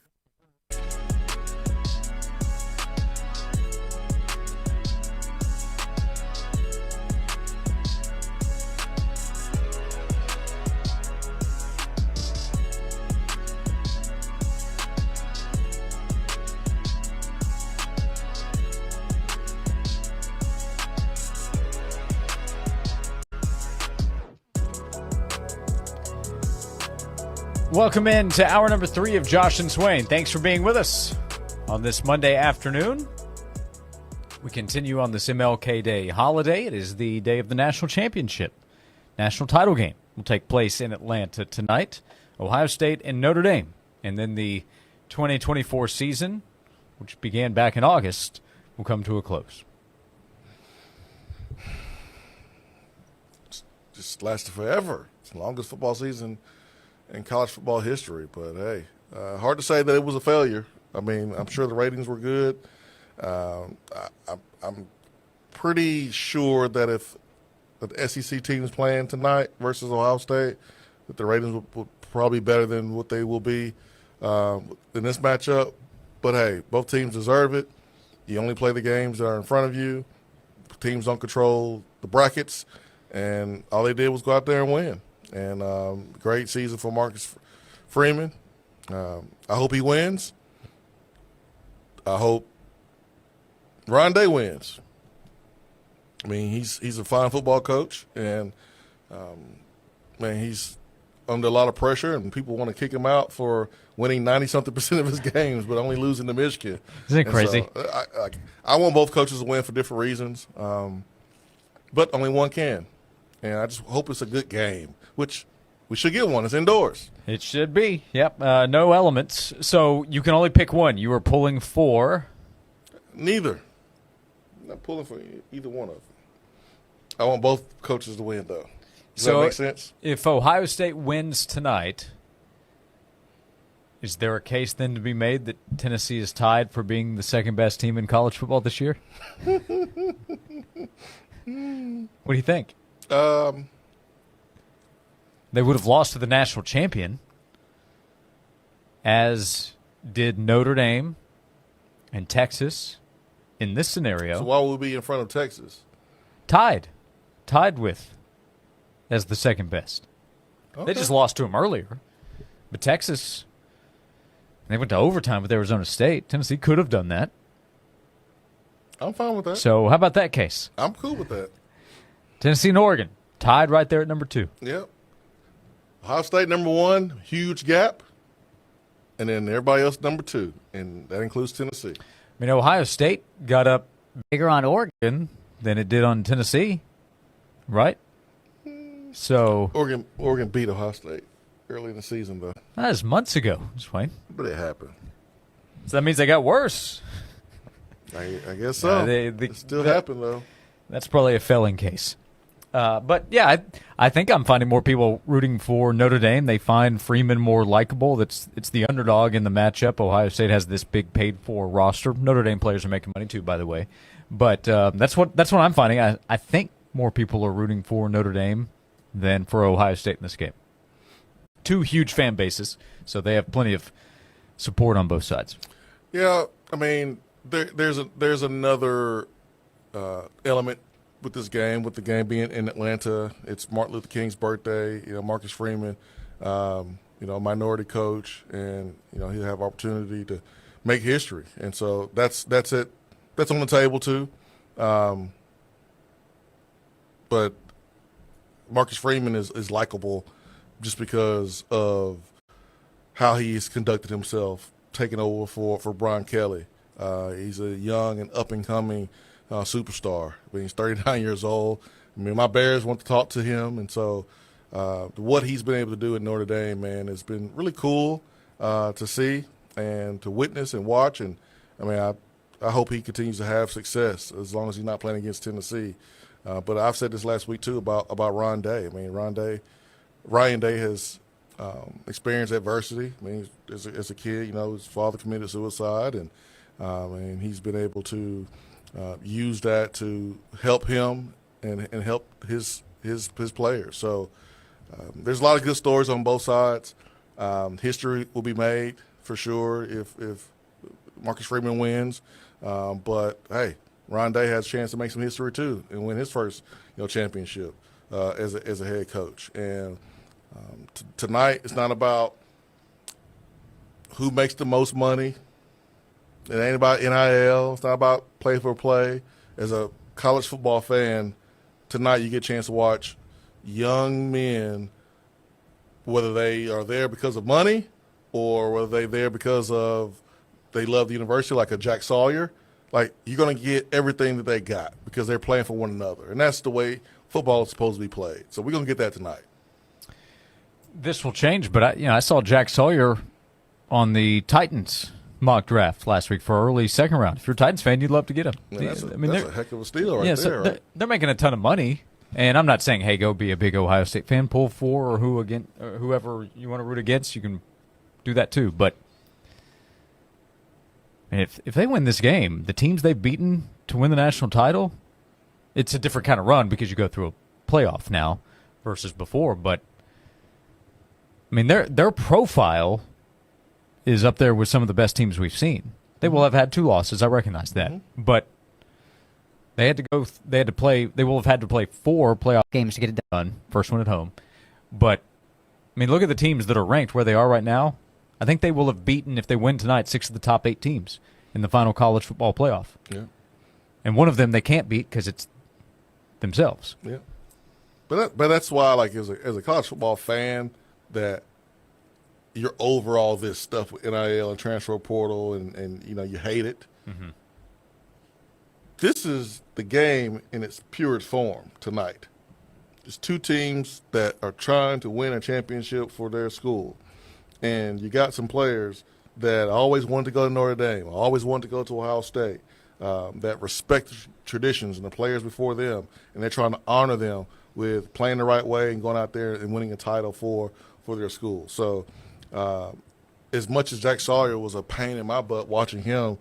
Welcome in to hour number 3 of Josh and Swain. Thanks for being with us on this Monday afternoon. We continue on this MLK Day holiday. It is the day of the national championship. National title game will take place in Atlanta tonight. Ohio State and Notre Dame. And then the 2024 season, which began back in August, will come to a close. It's just lasted forever. It's the longest football season in college football history, but hey, hard to say that it was a failure. I mean, I'm sure the ratings were good. I'm pretty sure that if the SEC team is playing tonight versus Ohio State, that the ratings will probably be better than what they will be in this matchup. But hey, both teams deserve it. You only play the games that are in front of you. Teams don't control the brackets, and all they did was go out there and win. And great season for Marcus Freeman. I hope he wins. I hope Rondé wins. I mean, he's a fine football coach, and man, he's under a lot of pressure, and people want to kick him out for winning 90-something% of his games, but only losing to Michigan. Isn't it crazy? So, I want both coaches to win for different reasons, but only one can. And I just hope it's a good game, which we should get one. It's indoors. It should be. Yep. No elements. So you can only pick one. You were pulling for? Neither. I'm not pulling for either one of them. I want both coaches to win, though. Does that make sense? If Ohio State wins tonight, is there a case then to be made that Tennessee is tied for being the second best team in college football this year? What do you think? They would have lost to the national champion, as did Notre Dame and Texas in this scenario. So why would we be in front of Texas? Tied with as the second best. Okay. They just lost to them earlier. But Texas, they went to overtime with Arizona State. Tennessee could have done that. I'm fine with that. So how about that case? I'm cool with that. Tennessee and Oregon, tied right there at number 2. Yep. Ohio State, number 1, huge gap. And then everybody else, number 2. And that includes Tennessee. I mean, Ohio State got up bigger on Oregon than it did on Tennessee, right? So Oregon beat Ohio State early in the season, though. That was months ago, Swain. But it happened. So that means they got worse. I guess so. It still happened, though. That's probably a failing case. But yeah, I think I'm finding more people rooting for Notre Dame. They find Freeman more likable. It's the underdog in the matchup. Ohio State has this big paid-for roster. Notre Dame players are making money too, by the way. But that's what I'm finding. I think more people are rooting for Notre Dame than for Ohio State in this game. Two huge fan bases, so they have plenty of support on both sides. Yeah, I mean, there's another element with this game, with the game being in Atlanta. It's Martin Luther King's birthday. Marcus Freeman, minority coach, and he'll have opportunity to make history, and so that's it. That's on the table too. But Marcus Freeman is likable just because of how he's conducted himself, taking over for Brian Kelly. He's a young and up-and-coming superstar. I mean, he's 39 years old. I mean, my Bears want to talk to him, and so what he's been able to do at Notre Dame, man, has been really cool to see and to witness and watch. And, I mean, I hope he continues to have success as long as he's not playing against Tennessee. But I've said this last week, too, about Ryan Day. I mean, Ryan Day has experienced adversity. I mean, as a kid, his father committed suicide, and he's been able to use that to help him and help his players. So there's a lot of good stories on both sides. History will be made for sure if Marcus Freeman wins. But hey, Ryan Day has a chance to make some history too and win his first championship as a head coach. And tonight it's not about who makes the most money. It ain't about NIL. It's not about play for play. As a college football fan, tonight you get a chance to watch young men, whether they are there because of money or whether they're there because of they love the university, like a Jack Sawyer. Like, you're going to get everything that they got because they're playing for one another. And that's the way football is supposed to be played. So we're going to get that tonight. This will change, but I saw Jack Sawyer on the Titans mock draft last week for early second round. If you're a Titans fan, you'd love to get him. Yeah, that's a heck of a steal right there. Right? They're making a ton of money, and I'm not saying, hey, go be a big Ohio State fan, pull for or whoever you want to root against. You can do that too. But if they win this game, the teams they've beaten to win the national title, it's a different kind of run because you go through a playoff now versus before. But I mean, their profile is up there with some of the best teams we've seen. They will have had 2 losses. I recognize that, but they will have had to play 4 playoff games to get it done. First one at home, but I mean, look at the teams that are ranked where they are right now. I think they will have beaten, if they win tonight, 6 of the top 8 teams in the final college football playoff. Yeah, and one of them they can't beat because it's themselves. Yeah, but that's why, like, as a college football fan, that you're over all this stuff with NIL and transfer portal, and you hate it. Mm-hmm. This is the game in its purest form tonight. There's 2 teams that are trying to win a championship for their school. And you got some players that always wanted to go to Notre Dame, always wanted to go to Ohio State, that respect the traditions and the players before them, and they're trying to honor them with playing the right way and going out there and winning a title for their school. So as much as Jack Sawyer was a pain in my butt watching him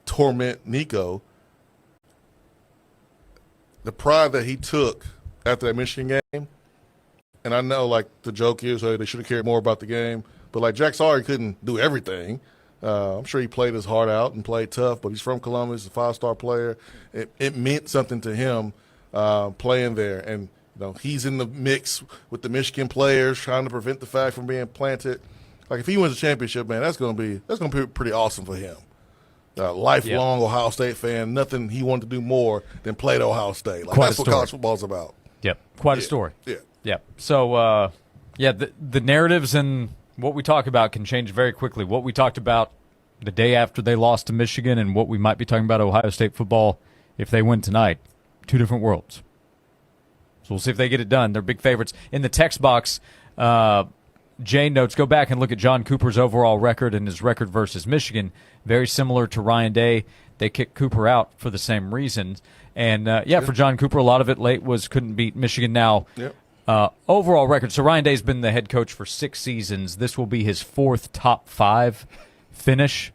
torment Nico, the pride that he took after that Michigan game, and I know, like, the joke is, hey, they should have cared more about the game, but, like, Jack Sawyer couldn't do everything. I'm sure he played his heart out and played tough, but he's from Columbus, a 5-star player. It meant something to him playing there, and he's in the mix with the Michigan players trying to prevent the fact from being planted. Like, if he wins a championship, man, that's going to be pretty awesome for him. Lifelong Ohio State fan, nothing he wanted to do more than play at Ohio State. Like, that's what college football's about. Yep, quite a story. Yeah. Yep. So, the narratives and what we talk about can change very quickly. What we talked about the day after they lost to Michigan and what we might be talking about Ohio State football if they win tonight, 2 different worlds. So we'll see if they get it done. They're big favorites. In the text box, Jane notes, go back and look at John Cooper's overall record and his record versus Michigan. Very similar to Ryan Day. They kicked Cooper out for the same reason. And, for John Cooper, a lot of it late was couldn't beat Michigan. Now, overall record. So Ryan Day's been the head coach for 6 seasons. This will be his 4th top 5 finish.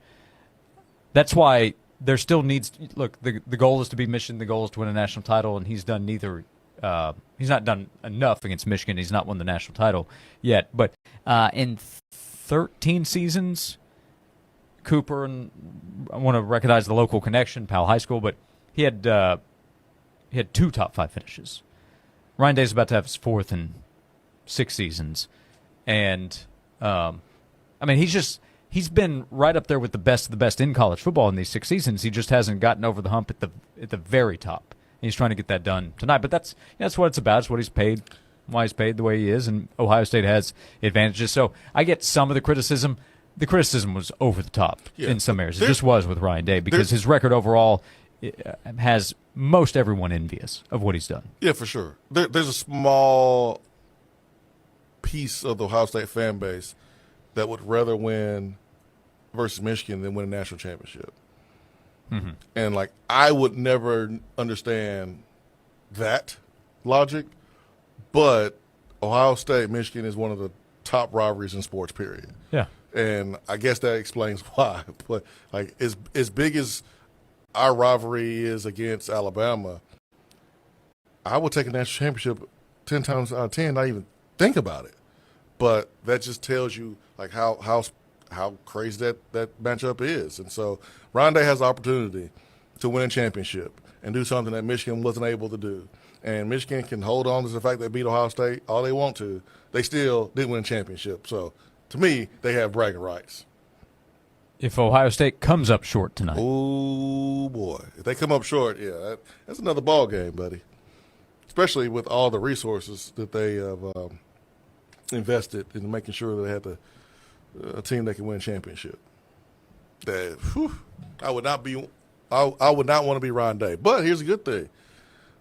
That's why there still needs – look, the goal is to beat Michigan. The goal is to win a national title, and he's done neither he's not done enough against Michigan. He's not won the national title yet. But in 13 seasons, Cooper, and I want to recognize the local connection, Powell High School, but he had 2 top 5 finishes. Ryan Day's about to have his 4th in 6 seasons. And, he's been right up there with the best of the best in college football in these 6 seasons. He just hasn't gotten over the hump at the very top. And he's trying to get that done tonight. But that's what it's about. It's what he's paid, why he's paid the way he is. And Ohio State has advantages. So I get some of the criticism. The criticism was over the top in some areas. It just was with Ryan Day because his record overall has most everyone envious of what he's done. Yeah, for sure. There's a small piece of the Ohio State fan base that would rather win versus Michigan than win a national championship. Mm-hmm. And, I would never understand that logic, but Ohio State-Michigan is one of the top rivalries in sports, period. Yeah. And I guess that explains why. But, as big as our rivalry is against Alabama, I would take a national championship 10 times out of 10, not even think about it. But that just tells you how crazy that matchup is. And so Ryan Day has the opportunity to win a championship and do something that Michigan wasn't able to do. And Michigan can hold on to the fact they beat Ohio State all they want to. They still didn't win a championship. So to me, they have bragging rights. If Ohio State comes up short tonight. Oh, boy. If they come up short, that's another ball game, buddy. Especially with all the resources that they have invested in making sure they had a team that can win a championship. I would not want to be Ryan Day. But here's a good thing.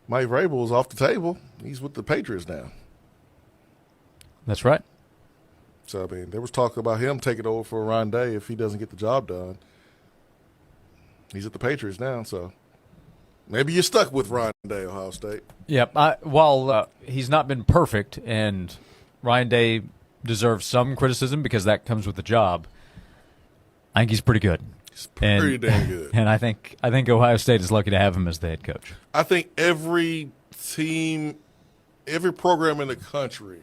Mike Vrabel is off the table. He's with the Patriots now. That's right. So, there was talk about him taking over for Ryan Day if he doesn't get the job done. He's at the Patriots now, so maybe you're stuck with Ryan Day, Ohio State. Yep. While he's not been perfect, and Ryan Day deserves some criticism because that comes with the job, I think he's pretty good. He's pretty damn good. And I think Ohio State is lucky to have him as the head coach. I think every team, every program in the country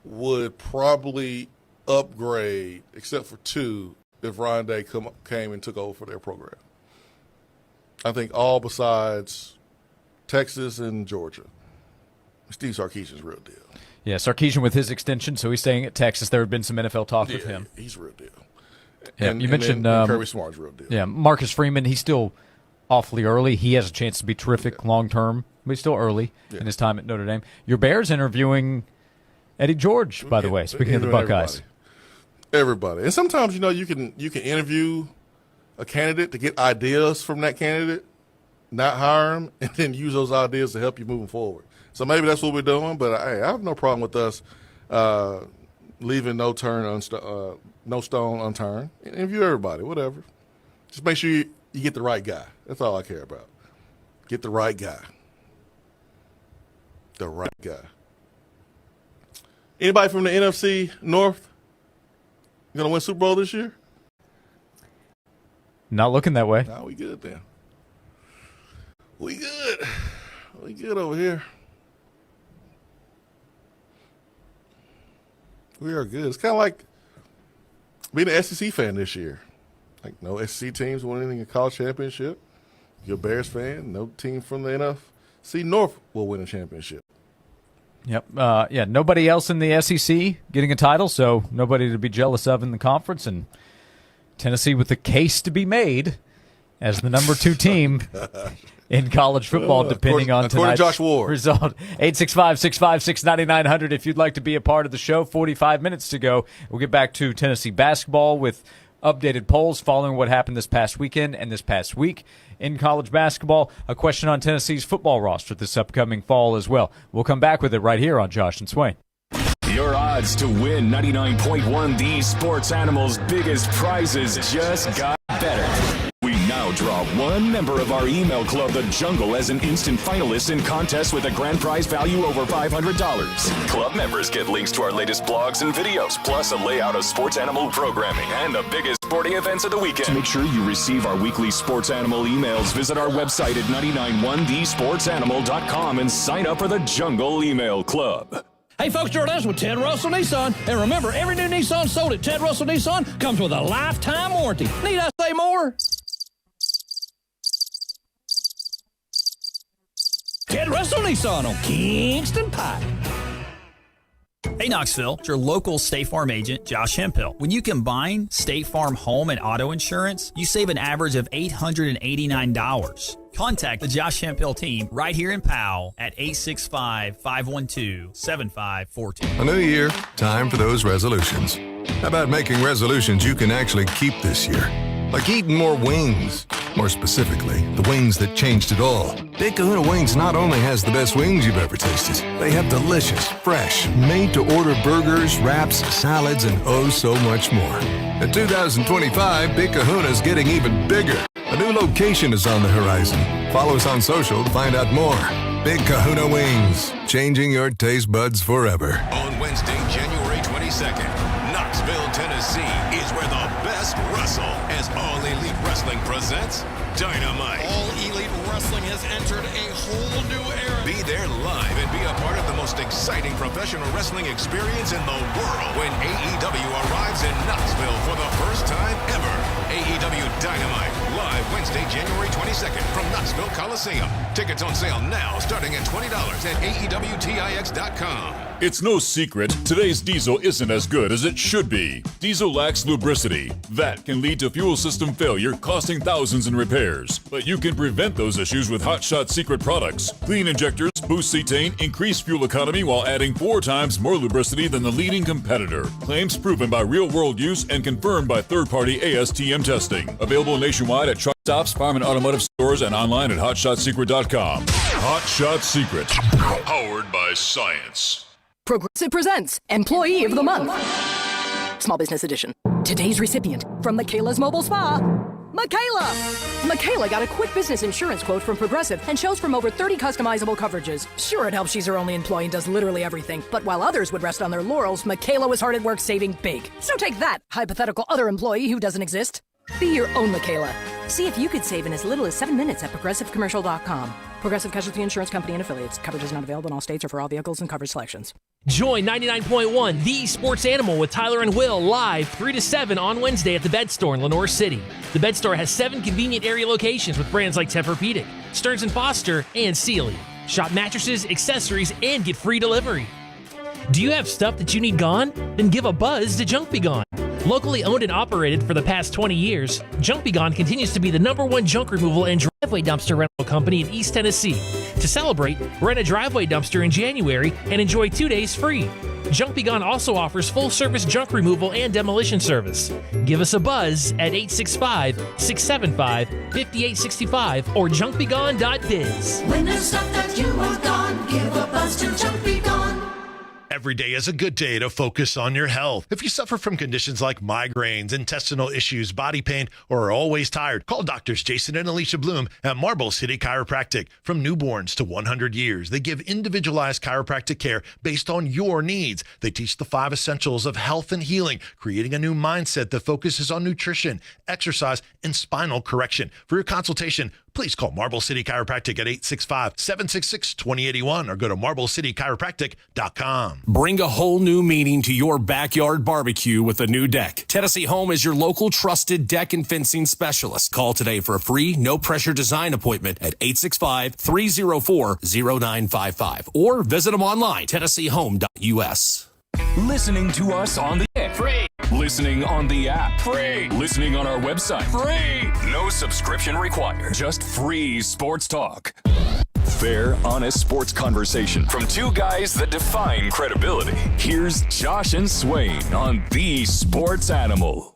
would probably upgrade, except for 2, if Ryan Day came and took over for their program. I think all besides Texas and Georgia. Steve Sarkisian's real deal. Yeah, Sarkisian with his extension, so he's staying at Texas. There had been some NFL talk with him. He's real deal. Yeah, and, you mentioned Kirby Smart's real deal. Yeah, Marcus Freeman, he's still awfully early. He has a chance to be terrific long term, but he's still early in his time at Notre Dame. Your Bears interviewing Eddie George, by the way, speaking of the Buckeyes. Everybody. And sometimes, you can interview a candidate to get ideas from that candidate, not hire him, and then use those ideas to help you moving forward. So maybe that's what we're doing, but I have no problem with us leaving no stone unturned. Interview everybody, whatever. Just make sure you get the right guy. That's all I care about. Get the right guy. The right guy. Anybody from the NFC North going to win Super Bowl this year? Not looking that way. No, we good then. We good. We good over here. We are good. It's kind of like being an SEC fan this year. No SEC teams winning a college championship. You're a Bears fan. No team from the NFC North will win a championship. Yep. Nobody else in the SEC getting a title, so nobody to be jealous of in the conference. And Tennessee with the case to be made as the number 2 team in college football, depending on tonight's Josh Ward. result. 865-656-9900 if you'd like to be a part of the show. 45 minutes to go. We'll get back to Tennessee basketball with updated polls following what happened this past weekend and this past week in college basketball. A question on Tennessee's football roster this upcoming fall as well. We'll come back with it right here on Josh and Swain. Your odds to win 99.1 These Sports Animals' biggest prizes just got better. We now now draw one member of our email club, The Jungle, as an instant finalist in contests with a grand prize value over $500. Club members get links to our latest blogs and videos, plus a layout of sports animal programming and the biggest sporting events of the weekend. To make sure you receive our weekly sports animal emails, visit our website at 991thesportsanimal.com and sign up for the Jungle Email Club. Hey folks, Jordan's with Ted Russell Nissan. And remember, every new Nissan sold at Ted Russell Nissan comes with a lifetime warranty. Need I say more? Ted Russell Nissan on Kingston Pike. Hey Knoxville, it's your local State Farm agent, Josh Hemphill. When you combine State Farm home and auto insurance, you save an average of $889. Contact the Josh Hemphill team right here in Powell at 865-512-7542. A new year, time for those resolutions. How about making resolutions you can actually keep this year? Like eating more wings. More specifically, the wings that changed it all. Big Kahuna Wings not only has the best wings you've ever tasted, they have delicious, fresh, made-to-order burgers, wraps, salads, and oh so much more. In 2025, Big Kahuna's getting even bigger. A new location is on the horizon. Follow us on social to find out more. Big Kahuna Wings, changing your taste buds forever. On Wednesday, January 22nd, Knoxville, Tennessee is where the best wrestle as All Elite Wrestling presents Dynamite. All Elite Wrestling has entered a whole new era. Be there live and be a part of the most exciting professional wrestling experience in the world when AEW arrives in Knoxville for the first time ever. AEW Dynamite, live Wednesday, January 22nd from Knoxville Coliseum. Tickets on sale now, starting at $20 at AEWTIX.com. It's no secret, today's diesel isn't as good as it should be. Diesel lacks lubricity. That can lead to fuel system failure, costing thousands in repairs. But you can prevent those issues with Hot Shot Secret products. Clean injectors, boost cetane, increase fuel economy while adding 4 times more lubricity than the leading competitor. Claims proven by real-world use and confirmed by third-party ASTM testing. Available nationwide at truck stops, farm and automotive stores, and online at hotshotsecret.com. Hot Shot Secret, powered by science. Progressive presents Employee of the Month. Small Business Edition. Today's recipient from Michaela's Mobile Spa, Michaela. Michaela got a quick business insurance quote from Progressive and chose from over 30 customizable coverages. Sure, it helps she's her only employee and does literally everything. But while others would rest on their laurels, Michaela was hard at work saving big. So take that, hypothetical other employee who doesn't exist. Be your own Michaela. See if you could save in as little as 7 minutes at progressivecommercial.com. Progressive Casualty Insurance Company and Affiliates. Coverage is not available in all states or for all vehicles and coverage selections. Join 99.1 The Sports Animal with Tyler and Will live 3 to 7 on Wednesday at the Bed Store in Lenore City. The Bed Store has 7 convenient area locations with brands like Tempur-Pedic, Stearns & Foster, and Sealy. Shop mattresses, accessories, and get free delivery. Do you have stuff that you need gone? Then give a buzz to Junk Be Gone. Locally owned and operated for the past 20 years, Junk Be Gone continues to be the #1 junk removal and driveway dumpster rental company in East Tennessee. To celebrate, rent a driveway dumpster in January and enjoy 2 days free. Junk Be Gone also offers full-service junk removal and demolition service. Give us a buzz at 865-675-5865 or junkbegone.biz. When there's stuff that you want gone, give a buzz to Junk Be Gone. Every day is a good day to focus on your health. If you suffer from conditions like migraines, intestinal issues, body pain, or are always tired, call doctors Jason and Alicia Bloom at Marble City Chiropractic. From newborns to 100 years, they give individualized chiropractic care based on your needs. They teach the 5 essentials of health and healing, creating a new mindset that focuses on nutrition, exercise, and spinal correction. For your consultation, please call Marble City Chiropractic at 865-766-2081 or go to MarbleCityChiropractic.com. Bring a whole new meaning to your backyard barbecue with a new deck. Tennessee Home is your local trusted deck and fencing specialist. Call today for a free, no-pressure design appointment at 865-304-0955 or visit them online, TennesseeHome.us. Listening to us on the air. Free. Listening on the app. Free. Listening on our website. Free. No subscription required. Just free sports talk. Fair, honest sports conversation from 2 guys that define credibility. Here's Josh and Swain on The Sports Animal.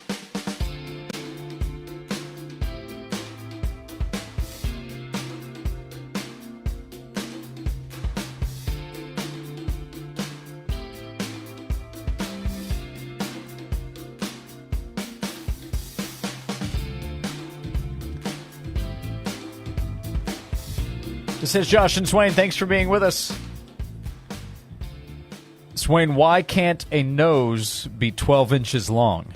This is Josh and Swain. Thanks for being with us. Swain, why can't a nose be 12 inches long?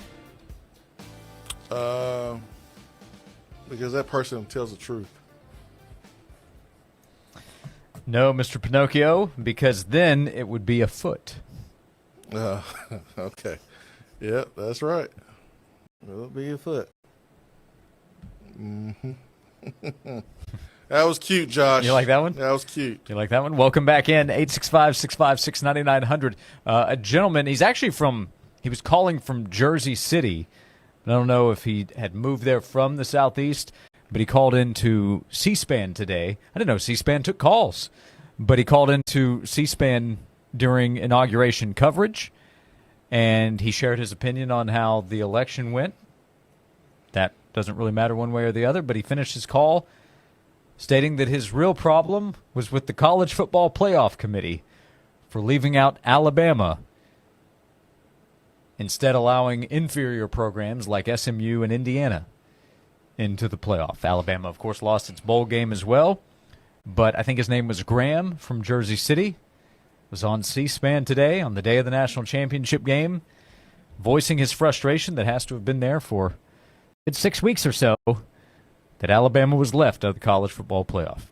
Because that person tells the truth. No, Mr. Pinocchio, because then it would be a foot. Okay. Yep, that's right. It'll be a foot. Mm-hmm. That was cute, Josh. You like that one? That was cute. You like that one? Welcome back in. 865-656-9900. A gentleman, he was calling from Jersey City. I don't know if he had moved there from the Southeast, but he called into C-SPAN today. I didn't know C-SPAN took calls, but he called into C-SPAN during inauguration coverage, and he shared his opinion on how the election went. That doesn't really matter one way or the other, but he finished his call stating that his real problem was with the College Football Playoff Committee for leaving out Alabama, instead allowing inferior programs like SMU and Indiana into the playoff. Alabama, of course, lost its bowl game as well, but I think his name was Graham from Jersey City. Was on C-SPAN today on the day of the national championship game, voicing his frustration that has to have been there for 6 weeks or so, that Alabama was left of the college football playoff.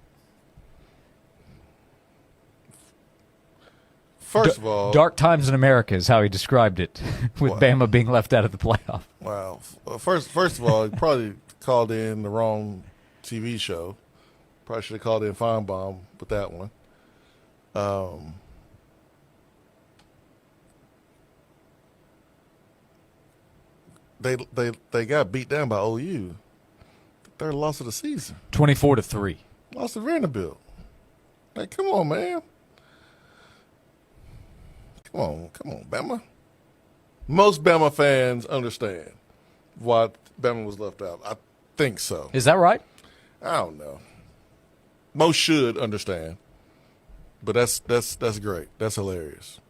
First of all, dark times in America is how he described it, with Bama being left out of the playoff. Wow. First of all, he probably called in the wrong TV show. Probably should have called in Feinbaum with that one. They got beat down by OU. Third loss of the season. 24-3. Lost to Vanderbilt. Like, come on, man. Come on, Bama. Most Bama fans understand why Bama was left out. I think so. Is that right? I don't know. Most should understand. But that's great. That's hilarious.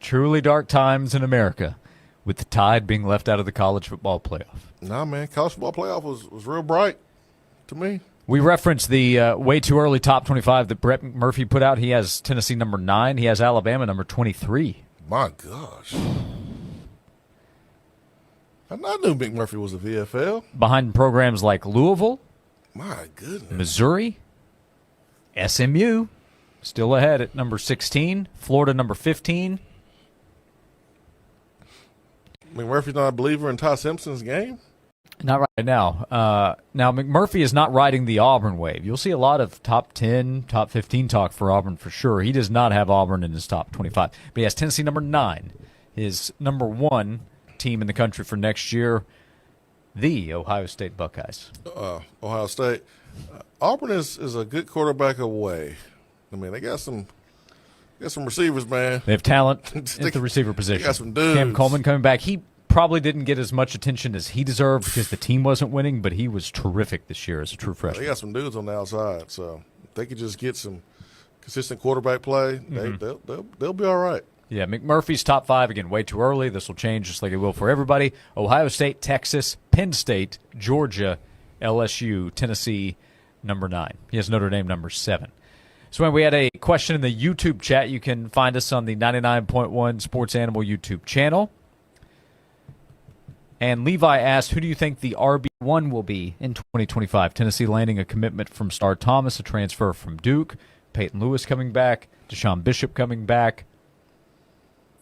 Truly dark times in America, with the Tide being left out of the college football playoff. Nah, man, college football playoff was real bright to me. We referenced the way too early top 25 that Brett Murphy put out. He has Tennessee number 9. He has Alabama number 23. My gosh. I knew McMurphy was a VFL. Behind programs like Louisville. My goodness. Missouri. SMU. Still ahead at number 16. Florida number 15. McMurphy's not a believer in Ty Simpson's game? Not right now. Now, McMurphy is not riding the Auburn wave. You'll see a lot of top 10, top 15 talk for Auburn for sure. He does not have Auburn in his top 25. But he has Tennessee number 9, his number 1 team in the country for next year, the Ohio State Buckeyes. Ohio State. Auburn is a good quarterback away. I mean, they got some receivers, man. They have talent at the receiver position. They got some dudes. Cam Coleman coming back. He probably didn't get as much attention as he deserved because the team wasn't winning, but he was terrific this year as a true freshman. They got some dudes on the outside, so if they could just get some consistent quarterback play, they'll be all right. Yeah, McMurphy's top 5, again, way too early. This will change just like it will for everybody. Ohio State, Texas, Penn State, Georgia, LSU, Tennessee, number 9. He has Notre Dame number 7. So when we had a question in the YouTube chat, you can find us on the 99.1 Sports Animal YouTube channel. And Levi asked, who do you think the RB1 will be in 2025? Tennessee landing a commitment from Star Thomas, a transfer from Duke. Peyton Lewis coming back. Deshaun Bishop coming back.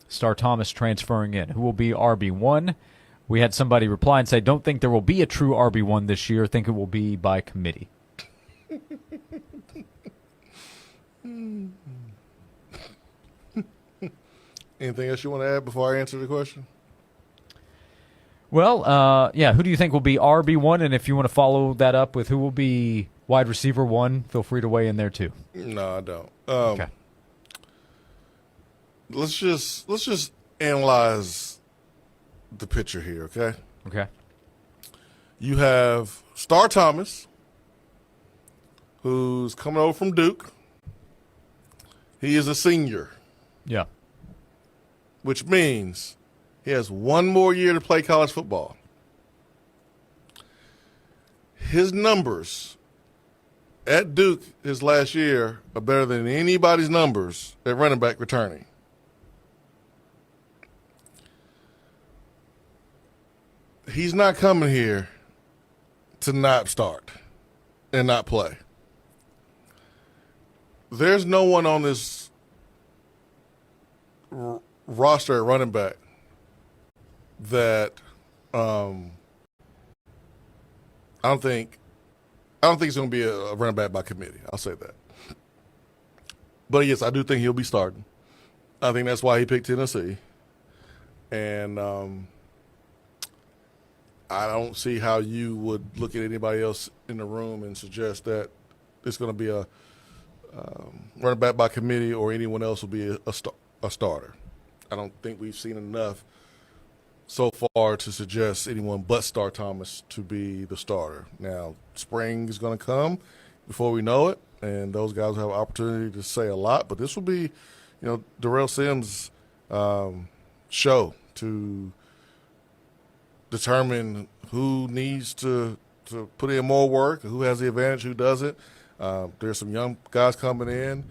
Star Thomas transferring in. Who will be RB1? We had somebody reply and say, don't think there will be a true RB1 this year. Think it will be by committee. Anything else you want to add before I answer the question? Well, yeah, who do you think will be RB1? And if you want to follow that up with who will be wide receiver 1, feel free to weigh in there too. No, I don't. Okay. Let's just analyze the picture here, okay? Okay. You have Star Thomas, who's coming over from Duke. He is a senior. Yeah. Which means he has one more year to play college football. His numbers at Duke his last year are better than anybody's numbers at running back returning. He's not coming here to not start and not play. There's no one on this roster at running back that I don't think it's going to be a running back by committee. I'll say that. But yes, I do think he'll be starting. I think that's why he picked Tennessee. And I don't see how you would look at anybody else in the room and suggest that it's going to be a running back by committee or anyone else will be a starter. I don't think we've seen enough so far to suggest anyone but Star Thomas to be the starter. Now, spring is going to come before we know it, and those guys will have an opportunity to say a lot. But this will be, Darrell Sims' show to determine who needs to put in more work, who has the advantage, who doesn't. There's some young guys coming in.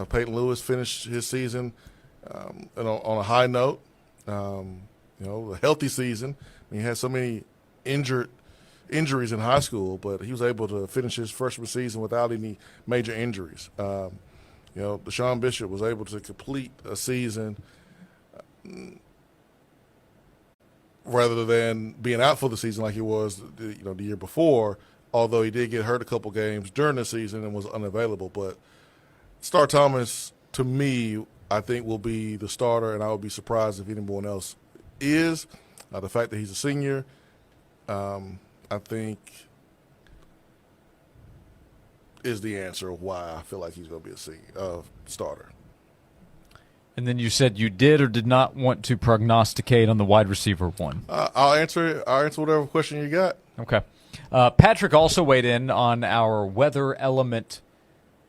Peyton Lewis finished his season on a high note. A healthy season. He had so many injuries in high school, but he was able to finish his freshman season without any major injuries. Deshaun Bishop was able to complete a season rather than being out for the season like he was the year before, although he did get hurt a couple games during the season and was unavailable. But Star Thomas, to me, I think will be the starter, and I would be surprised if anyone else is. The fact that he's a senior, I think, is the answer of why I feel like he's going to be a starter. And then you said you did or did not want to prognosticate on the wide receiver one. I'll answer whatever question you got. Okay. Patrick also weighed in on our weather element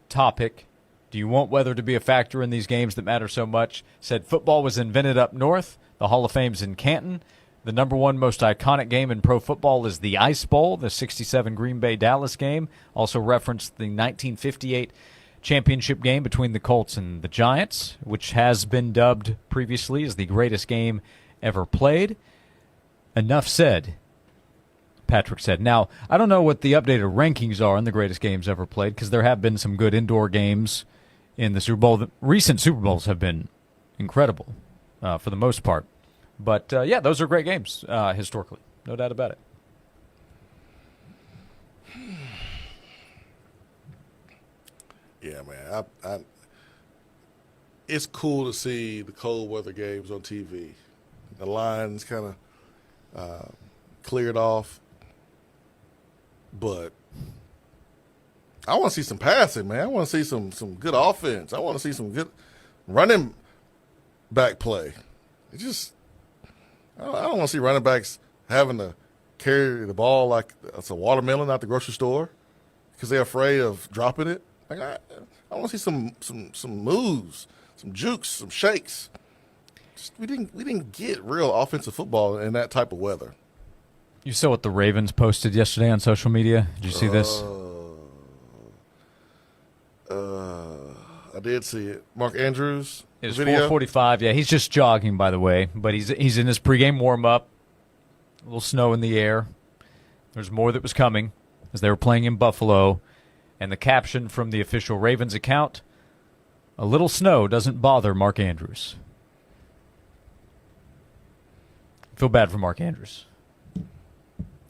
topic. Do you want weather to be a factor in these games that matter so much? Said football was invented up north. The Hall of Fame's in Canton. The number one most iconic game in pro football is the Ice Bowl, the 67 Green Bay-Dallas game. Also referenced the 1958 championship game between the Colts and the Giants, which has been dubbed previously as the greatest game ever played. Enough said, Patrick said. Now, I don't know what the updated rankings are in the greatest games ever played, because there have been some good indoor games in the Super Bowl. The recent Super Bowls have been incredible for the most part. But, yeah, those are great games historically. No doubt about it. Yeah, man. It's cool to see the cold weather games on TV. The lines kind of cleared off. But I want to see some passing, man. I want to see some good offense. I want to see some good running back play. I don't want to see running backs having to carry the ball like it's a watermelon out the grocery store because they're afraid of dropping it. Like I want to see some moves, some jukes, some shakes. We didn't get real offensive football in that type of weather. You saw what the Ravens posted yesterday on social media? Did you see this? I did see it. Mark Andrews. It was 4:45. Yeah, he's just jogging, by the way, but he's in his pregame warm-up. A little snow in the air. There's more that was coming as they were playing in Buffalo. And the caption from the official Ravens account, "A little snow doesn't bother Mark Andrews." I feel bad for Mark Andrews.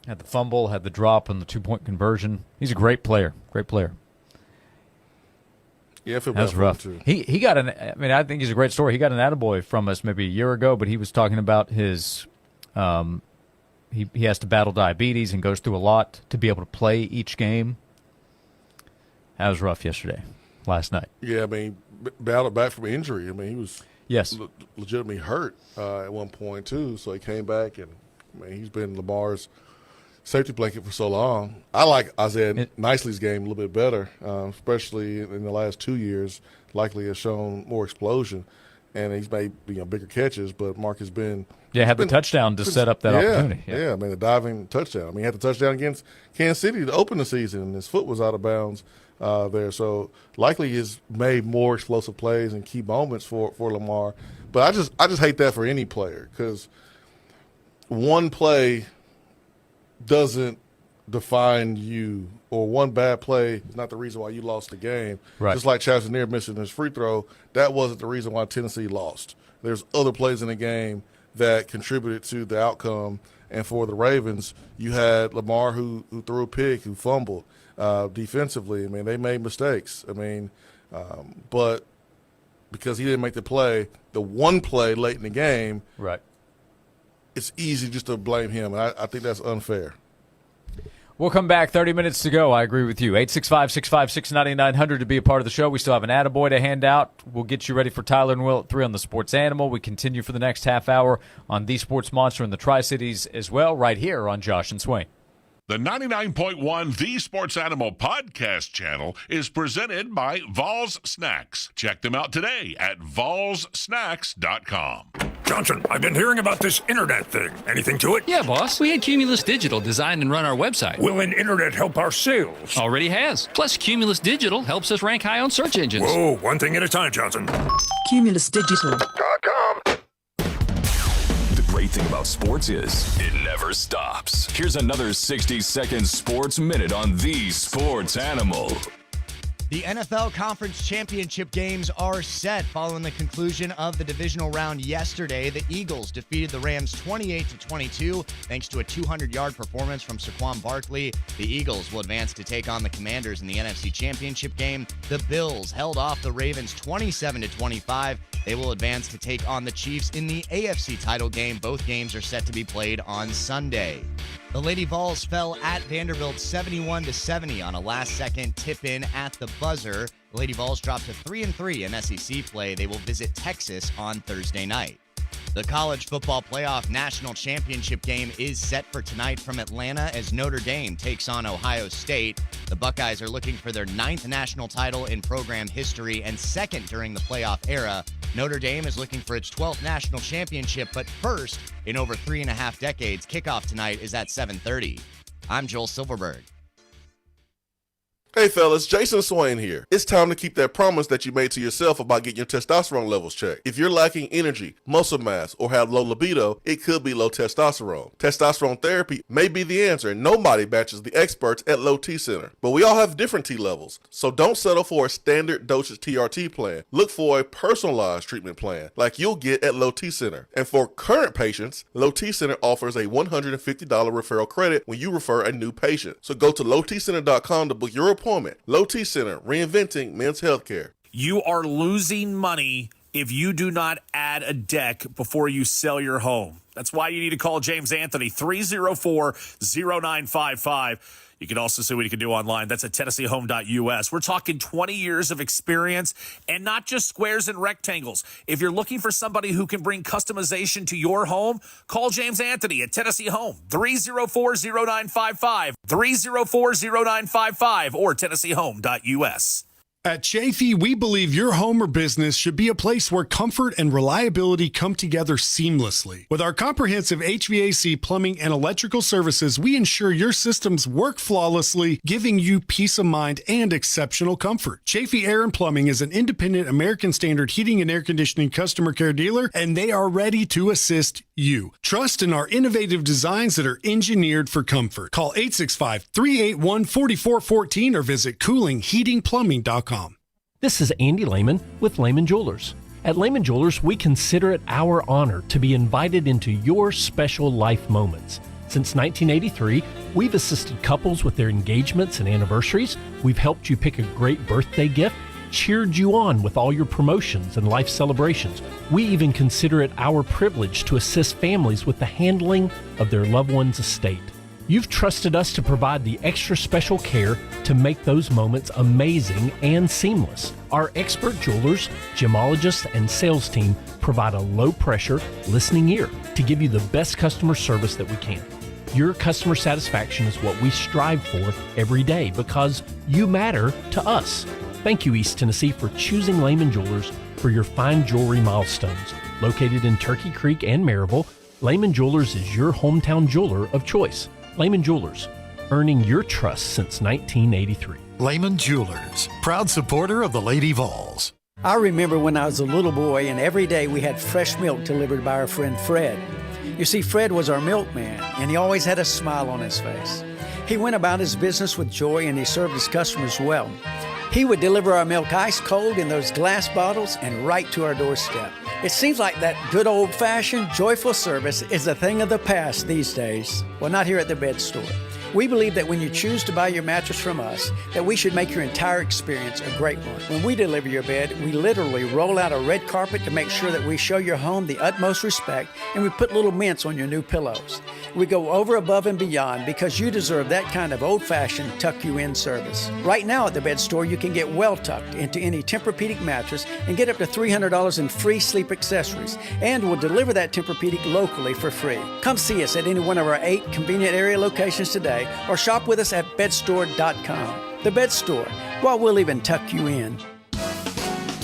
Had the fumble, had the drop on the 2-point conversion. He's a great player. Great player. Yeah, I feel bad for him too. He got I think he's a great story. He got an attaboy from us maybe a year ago, but he was talking about his he has to battle diabetes and goes through a lot to be able to play each game. That was rough last night. Yeah, I mean, battled back from injury. I mean, he was legitimately hurt at one point too. So he came back, and he's been Lamar's safety blanket for so long. I like Isaiah Nicely's game a little bit better, especially in the last 2 years. Likely has shown more explosion, and he's made bigger catches. But Mark has been had the touchdown to set up that opportunity. Yeah, I mean, the diving touchdown. I mean, he had the touchdown against Kansas City to open the season, and his foot was out of bounds there. So likely he's made more explosive plays and key moments for Lamar. But I just hate that for any player, because one play doesn't define you, or one bad play is not the reason why you lost the game. Right. Just like Chazanier missing his free throw, that wasn't the reason why Tennessee lost. There's other plays in the game that contributed to the outcome. And for the Ravens, you had Lamar who threw a pick, who fumbled defensively. I mean, they made mistakes. I mean, but because he didn't make the one play late in the game, right, it's easy just to blame him. And I think that's unfair. We'll come back. 30 minutes to go. I agree with you. 865-656-9900 to be a part of the show. We still have an attaboy to hand out. We'll get you ready for Tyler and Will at 3 on the Sports Animal. We continue for the next half hour on the Sports Monster in the Tri-Cities as well, right here on Josh and Swain. The 99.1 The Sports Animal podcast channel is presented by Vols Snacks. Check them out today at volssnacks.com. Johnson, I've been hearing about this internet thing. Anything to it? Yeah, boss. We had Cumulus Digital design and run our website. Will an internet help our sales? Already has. Plus, Cumulus Digital helps us rank high on search engines. Whoa, one thing at a time, Johnson. CumulusDigital.com. The great thing about sports is it never stops. Here's another 60-second sports minute on the Sports Animal. The NFL Conference Championship games are set following the conclusion of the divisional round yesterday. The Eagles defeated the Rams 28-22 thanks to a 200-yard performance from Saquon Barkley. The Eagles will advance to take on the Commanders in the NFC Championship game. The Bills held off the Ravens 27-25. They will advance to take on the Chiefs in the AFC title game. Both games are set to be played on Sunday. The Lady Vols fell at Vanderbilt 71-70 on a last-second tip-in at the buzzer. The Lady Vols dropped to 3-3 in SEC play. They will visit Texas on Thursday night. The College Football Playoff National Championship game is set for tonight from Atlanta as Notre Dame takes on Ohio State. The Buckeyes are looking for their 9th national title in program history and 2nd during the playoff era. Notre Dame is looking for its 12th national championship, but first in over 3.5 decades. Kickoff tonight is at 7:30. I'm Joel Silverberg. Hey fellas, Jason Swain here. It's time to keep that promise that you made to yourself about getting your testosterone levels checked. If you're lacking energy, muscle mass, or have low libido, it could be low testosterone. Testosterone therapy may be the answer, and nobody matches the experts at Low T Center. But we all have different T levels, so don't settle for a standard dosage TRT plan. Look for a personalized treatment plan like you'll get at Low T Center. And for current patients, Low T Center offers a $150 referral credit when you refer a new patient. So go to lowtcenter.com to book your appointment. Low T Center, reinventing men's healthcare. You are losing money if you do not add a deck before you sell your home. That's why you need to call James Anthony, 304-0955. You can also see what you can do online. That's at TennesseeHome.us. We're talking 20 years of experience and not just squares and rectangles. If you're looking for somebody who can bring customization to your home, call James Anthony at Tennessee Home, 304-0955, 304-0955, or TennesseeHome.us. At Chafee, we believe your home or business should be a place where comfort and reliability come together seamlessly. With our comprehensive HVAC, plumbing, and electrical services, we ensure your systems work flawlessly, giving you peace of mind and exceptional comfort. Chafee Air and Plumbing is an independent American Standard heating and air conditioning customer care dealer, and they are ready to assist you. Trust in our innovative designs that are engineered for comfort. Call 865-381-4414 or visit coolingheatingplumbing.com. This is Andy Lehman with Lehman Jewelers. At Lehman Jewelers, we consider it our honor to be invited into your special life moments. Since 1983, we've assisted couples with their engagements and anniversaries. We've helped you pick a great birthday gift, cheered you on with all your promotions and life celebrations. We even consider it our privilege to assist families with the handling of their loved one's estate. You've trusted us to provide the extra special care to make those moments amazing and seamless. Our expert jewelers, gemologists, and sales team provide a low-pressure, listening ear to give you the best customer service that we can. Your customer satisfaction is what we strive for every day because you matter to us. Thank you, East Tennessee, for choosing Lehman Jewelers for your fine jewelry milestones. Located in Turkey Creek and Maryville, Lehman Jewelers is your hometown jeweler of choice. Lehman Jewelers, earning your trust since 1983. Lehman Jewelers, proud supporter of the Lady Vols. I remember when I was a little boy and every day we had fresh milk delivered by our friend Fred. You see, Fred was our milkman and he always had a smile on his face. He went about his business with joy and he served his customers well. He would deliver our milk ice cold in those glass bottles and right to our doorstep. It seems like that good old-fashioned, joyful service is a thing of the past these days. Well, not here at the Bed Store. We believe that when you choose to buy your mattress from us, that we should make your entire experience a great one. When we deliver your bed, we literally roll out a red carpet to make sure that we show your home the utmost respect, and we put little mints on your new pillows. We go over, above, and beyond because you deserve that kind of old-fashioned tuck-you-in service. Right now at the Bed Store, you can get well tucked into any Tempur-Pedic mattress and get up to $300 in free sleep accessories, and we'll deliver that Tempur-Pedic locally for free. Come see us at any one of our 8 convenient area locations today, or shop with us at bedstore.com. The Bed Store, well, we'll even tuck you in.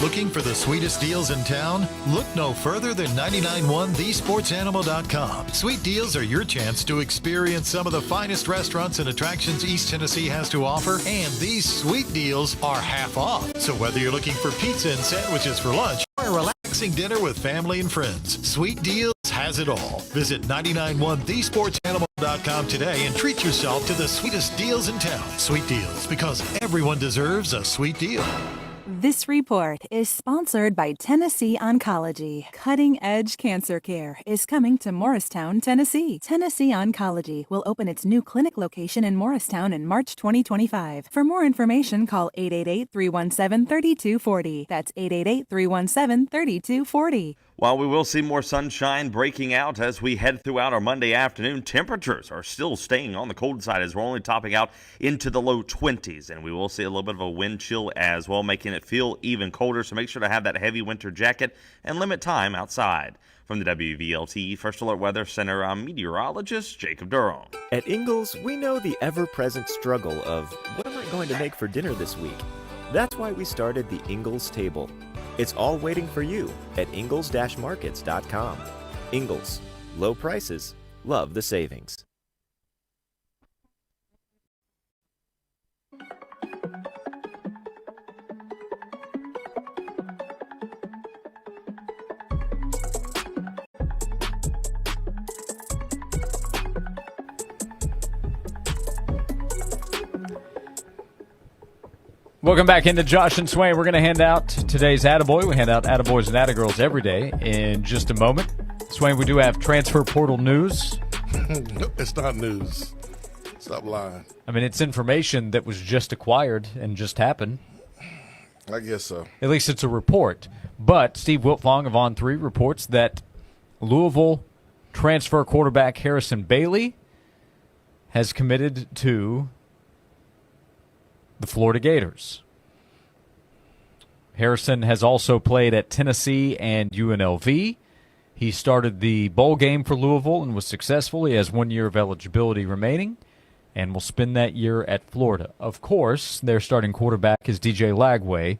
Looking for the sweetest deals in town? Look no further than 991thesportsanimal.com. Sweet deals are your chance to experience some of the finest restaurants and attractions East Tennessee has to offer, and these sweet deals are half off. So whether you're looking for pizza and sandwiches for lunch or a relaxing dinner with family and friends, Sweet Deals has it all. Visit 991thesportsanimal.com today and treat yourself to the sweetest deals in town. Sweet Deals, because everyone deserves a sweet deal. This report is sponsored by Tennessee Oncology. Cutting-edge cancer care is coming to Morristown, Tennessee. Tennessee Oncology will open its new clinic location in Morristown in March 2025. For more information, call 888-317-3240. That's 888-317-3240. While we will see more sunshine breaking out as we head throughout our Monday afternoon, temperatures are still staying on the cold side as we're only topping out into the low 20s. And we will see a little bit of a wind chill as well, making it feel even colder. So make sure to have that heavy winter jacket and limit time outside. From the WVLT First Alert Weather Center, I'm meteorologist Jacob Durham. At Ingalls, we know the ever-present struggle of what am I going to make for dinner this week? That's why we started the Ingalls Table. It's all waiting for you at Ingalls-Markets.com. Ingalls, low prices, love the savings. Welcome back into Josh and Swain. We're going to hand out today's Attaboy. We hand out Attaboys and Attagirls every day in just a moment. Swain, we do have transfer portal news. No, it's not news. Stop lying. I mean, it's information that was just acquired and just happened. I guess so. At least it's a report. But Steve Wiltfong of On3 reports that Louisville transfer quarterback Harrison Bailey has committed to the Florida Gators. Harrison has also played at Tennessee and UNLV. He started the bowl game for Louisville and was successful. He has 1 year of eligibility remaining and will spend that year at Florida. Of course, their starting quarterback is DJ Lagway,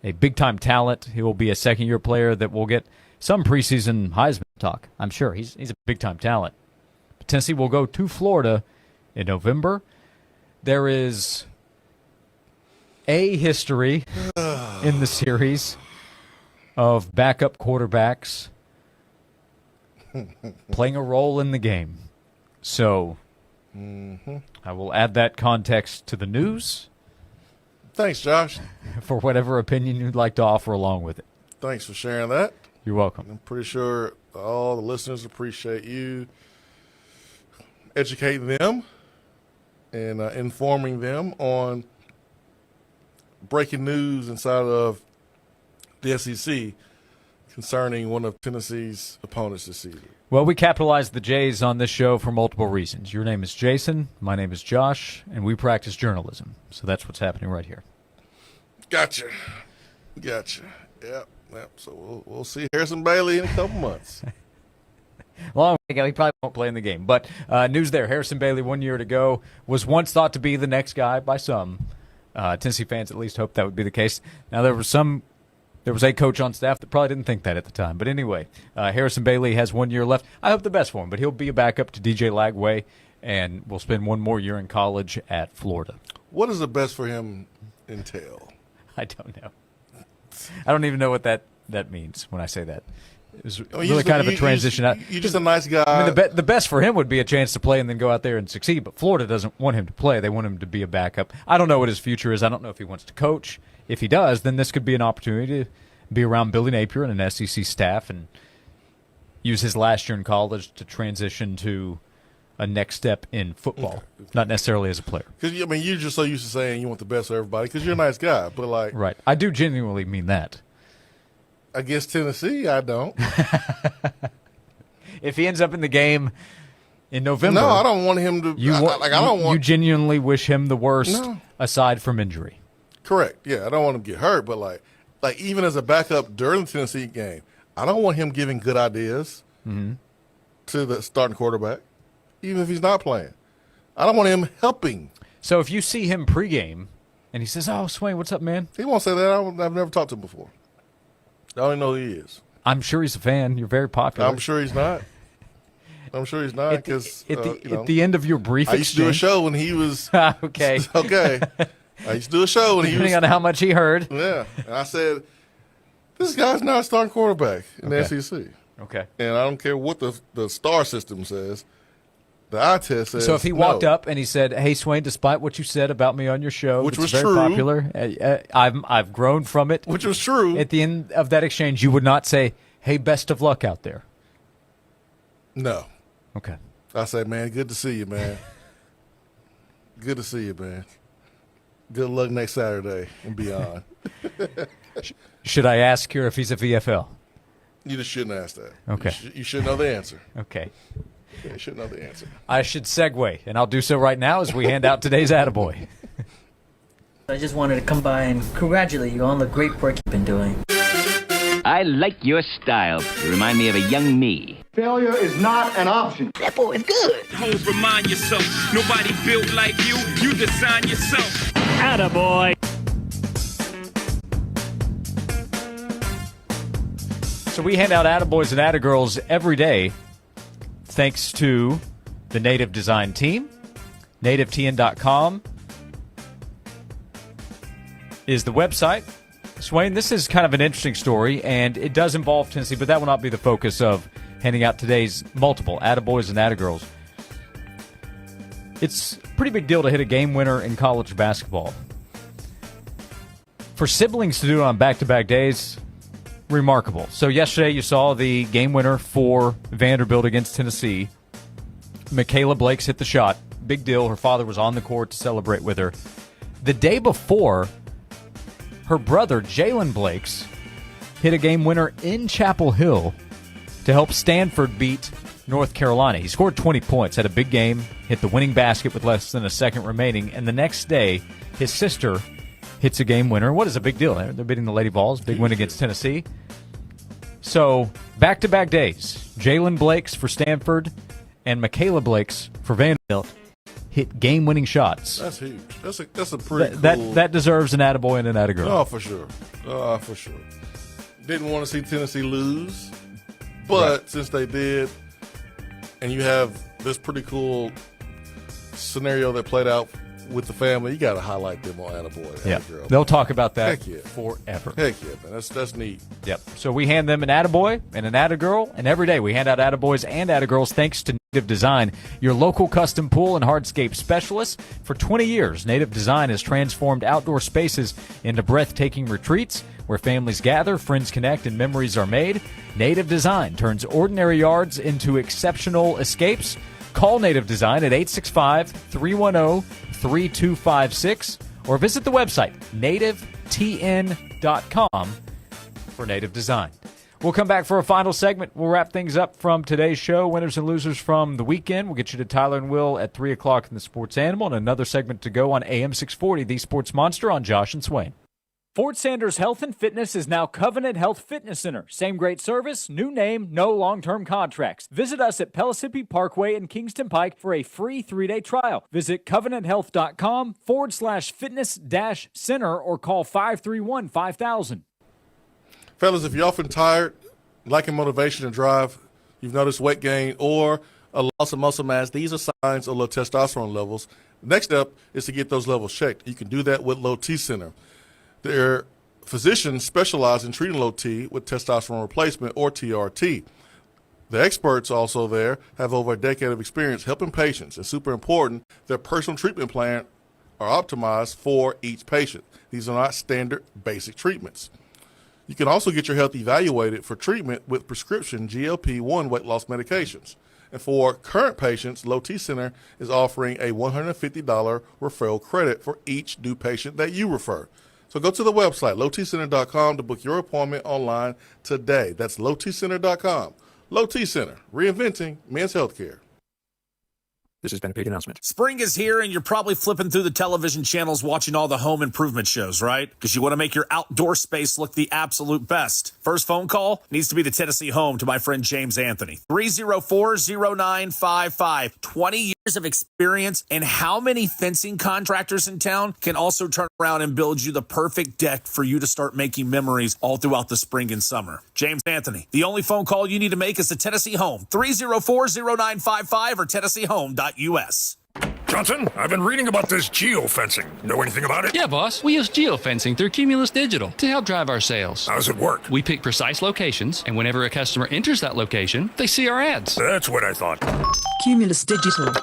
a big-time talent. He will be a second-year player that will get some preseason Heisman talk. I'm sure he's a big-time talent. But Tennessee will go to Florida in November. There is a history in the series of backup quarterbacks playing a role in the game. So I will add that context to the news. Thanks, Josh. For whatever opinion you'd like to offer along with it. Thanks for sharing that. You're welcome. I'm pretty sure all the listeners appreciate you educating them and informing them on breaking news inside of the SEC concerning one of Tennessee's opponents this season. Well, we capitalize the J's on this show for multiple reasons. Your name is Jason, my name is Josh, and we practice journalism. So that's what's happening right here. Gotcha. Yep. So we'll see Harrison Bailey in a couple months. Long way to go. He probably won't play in the game. But news there. Harrison Bailey, 1 year to go, was once thought to be the next guy by some. Tennessee fans at least hoped that would be the case. Now, there was some There was a coach on staff that probably didn't think that at the time. But anyway, Harrison Bailey has 1 year left. I hope the best for him, but he'll be a backup to DJ Lagway and will spend one more year in college at Florida. What does the best for him entail? I don't know. I don't even know what that means when I say that. It was really kind of a transition. You're just a nice guy. I mean, the best for him would be a chance to play and then go out there and succeed, but Florida doesn't want him to play. They want him to be a backup. I don't know what his future is. I don't know if he wants to coach. If he does, then this could be an opportunity to be around Billy Napier and an SEC staff and use his last year in college to transition to a next step in football, not necessarily as a player. Because, I mean, you're just so used to saying you want the best for everybody because you're a nice guy. But, like, right. I do genuinely mean that. Against Tennessee, I don't. If he ends up in the game in November, no, I don't want him to. You genuinely wish him the worst, aside from injury. Correct. Yeah, I don't want him to get hurt, but like even as a backup during the Tennessee game, I don't want him giving good ideas to the starting quarterback, even if he's not playing. I don't want him helping. So if you see him pregame and he says, "Oh, Swain, what's up, man?" He won't say that. I've never talked to him before. I don't even know who he is. I'm sure he's a fan. You're very popular. I'm sure he's not. Because at the end of your brief I used to do a show when he was okay. Okay, I used to do a show when he was depending on how much he heard. Yeah, and I said, "This guy's not a starting quarterback in the SEC." Okay, and I don't care what the star system says. The eye test says so. If he walked up and he said, "Hey, Swain, despite what you said about me on your show, which was very true, popular, I've grown from it," which was true. At the end of that exchange, you would not say, "Hey, best of luck out there." No. Okay. I say, man, good to see you, man. Good to see you, man. Good luck next Saturday and beyond. Should I ask here if he's a VFL? You just shouldn't ask that. Okay. You should know the answer. Okay. Yeah, you should know the answer. I should segue, and I'll do so right now as we hand out today's Attaboy. I just wanted to come by and congratulate you on the great work you've been doing. I like your style. You remind me of a young me. Failure is not an option. That boy is good. Homes, remind yourself, nobody built like you. You design yourself. Attaboy. So we hand out Attaboys and Attagirls every day thanks to the Native Design team. NativeTN.com is the website. Swain, this is kind of an interesting story, and it does involve Tennessee, but that will not be the focus of handing out today's multiple Attaboys and Attagirls. It's a pretty big deal to hit a game winner in college basketball. For siblings to do it on back-to-back days, remarkable. So yesterday you saw the game winner for Vanderbilt against Tennessee. Michaela Blakes hit the shot. Big deal. Her father was on the court to celebrate with her. The day before, her brother, Jalen Blakes, hit a game winner in Chapel Hill to help Stanford beat North Carolina. He scored 20 points, had a big game, hit the winning basket with less than a second remaining, and the next day, his sister hits a game winner. What is a big deal? They're beating the Lady Vols. Big win against Tennessee. So, back-to-back days, Jalen Blakes for Stanford and Michaela Blakes for Vanderbilt hit game-winning shots. That's huge. That's a pretty cool. That deserves an attaboy and an attagirl. Oh, for sure. For sure. Didn't want to see Tennessee lose, but since they did, and you have this pretty cool scenario that played out with the family, you got to highlight them on attaboy. Yeah, attagirl. they'll talk about that Heck yeah. forever. Heck yeah, man. That's neat. Yep. So we hand them an attaboy and an attagirl, and every day we hand out attaboys and attagirls thanks to Native Design, your local custom pool and hardscape specialist. For 20 years, Native Design has transformed outdoor spaces into breathtaking retreats where families gather, friends connect, and memories are made. Native Design turns ordinary yards into exceptional escapes. Call Native Design at 865-310-3256 or visit the website nativetn.com for Native Design. We'll come back for a final segment. We'll wrap things up from today's show. Winners and losers from the weekend. We'll get you to Tyler and Will at 3 o'clock in the Sports Animal, and another segment to go on AM 640, The Sports Monster on Josh and Swain. Fort Sanders Health and Fitness is now Covenant Health Fitness Center. Same great service, new name, no long-term contracts. Visit us at Pellissippi Parkway and Kingston Pike for a free 3-day trial. Visit covenanthealth.com/fitness-center or call 531-5000. Fellas, if you're often tired, lacking motivation to drive, you've noticed weight gain or a loss of muscle mass, these are signs of low testosterone levels. Next step is to get those levels checked. You can do that with Low T Center. Their physicians specialize in treating low T with testosterone replacement or TRT. The experts also there have over a decade of experience helping patients. It's super important their personal treatment plan are optimized for each patient. These are not standard basic treatments. You can also get your health evaluated for treatment with prescription GLP-1 weight loss medications. And for current patients, Low T Center is offering a $150 referral credit for each new patient that you refer. So go to the website, lowtcenter.com, to book your appointment online today. That's lowtcenter.com. Low T Center, reinventing men's healthcare. This has been a paid announcement. Spring is here, and you're probably flipping through the television channels watching all the home improvement shows, right? Because you want to make your outdoor space look the absolute best. First phone call needs to be the Tennessee Home to my friend James Anthony. 304-0955. 20 years of experience, and how many fencing contractors in town can also turn around and build you the perfect deck for you to start making memories all throughout the spring and summer. James Anthony, the only phone call you need to make is the Tennessee Home. 304-0955 or TennesseeHome.us. Johnson, I've been reading about this geofencing. Know anything about it? Yeah, boss. We use geofencing through Cumulus Digital to help drive our sales. How does it work? We pick precise locations, and whenever a customer enters that location, they see our ads. That's what I thought. Cumulus Digital.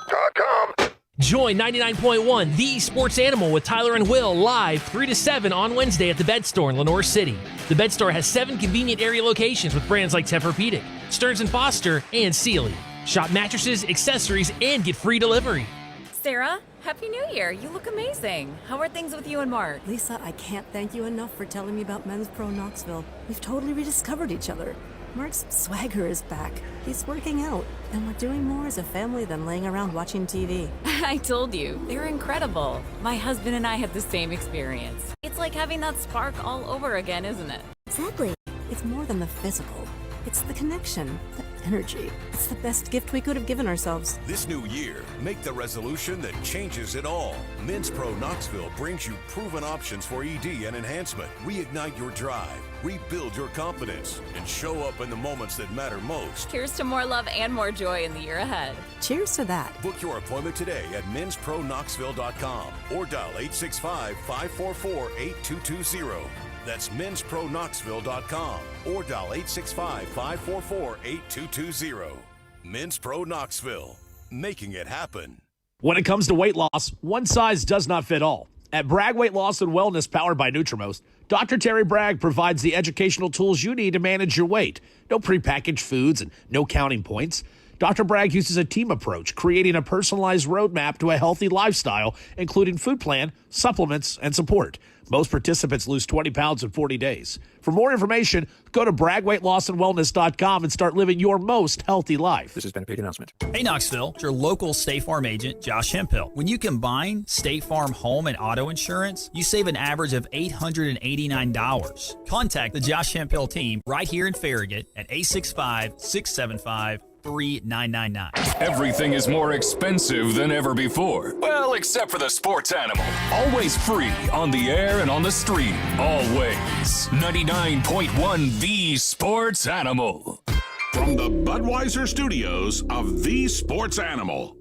Join 99.1 The Sports Animal with Tyler and Will live 3 to 7 on Wednesday at the Bed Store in Lenore City. The Bed Store has 7 convenient area locations with brands like Tempur-Pedic, Stearns & Foster, and Sealy. Shop mattresses, accessories, and get free delivery. Sarah, Happy New Year. You look amazing. How are things with you and Mark? Lisa, I can't thank you enough for telling me about Men's Pro Knoxville. We've totally rediscovered each other. Mark's swagger is back. He's working out, and we're doing more as a family than laying around watching TV. I told you, they're incredible. My husband and I had the same experience. It's like having that spark all over again, isn't it? Exactly. It's more than the physical. It's the connection, the energy. It's the best gift we could have given ourselves. This new year, make the resolution that changes it all. Men's Pro Knoxville brings you proven options for ED and enhancement. Reignite your drive, rebuild your confidence, and show up in the moments that matter most. Here's to more love and more joy in the year ahead. Cheers to that. Book your appointment today at menspronknoxville.com or dial 865-544-8220. That's menspronknoxville.com or dial 865-544-8220. Men's Pro Knoxville, making it happen. When it comes to weight loss, one size does not fit all. At Bragg Weight Loss and Wellness, powered by Nutrimost, Dr. Terry Bragg provides the educational tools you need to manage your weight. No prepackaged foods and no counting points. Dr. Bragg uses a team approach, creating a personalized roadmap to a healthy lifestyle, including food plan, supplements, and support. Most participants lose 20 pounds in 40 days. For more information, go to BraggWeightLossAndWellness.com and start living your most healthy life. This has been a paid announcement. Hey, Knoxville, it's your local State Farm agent, Josh Hemphill. When you combine State Farm home and auto insurance, you save an average of $889. Contact the Josh Hemphill team right here in Farragut at 865-675-3999. Everything is more expensive than ever before. Well, except for the sports animal. Always free on the air and on the stream. Always. 99.1 The Sports Animal. From the Budweiser studios of The Sports Animal,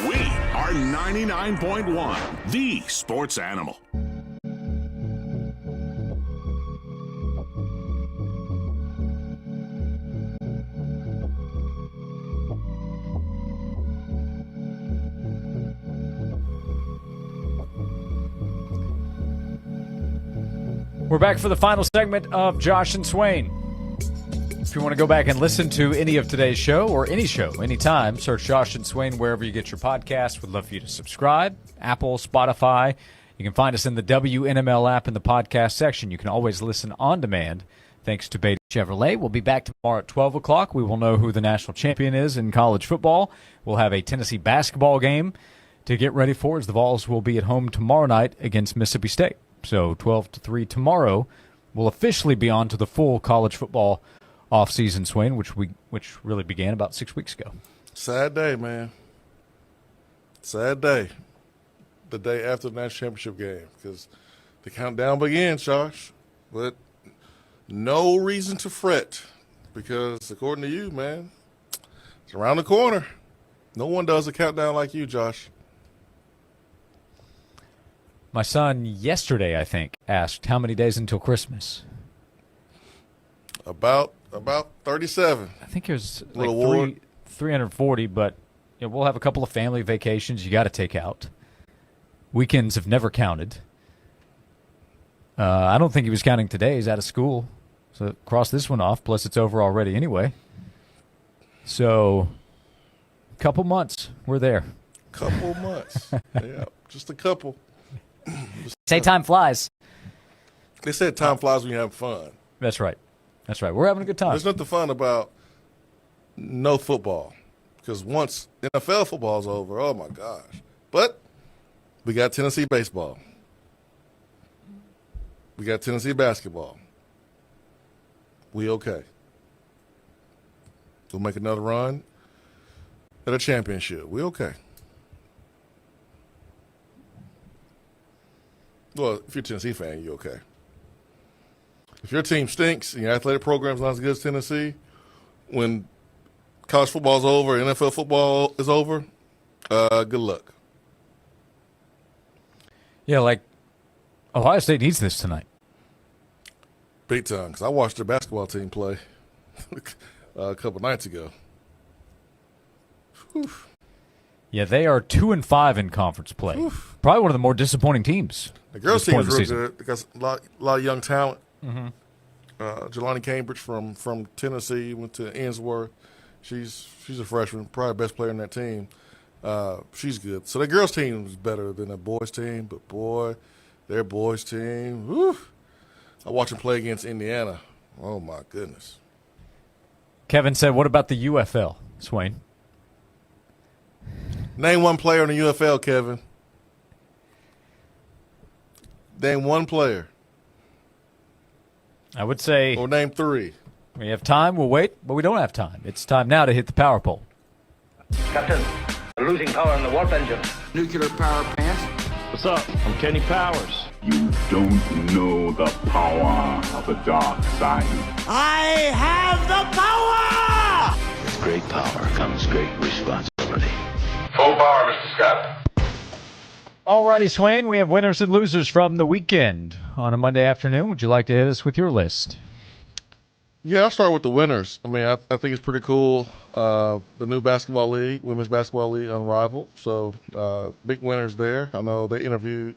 we are 99.1 The Sports Animal. We're back for the final segment of Josh and Swain. If you want to go back and listen to any of today's show or any show anytime, search Josh and Swain wherever you get your podcasts. We'd love for you to subscribe. Apple, Spotify. You can find us in the WNML app in the podcast section. You can always listen on demand thanks to Beatty Chevrolet. We'll be back tomorrow at 12 o'clock. We will know who the national champion is in college football. We'll have a Tennessee basketball game to get ready for as the Vols will be at home tomorrow night against Mississippi State. So 12 to 3 tomorrow will officially be on to the full college football off-season swing, which really began about 6 weeks ago. Sad day, man. Sad day. The day after the national championship game, because the countdown begins, Josh. But No reason to fret because, according to you, man, it's around the corner. No one does a countdown like you, Josh. My son yesterday, I think, asked how many days until Christmas. About 37. I think it was like 340, but we'll have a couple of family vacations you got to take out. Weekends have never counted. I don't think he was counting today. He's out of school. So cross this one off, plus it's over already anyway. So, couple months, we're there. Couple months. Yeah, just a couple. Say time flies. They said time flies when you have fun. That's right. That's right. We're having a good time. There's nothing fun about no football. Because once NFL football's over, oh my gosh. But we got Tennessee baseball. We got Tennessee basketball. We okay. We'll make another run at a championship. We okay. Well, if you're a Tennessee fan, you're okay. If your team stinks and your athletic program's not as good as Tennessee, when college football's over, NFL football is over, good luck. Yeah, like Ohio State needs this tonight. Big time, because I watched their basketball team play a couple nights ago. Whew. Yeah, they are 2-5 in conference play. Whew. Probably one of the more disappointing teams. The girls' team is real good. They got a lot of young talent. Mm-hmm. Jelani Cambridge from Tennessee went to Ainsworth. She's a freshman, probably the best player on that team. She's good. So the girls' team is better than the boys' team, but boy, their boys' team, whew. I watched them play against Indiana. Oh, my goodness. Kevin said, what about the UFL, Swain? Name one player in the UFL, Kevin. Name one player. I would say. Or name three. We have time, we'll wait, but we don't have time. It's time now to hit the power pole. Captain, we're losing power in the warp engine. Nuclear power pants. What's up? I'm Kenny Powers. You don't know the power of the dark side. I have the power! With great power comes great responsibility. Full power, Mr. Scott. Alrighty, Swain, we have winners and losers from the weekend on a Monday afternoon. Would you like to hit us with your list? Yeah, I'll start with the winners. I mean, I think it's pretty cool. The new basketball league, women's basketball league, unrivaled. So big winners there. I know they interviewed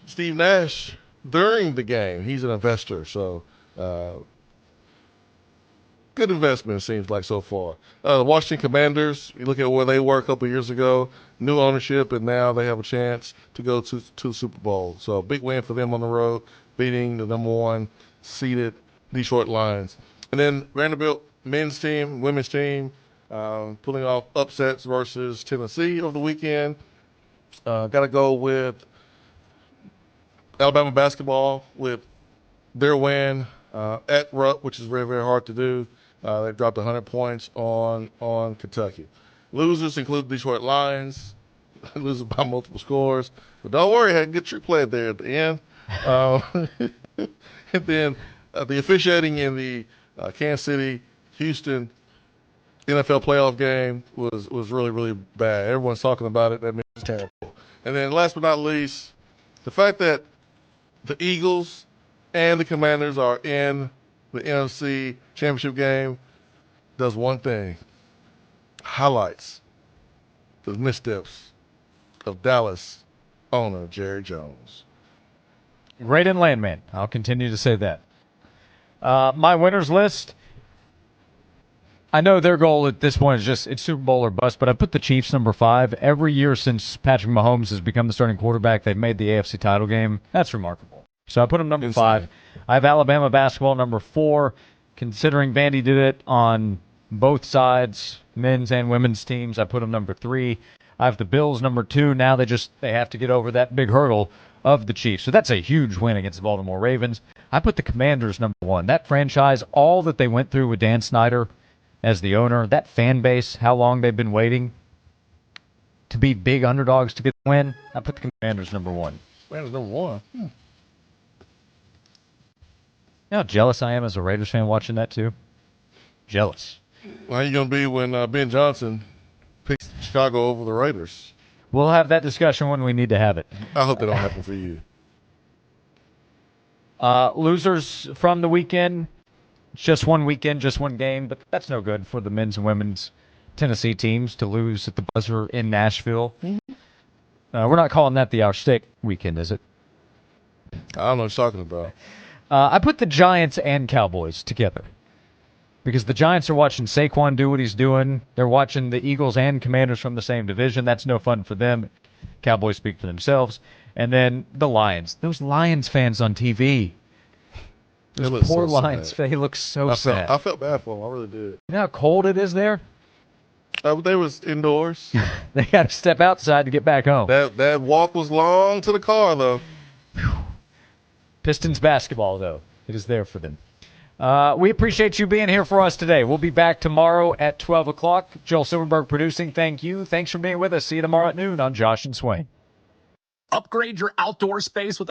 Steve Nash during the game. He's an investor, so good investment, it seems like, so far. The Washington Commanders, you look at where they were a couple of years ago, new ownership, and now they have a chance to go to the Super Bowl. So big win for them on the road, beating the number one seeded Detroit Lions. And then Vanderbilt men's team, women's team, pulling off upsets versus Tennessee over the weekend. Got to go with Alabama basketball with their win at Rupp, which is very, very hard to do. They dropped 100 points on Kentucky. Losers include Detroit Lions, losing by multiple scores. But don't worry, had good trick play there at the end. And then the officiating in the Kansas City, Houston NFL playoff game was really, really bad. Everyone's talking about it. That means it's terrible. And then last but not least, the fact that the Eagles and the Commanders are in the NFC Championship game does one thing. Highlights the missteps of Dallas owner Jerry Jones. Great in Landman. I'll continue to say that. My winners list, I know their goal at this point is it's Super Bowl or bust, but I put the Chiefs number 5. Every year since Patrick Mahomes has become the starting quarterback, they've made the AFC title game. That's remarkable. So I put them number 5. I have Alabama basketball number 4. Considering Vandy did it on both sides, men's and women's teams, I put them number 3. I have the Bills number 2. Now they have to get over that big hurdle of the Chiefs. So that's a huge win against the Baltimore Ravens. I put the Commanders number 1. That franchise, all that they went through with Dan Snyder as the owner, that fan base, how long they've been waiting to be big underdogs to get the win, I put the Commanders number 1. Commanders number 1. You know how jealous I am as a Raiders fan watching that too? Jealous. How you going to be when Ben Johnson picks Chicago over the Raiders? We'll have that discussion when we need to have it. I hope that don't happen for you. Losers from the weekend. Just one weekend, just one game, but that's no good for the men's and women's Tennessee teams to lose at the buzzer in Nashville. We're not calling that the Our State weekend, is it? I don't know what you're talking about. I put the Giants and Cowboys together because the Giants are watching Saquon do what he's doing. They're watching the Eagles and Commanders from the same division. That's no fun for them. Cowboys speak for themselves. And then the Lions. Those Lions fans on TV. Those poor Lions fans. They look so sad. I felt bad for them. I really did. You know how cold it is there? They was indoors. They got to step outside to get back home. That walk was long to the car, though. Pistons basketball, though. It is there for them. We appreciate you being here for us today. We'll be back tomorrow at 12 o'clock. Joel Silverberg producing. Thank you. Thanks for being with us. See you tomorrow at noon on Josh and Swain. Upgrade your outdoor space with